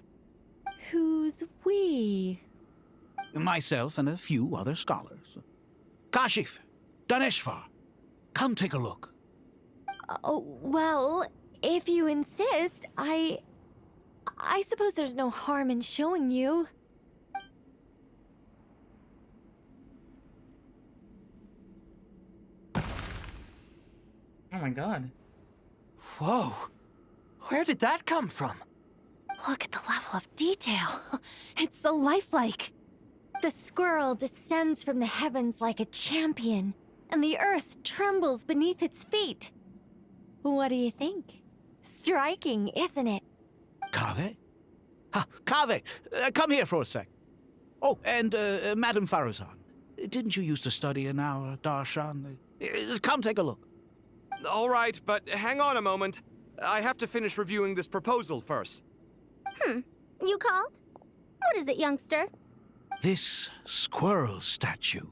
Who's we? Myself and a few other scholars. Kashif, Daneshvar, come take a look. Oh, well, if you insist, I suppose there's no harm in showing you. Oh my god. Whoa. Where did that come from? Look at the level of detail. It's so lifelike. The squirrel descends from the heavens like a champion, and the earth trembles beneath its feet. What do you think? Striking, isn't it? Kave? Kave, come here for a sec. Oh, and Madame Faruzan, didn't you used to study in our darshan? Come take a look. All right, but hang on a moment. I have to finish reviewing this proposal first. You called? What is it, youngster? This squirrel statue.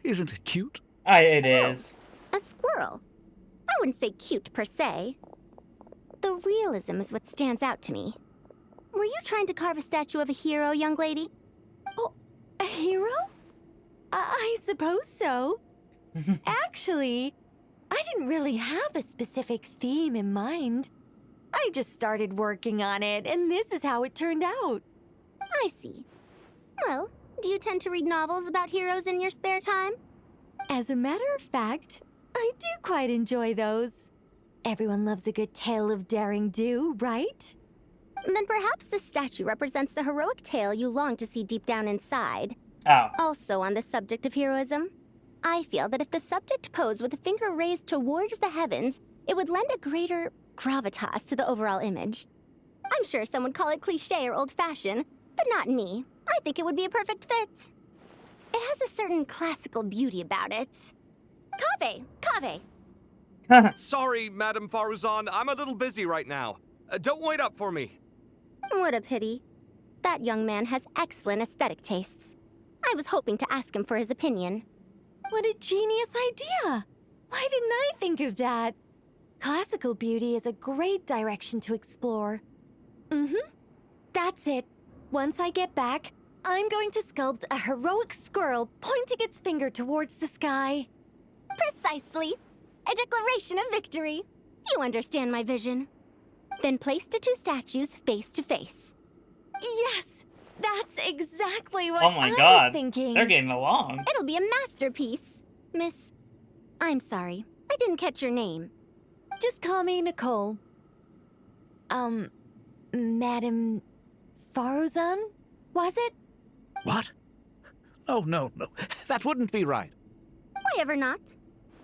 Isn't it cute? It is. A squirrel? I wouldn't say cute per se. The realism is what stands out to me. Were you trying to carve a statue of a hero, young lady? Oh, a hero? I suppose so. Actually, I didn't really have a specific theme in mind. I just started working on it, and this is how it turned out. I see. Well, do you tend to read novels about heroes in your spare time? As a matter of fact, I do quite enjoy those. Everyone loves a good tale of daring do, right? Then perhaps this statue represents the heroic tale you long to see deep down inside. Oh. Also on the subject of heroism, I feel that if the subject posed with a finger raised towards the heavens, it would lend a greater gravitas to the overall image. I'm sure some would call it cliché or old-fashioned, but not me. I think it would be a perfect fit. It has a certain classical beauty about it. Kave! Sorry, Madame Faruzan, I'm a little busy right now. Don't wait up for me. What a pity. That young man has excellent aesthetic tastes. I was hoping to ask him for his opinion. What a genius idea! Why didn't I think of that? Classical beauty is a great direction to explore. That's it. Once I get back, I'm going to sculpt a heroic squirrel pointing its finger towards the sky. Precisely. A declaration of victory. You understand my vision. Then place the two statues face to face. Yes! That's exactly what Oh my I god. was thinking. They're getting along. It'll be a masterpiece. Miss... I'm sorry. I didn't catch your name. Just call me Nicole. Madam Faruzan? Was it? What? Oh, no. That wouldn't be right. Why ever not?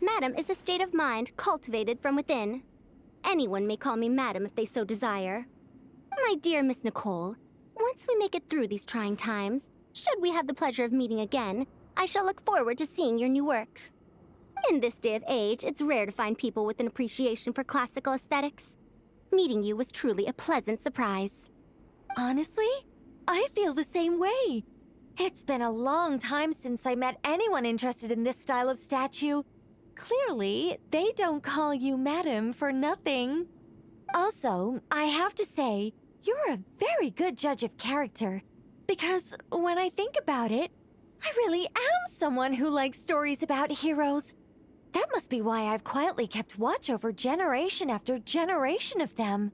Madam is a state of mind cultivated from within. Anyone may call me Madam if they so desire. My dear Miss Nicole, once we make it through these trying times, should we have the pleasure of meeting again, I shall look forward to seeing your new work. In this day of age, it's rare to find people with an appreciation for classical aesthetics. Meeting you was truly a pleasant surprise. Honestly, I feel the same way. It's been a long time since I met anyone interested in this style of statue. Clearly, they don't call you Madam for nothing. Also, I have to say, you're a very good judge of character. Because when I think about it, I really am someone who likes stories about heroes. That must be why I've quietly kept watch over generation after generation of them.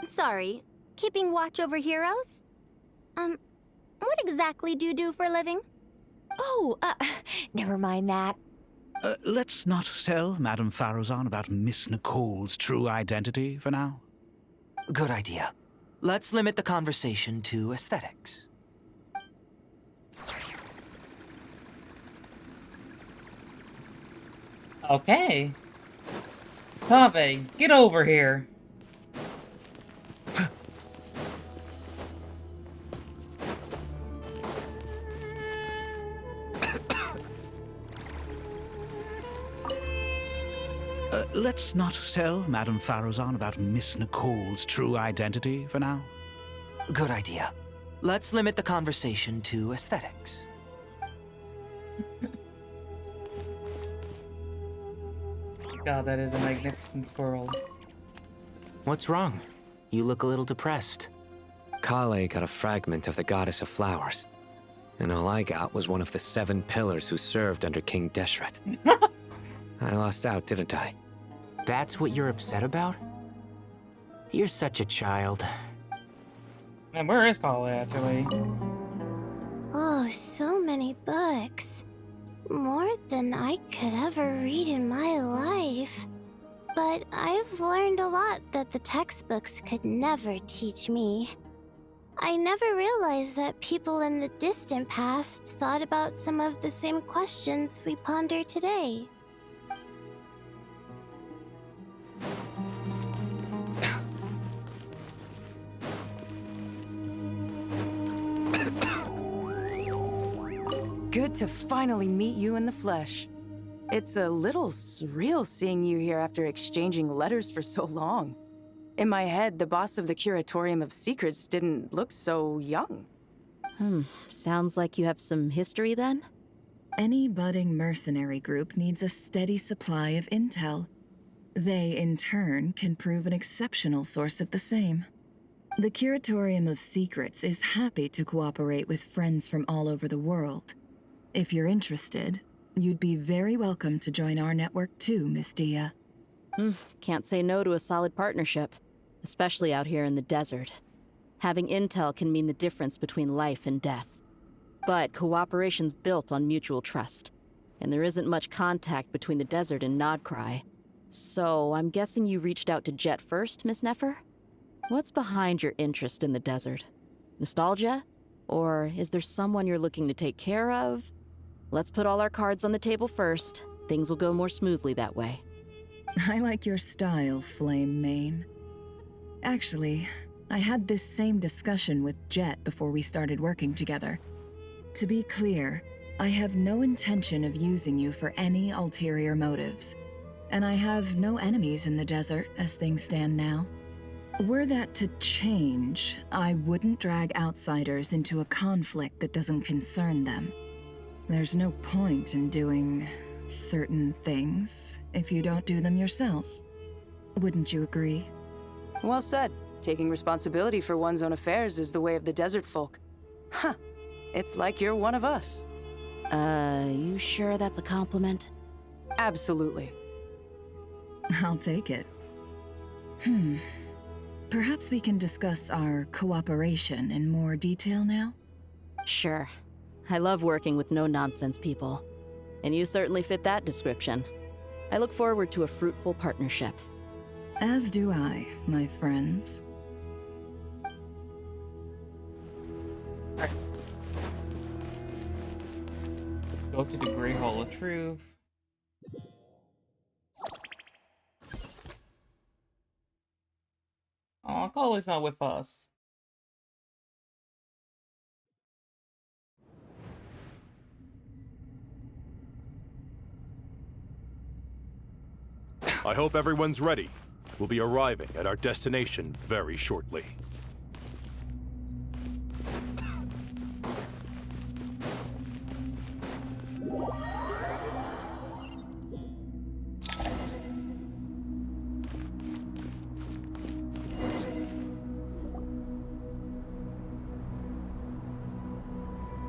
Sorry, keeping watch over heroes? What exactly do you do for a living? Oh, never mind that. Let's not tell Madame Faruzan about Miss Nicole's true identity for now. Good idea. Let's limit the conversation to aesthetics. Okay. Kave, get over here. Let's not tell Madame Faruzan about Miss Nicole's true identity for now. Good idea. Let's limit the conversation to aesthetics. God, that is a magnificent squirrel. What's wrong? You look a little depressed. Kale got a fragment of the Goddess of Flowers, and all I got was one of the 7 pillars who served under King Deshret. I lost out, didn't I? That's what you're upset about? You're such a child. And where is Kale, actually? Oh, so many books. More than I could ever read in my life. But I've learned a lot that the textbooks could never teach me. I never realized that people in the distant past thought about some of the same questions we ponder today. Good to finally meet you in the flesh. It's a little surreal seeing you here after exchanging letters for so long. In my head, the boss of the Curatorium of Secrets didn't look so young. Sounds like you have some history then? Any budding mercenary group needs a steady supply of intel. They, in turn, can prove an exceptional source of the same. The Curatorium of Secrets is happy to cooperate with friends from all over the world. If you're interested, you'd be very welcome to join our network too, Miss Dia. Can't say no to a solid partnership, especially out here in the desert. Having intel can mean the difference between life and death. But cooperation's built on mutual trust, and there isn't much contact between the desert and Nodcry. So I'm guessing you reached out to Jet first, Miss Nefer? What's behind your interest in the desert? Nostalgia? Or is there someone you're looking to take care of? Let's put all our cards on the table first. Things will go more smoothly that way. I like your style, Flame Mane. Actually, I had this same discussion with Jet before we started working together. To be clear, I have no intention of using you for any ulterior motives, and I have no enemies in the desert as things stand now. Were that to change, I wouldn't drag outsiders into a conflict that doesn't concern them. There's no point in doing certain things if you don't do them yourself. Wouldn't you agree? Well said. Taking responsibility for one's own affairs is the way of the desert folk. Huh. It's like you're one of us. You sure that's a compliment? Absolutely. I'll take it. Perhaps we can discuss our cooperation in more detail now? Sure. I love working with no-nonsense people. And you certainly fit that description. I look forward to a fruitful partnership. As do I, my friends. Go to the Great Hall of Truth. Aw, Colley's not with us. I hope everyone's ready. We'll be arriving at our destination very shortly.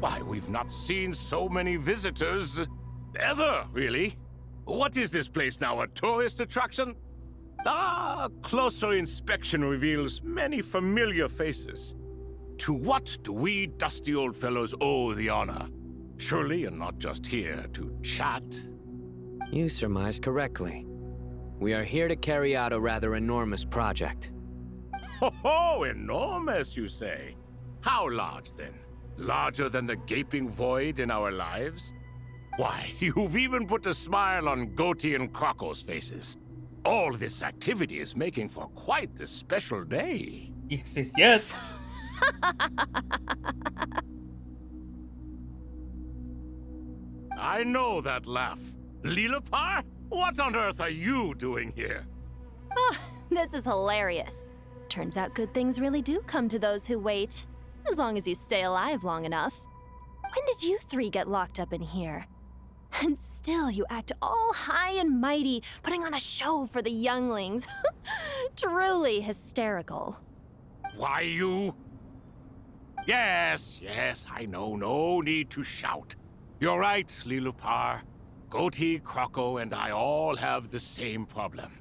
Why, we've not seen so many visitors ever, really. What is this place now, a tourist attraction? Ah, closer inspection reveals many familiar faces. To what do we dusty old fellows owe the honor? Surely you're not just here to chat. You surmise correctly. We are here to carry out a rather enormous project. Ho, enormous, you say? How large, then? Larger than the gaping void in our lives? Why, you've even put a smile on Goatee and Crocco's faces. All this activity is making for quite the special day. Yes, yes, yes. I know that laugh. Lilipar? What on earth are you doing here? Oh, this is hilarious. Turns out good things really do come to those who wait. As long as you stay alive long enough. When did you three get locked up in here? And still you act all high and mighty, putting on a show for the younglings. Truly hysterical. Why, you... Yes, I know. No need to shout. You're right, Lilipar. Goatee, Crocco, and I all have the same problem.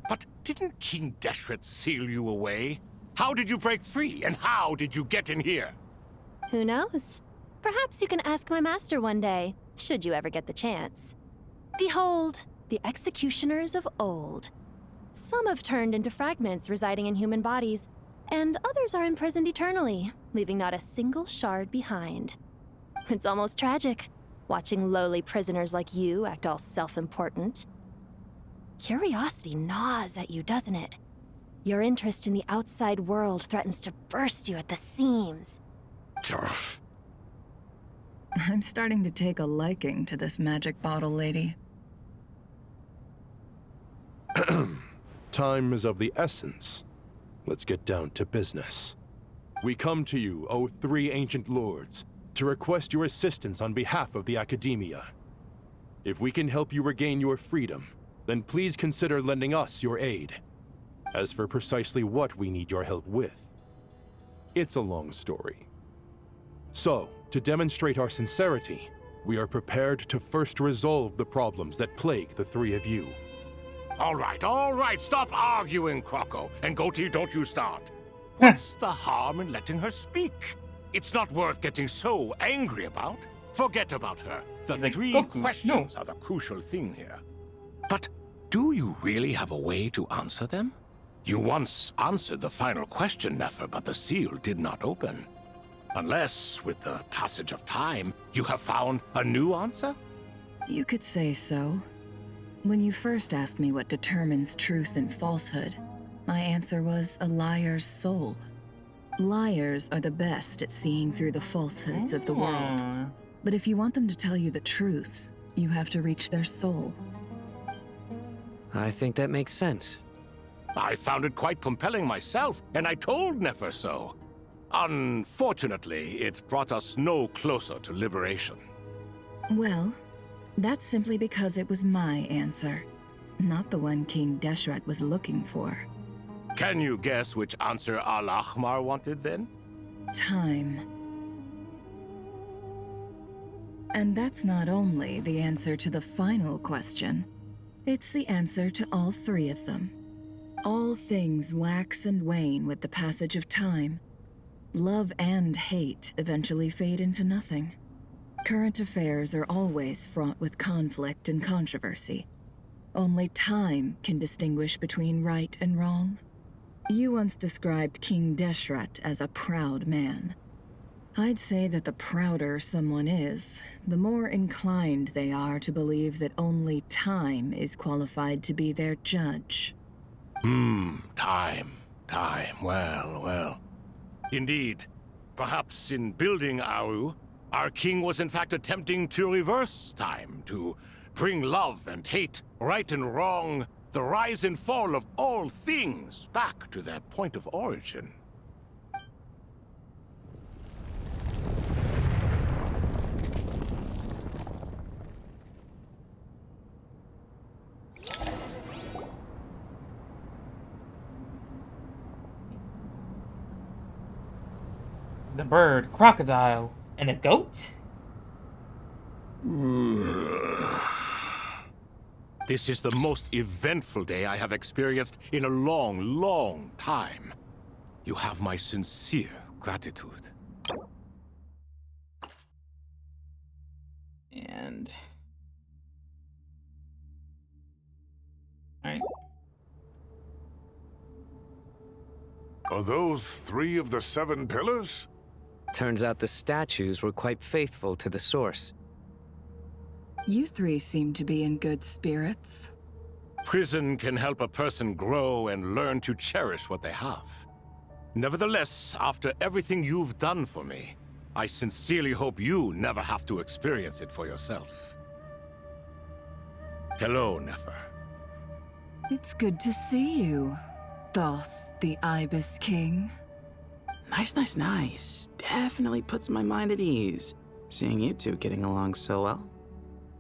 But didn't King Deshret seal you away? How did you break free, and how did you get in here? Who knows? Perhaps you can ask my master one day, should you ever get the chance. Behold, the executioners of old. Some have turned into fragments residing in human bodies, and others are imprisoned eternally, leaving not a single shard behind. It's almost tragic, watching lowly prisoners like you act all self-important. Curiosity gnaws at you, doesn't it? Your interest in the outside world threatens to burst you at the seams. Turf. I'm starting to take a liking to this magic bottle lady. Time is of the essence. Let's get down to business. We come to you, O three ancient lords, to request your assistance on behalf of the Academia. If we can help you regain your freedom, then please consider lending us your aid. As for precisely what we need your help with, it's a long story. So, to demonstrate our sincerity, we are prepared to first resolve the problems that plague the three of you. All right, stop arguing, Crocco. And Goatee, don't you start. What's the harm in letting her speak? It's not worth getting so angry about. Forget about her. The three questions are the crucial thing here. But do you really have a way to answer them? You once answered the final question, Nefer, but the seal did not open. Unless, with the passage of time, you have found a new answer? You could say so. When you first asked me what determines truth and falsehood, my answer was a liar's soul. Liars are the best at seeing through the falsehoods of the world. But if you want them to tell you the truth, you have to reach their soul. I think that makes sense. I found it quite compelling myself, and I told Nefer so. Unfortunately, it brought us no closer to liberation. Well, that's simply because it was my answer, not the one King Deshret was looking for. Can you guess which answer Al-Ahmar wanted then? Time. And that's not only the answer to the final question, it's the answer to all three of them. All things wax and wane with the passage of time. Love and hate eventually fade into nothing. Current affairs are always fraught with conflict and controversy. Only time can distinguish between right and wrong. You once described King Deshret as a proud man. I'd say that the prouder someone is, the more inclined they are to believe that only time is qualified to be their judge. Time. Well. Indeed. Perhaps in building Aru, our king was in fact attempting to reverse time, to bring love and hate, right and wrong, the rise and fall of all things back to their point of origin. The bird, crocodile, and a goat? This is the most eventful day I have experienced in a long time. You have my sincere gratitude. And... Alright. Are those 3 of the 7 pillars? Turns out the statues were quite faithful to the source. You 3 seem to be in good spirits. Prison can help a person grow and learn to cherish what they have. Nevertheless, after everything you've done for me, I sincerely hope you never have to experience it for yourself. Hello, Nefer. It's good to see you, Thoth the Ibis King. Nice. Definitely puts my mind at ease, seeing you two getting along so well.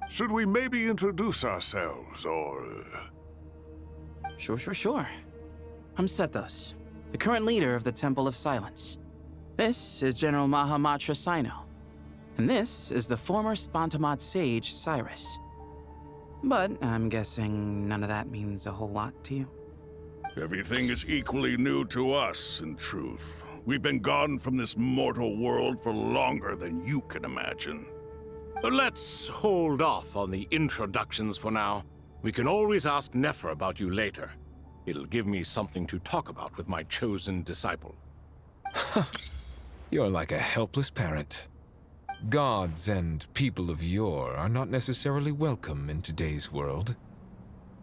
Should we maybe introduce ourselves, or... Sure. I'm Sethos, the current leader of the Temple of Silence. This is General Mahamatra Sino, and this is the former Spantamot sage, Cyrus. But I'm guessing none of that means a whole lot to you. Everything is equally new to us, in truth. We've been gone from this mortal world for longer than you can imagine. Let's hold off on the introductions for now. We can always ask Nefer about you later. It'll give me something to talk about with my chosen disciple. You're like a helpless parent. Gods and people of yore are not necessarily welcome in today's world.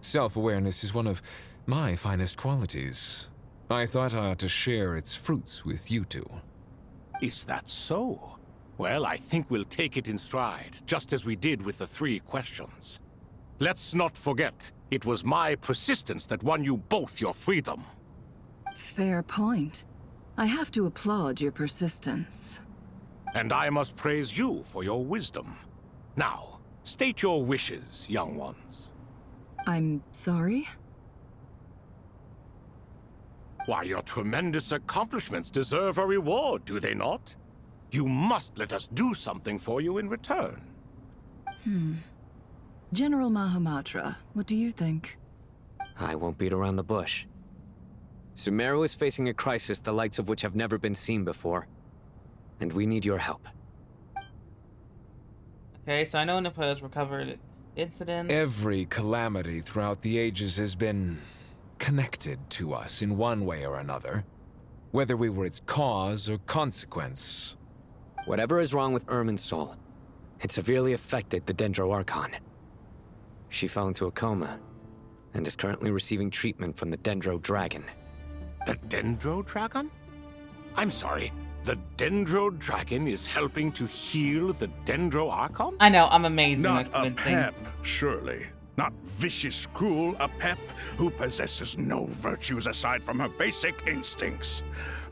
Self-awareness is one of my finest qualities. I thought I ought to share its fruits with you two. Is that so? Well, I think we'll take it in stride, just as we did with the 3 questions. Let's not forget, it was my persistence that won you both your freedom. Fair point. I have to applaud your persistence. And I must praise you for your wisdom. Now, state your wishes, young ones. I'm sorry? Why, your tremendous accomplishments deserve a reward, do they not? You must let us do something for you in return. General Mahamatra, what do you think? I won't beat around the bush. SUMERU is facing a crisis the likes of which have never been seen before. And we need your help. Okay, so I know Nefer has recovered incidents. Every calamity throughout the ages has been connected to us in one way or another, whether we were its cause or consequence. Whatever is wrong with Irminsul, it severely affected the Dendro Archon. She fell into a coma and is currently receiving treatment from the Dendro Dragon. The Dendro Dragon? I'm sorry, the Dendro Dragon is helping to heal the Dendro Archon? I know, I'm amazing Not at a convincing. pep, surely. Not vicious, cruel, a pep who possesses no virtues aside from her basic instincts.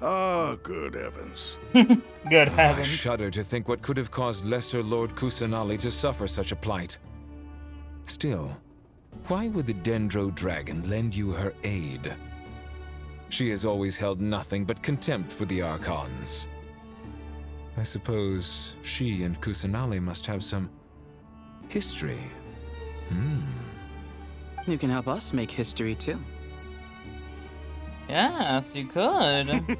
Oh, good heavens. Good I heavens. shudder to think what could have caused Lesser Lord Kusanali to suffer such a plight. Still, why would the Dendro Dragon lend you her aid? She has always held nothing but contempt for the Archons. I suppose she and Kusanali must have some history. You can help us make history too. Yes, you could.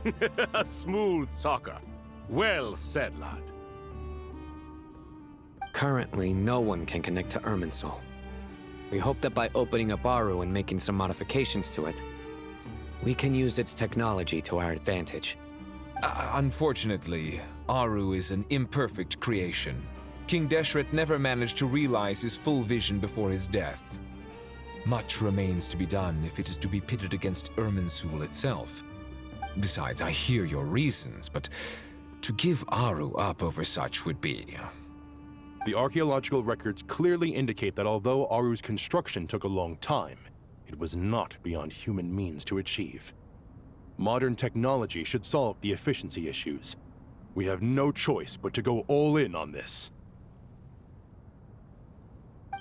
A smooth talker. Well said, lad. Currently, no one can connect to Irminsul. We hope that by opening up Aru and making some modifications to it, we can use its technology to our advantage. Unfortunately, Aru is an imperfect creation. King Deshret never managed to realize his full vision before his death. Much remains to be done if it is to be pitted against Irminsul itself. Besides, I hear your reasons, but to give Aru up over such would be... The archaeological records clearly indicate that although Aru's construction took a long time, it was not beyond human means to achieve. Modern technology should solve the efficiency issues. We have no choice but to go all in on this.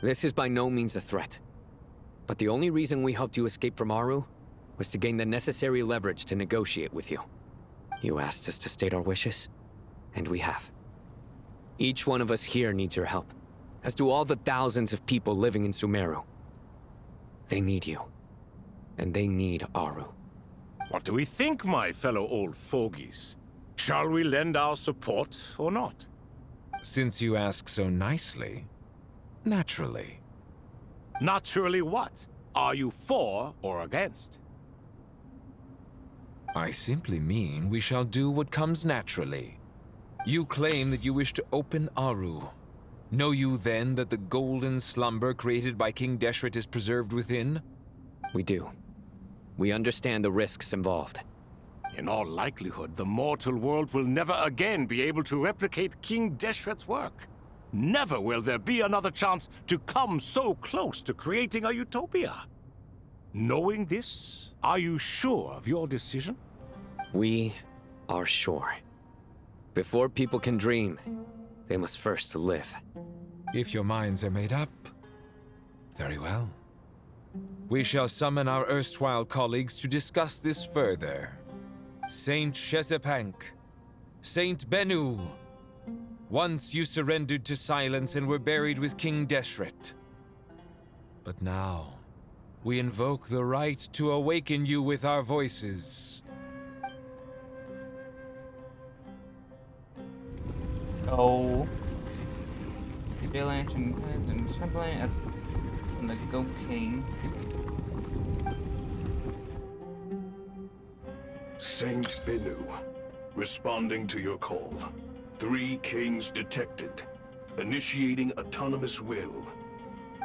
This is by no means a threat. But the only reason we helped you escape from Aru was to gain the necessary leverage to negotiate with you. You asked us to state our wishes, and we have. Each one of us here needs your help, as do all the thousands of people living in SUMERU. They need you, and they need Aru. What do we think, my fellow old fogies? Shall we lend our support or not? Since you ask so nicely, naturally. Naturally what? Are you for or against? I simply mean we shall do what comes naturally. You claim that you wish to open Aru. Know you then that the golden slumber created by King Deshret is preserved within? We do. We understand the risks involved. In all likelihood, the mortal world will never again be able to replicate King Deshret's work. Never will there be another chance to come so close to creating a utopia. Knowing this, are you sure of your decision? We are sure. Before people can dream, they must first live. If your minds are made up, very well. We shall summon our erstwhile colleagues to discuss this further. Saint Shezepank, Saint Bennu. Once you surrendered to silence and were buried with King Deshret. But now, we invoke the right to awaken you with our voices. Oh. Village and simply as the Goat King. Saint Bennu, responding to your call. 3 kings detected. Initiating autonomous will.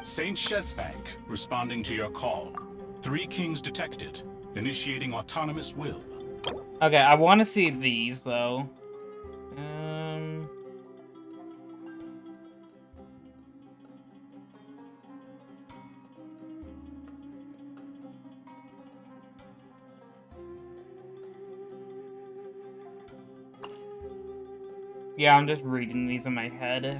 Saint Shezbank, responding to your call. 3 kings detected. Initiating autonomous will. Okay, I want to see these, though. Yeah, I'm just reading these in my head.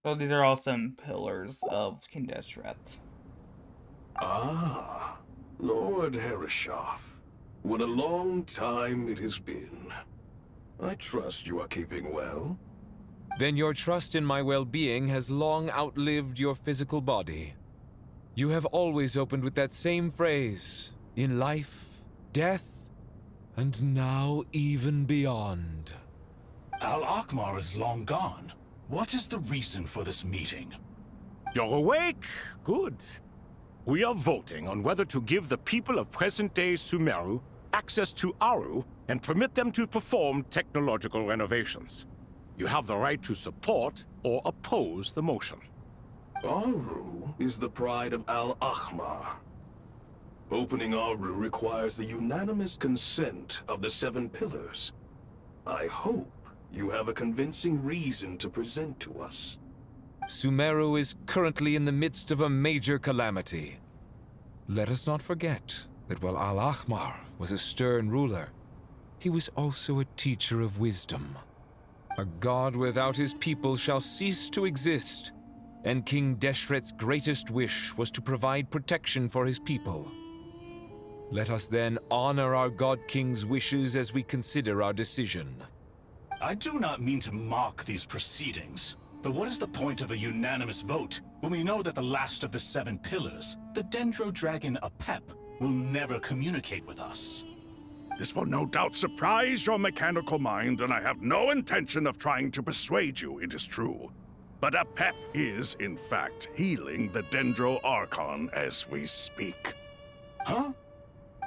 So these are all some pillars of King Deshret. Ah, Lord Herreshoff. What a long time it has been. I trust you are keeping well. Then your trust in my well-being has long outlived your physical body. You have always opened with that same phrase, in life, death, and now even beyond. Al-Akmar is long gone. What is the reason for this meeting? You're awake? Good. We are voting on whether to give the people of present-day Sumeru access to Aru and permit them to perform technological renovations. You have the right to support or oppose the motion. Aru is the pride of Al-Ahmar. Opening Aru requires the unanimous consent of the 7 pillars. I hope you have a convincing reason to present to us. Sumeru is currently in the midst of a major calamity. Let us not forget that while Al-Ahmar was a stern ruler, he was also a teacher of wisdom. A god without his people shall cease to exist, and King Deshret's greatest wish was to provide protection for his people. Let us then honor our God King's wishes as we consider our decision. I do not mean to mock these proceedings, but what is the point of a unanimous vote when we know that the last of the 7 pillars, the Dendro Dragon Apep, will never communicate with us? This will no doubt surprise your mechanical mind, and I have no intention of trying to persuade you it is true. But Apep is, in fact, healing the Dendro Archon as we speak. Huh?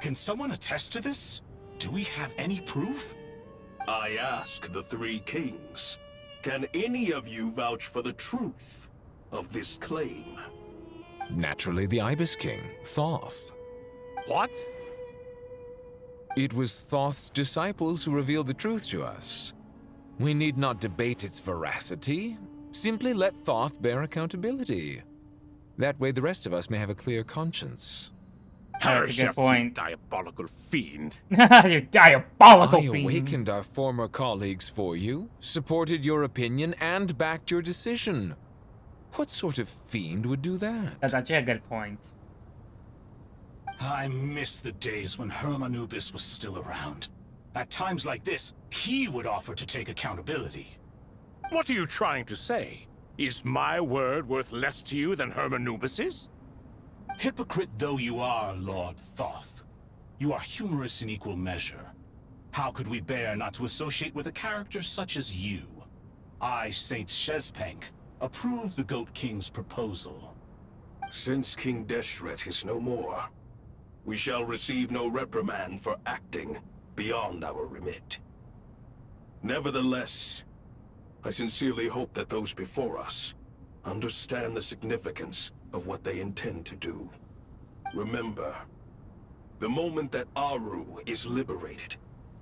Can someone attest to this? Do we have any proof? I ask the 3 kings. Can any of you vouch for the truth of this claim? Naturally, the Ibis King, Thoth. What? It was Thoth's disciples who revealed the truth to us. We need not debate its veracity. Simply let Thoth bear accountability. That way the rest of us may have a clear conscience. That's a good point. Diabolical fiend. You diabolical I fiend. awakened our former colleagues for you, supported your opinion, and backed your decision. What sort of fiend would do that? That's actually a good point. I miss the days when Hermanubis was still around. At times like this, he would offer to take accountability. What are you trying to say? Is my word worth less to you than Hermanubis's? Hypocrite though you are, Lord Thoth, you are humorous in equal measure. How could we bear not to associate with a character such as you? I, Saint Shezpank, approve the Goat King's proposal. Since King Deshret is no more, we shall receive no reprimand for acting beyond our remit. Nevertheless, I sincerely hope that those before us understand the significance of what they intend to do. Remember, the moment that Aru is liberated,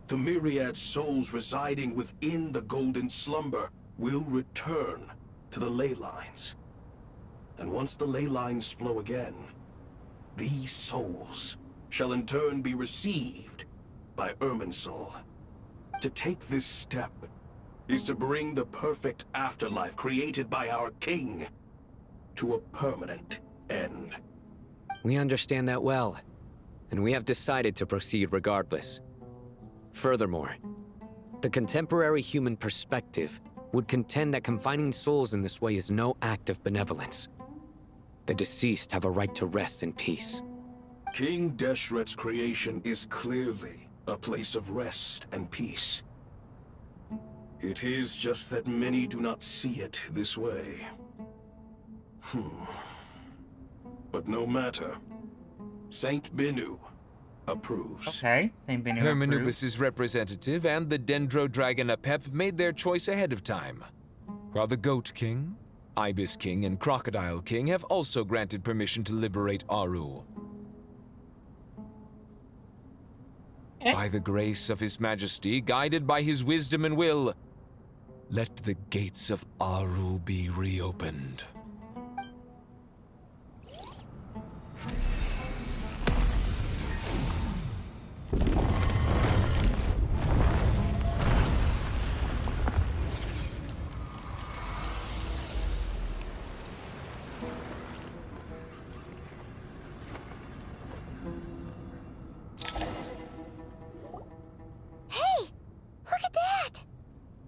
the myriad souls residing within the Golden Slumber will return to the ley lines. And once the ley lines flow again, these souls shall in turn be received by Irminsul. To take this step is to bring the perfect afterlife created by our king to a permanent end. We understand that well, and we have decided to proceed regardless. Furthermore, the contemporary human perspective would contend that confining souls in this way is no act of benevolence. The deceased have a right to rest in peace. King Deshret's creation is clearly a place of rest and peace. It is just that many do not see it this way. But no matter. Saint Binu approves. Okay, Saint Binu approves. Hermanubis' representative and the Dendro Dragon Apep made their choice ahead of time, while the Goat King, Ibis King, and Crocodile King have also granted permission to liberate Aru. By the grace of His Majesty, guided by his wisdom and will, let the gates of Aru be reopened.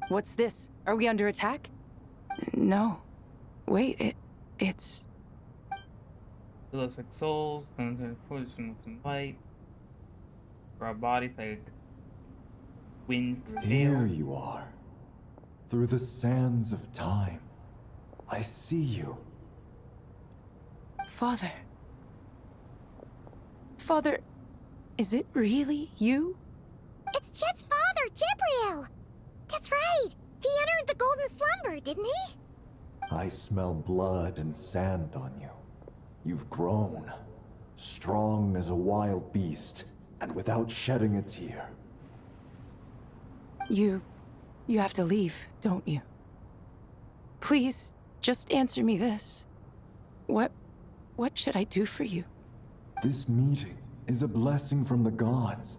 What's this? Are we under attack? No. Wait, it's... It looks like souls, position with light. For our bodies, like wind through Here veil. you are. Through the sands of time. I see you. Father. Father, is it really you? It's Jet's father, Jibriel! That's right! He entered the Golden Slumber, didn't he? I smell blood and sand on you. You've grown, strong as a wild beast, and without shedding a tear. You have to leave, don't you? Please, just answer me this. What should I do for you? This meeting is a blessing from the gods.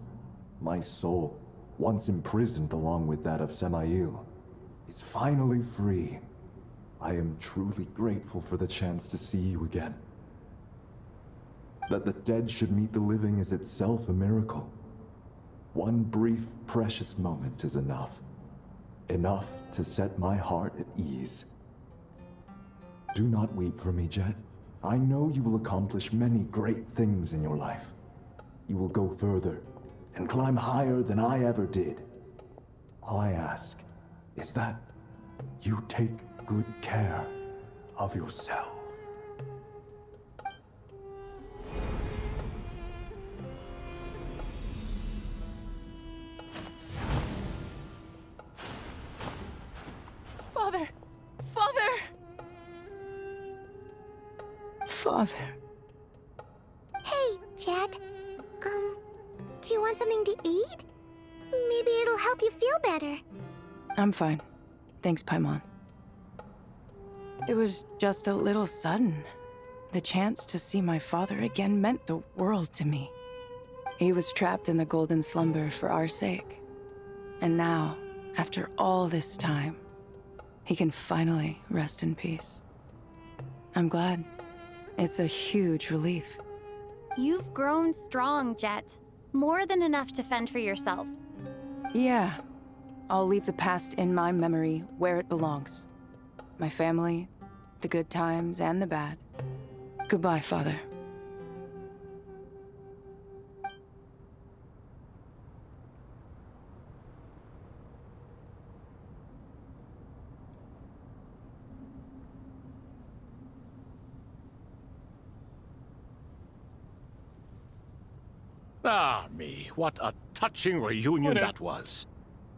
My soul, once imprisoned along with that of Samael, is finally free. I am truly grateful for the chance to see you again. That the dead should meet the living is itself a miracle. One brief, precious moment is enough. Enough to set my heart at ease. Do not weep for me, Jet. I know you will accomplish many great things in your life. You will go further and climb higher than I ever did. All I ask is that you take good care of yourself. Father! Father! Father. Hey, Jet. Do you want something to eat? Maybe it'll help you feel better. I'm fine. Thanks, Paimon. It was just a little sudden. The chance to see my father again meant the world to me. He was trapped in the Golden Slumber for our sake. And now, after all this time, he can finally rest in peace. I'm glad. It's a huge relief. You've grown strong, Jet. More than enough to fend for yourself. Yeah. I'll leave the past in my memory where it belongs. My family, the good times and the bad. Goodbye, Father. Ah, me, what a touching reunion that was.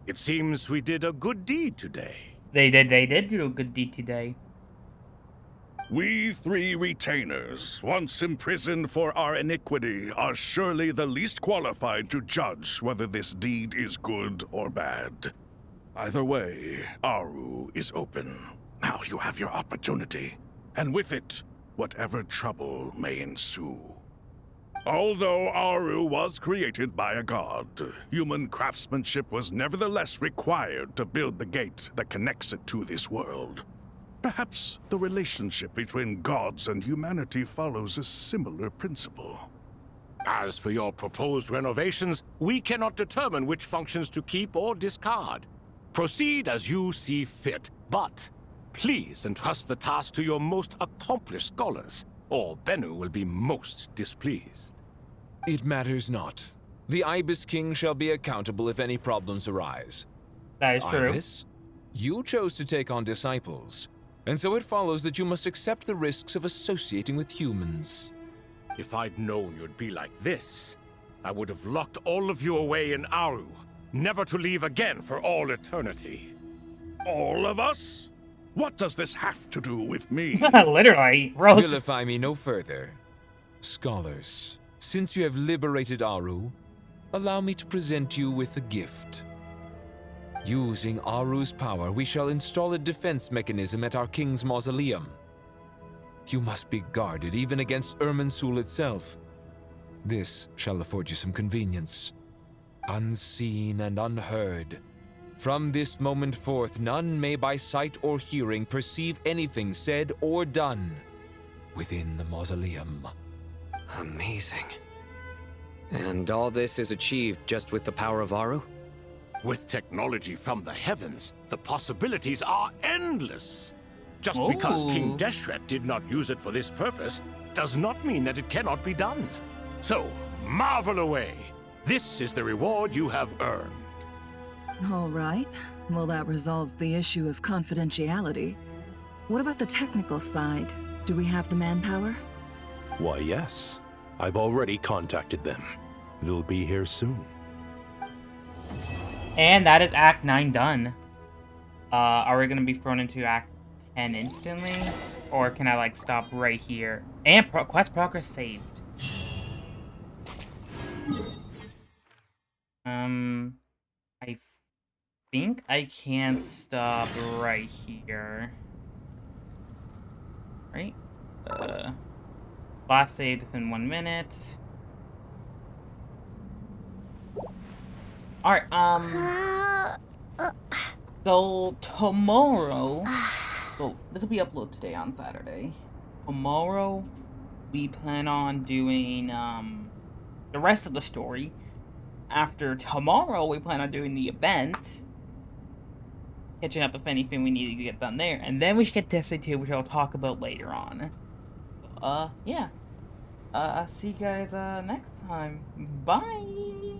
It seems we did a good deed today. They did do a good deed today. We three retainers, once imprisoned for our iniquity, are surely the least qualified to judge whether this deed is good or bad. Either way, Aru is open. Now you have your opportunity, and with it, whatever trouble may ensue. Although Aru was created by a god, human craftsmanship was nevertheless required to build the gate that connects it to this world. Perhaps the relationship between gods and humanity follows a similar principle. As for your proposed renovations, we cannot determine which functions to keep or discard. Proceed as you see fit, but please entrust the task to your most accomplished scholars, or Bennu will be most displeased. It matters not. The Ibis King shall be accountable if any problems arise. That is true. Ibis, you chose to take on disciples, and so it follows that you must accept the risks of associating with humans. If I'd known you'd be like this, I would have locked all of you away in Aru, never to leave again for all eternity. All of us? What does this have to do with me? Literally, bro. Vilify me no further. Scholars, since you have liberated Aru, allow me to present you with a gift. Using Aru's power, we shall install a defense mechanism at our king's mausoleum. You must be guarded even against Irminsul itself. This shall afford you some convenience. Unseen and unheard. From this moment forth, none may by sight or hearing perceive anything said or done within the mausoleum. Amazing. And all this is achieved just with the power of Aru? With technology from the heavens, the possibilities are endless. Just because King Deshret did not use it for this purpose, does not mean that it cannot be done. So, marvel away. This is the reward you have earned. All right. Well, that resolves the issue of confidentiality. What about the technical side? Do we have the manpower? Why, yes. I've already contacted them. They'll be here soon. And that is Act 9 done. Are we gonna be thrown into Act 10 instantly? Or can I, like, stop right here? And quest progress saved. I think I can stop right here. Right? Last save within 1 minute. Alright, so tomorrow, so this will be uploaded today on Saturday. Tomorrow, we plan on doing, the rest of the story. After tomorrow, we plan on doing the event. Catching up with anything we need to get done there. And then we should get Destiny 2, which I'll talk about later on. Yeah. I'll see you guys, next time. Bye!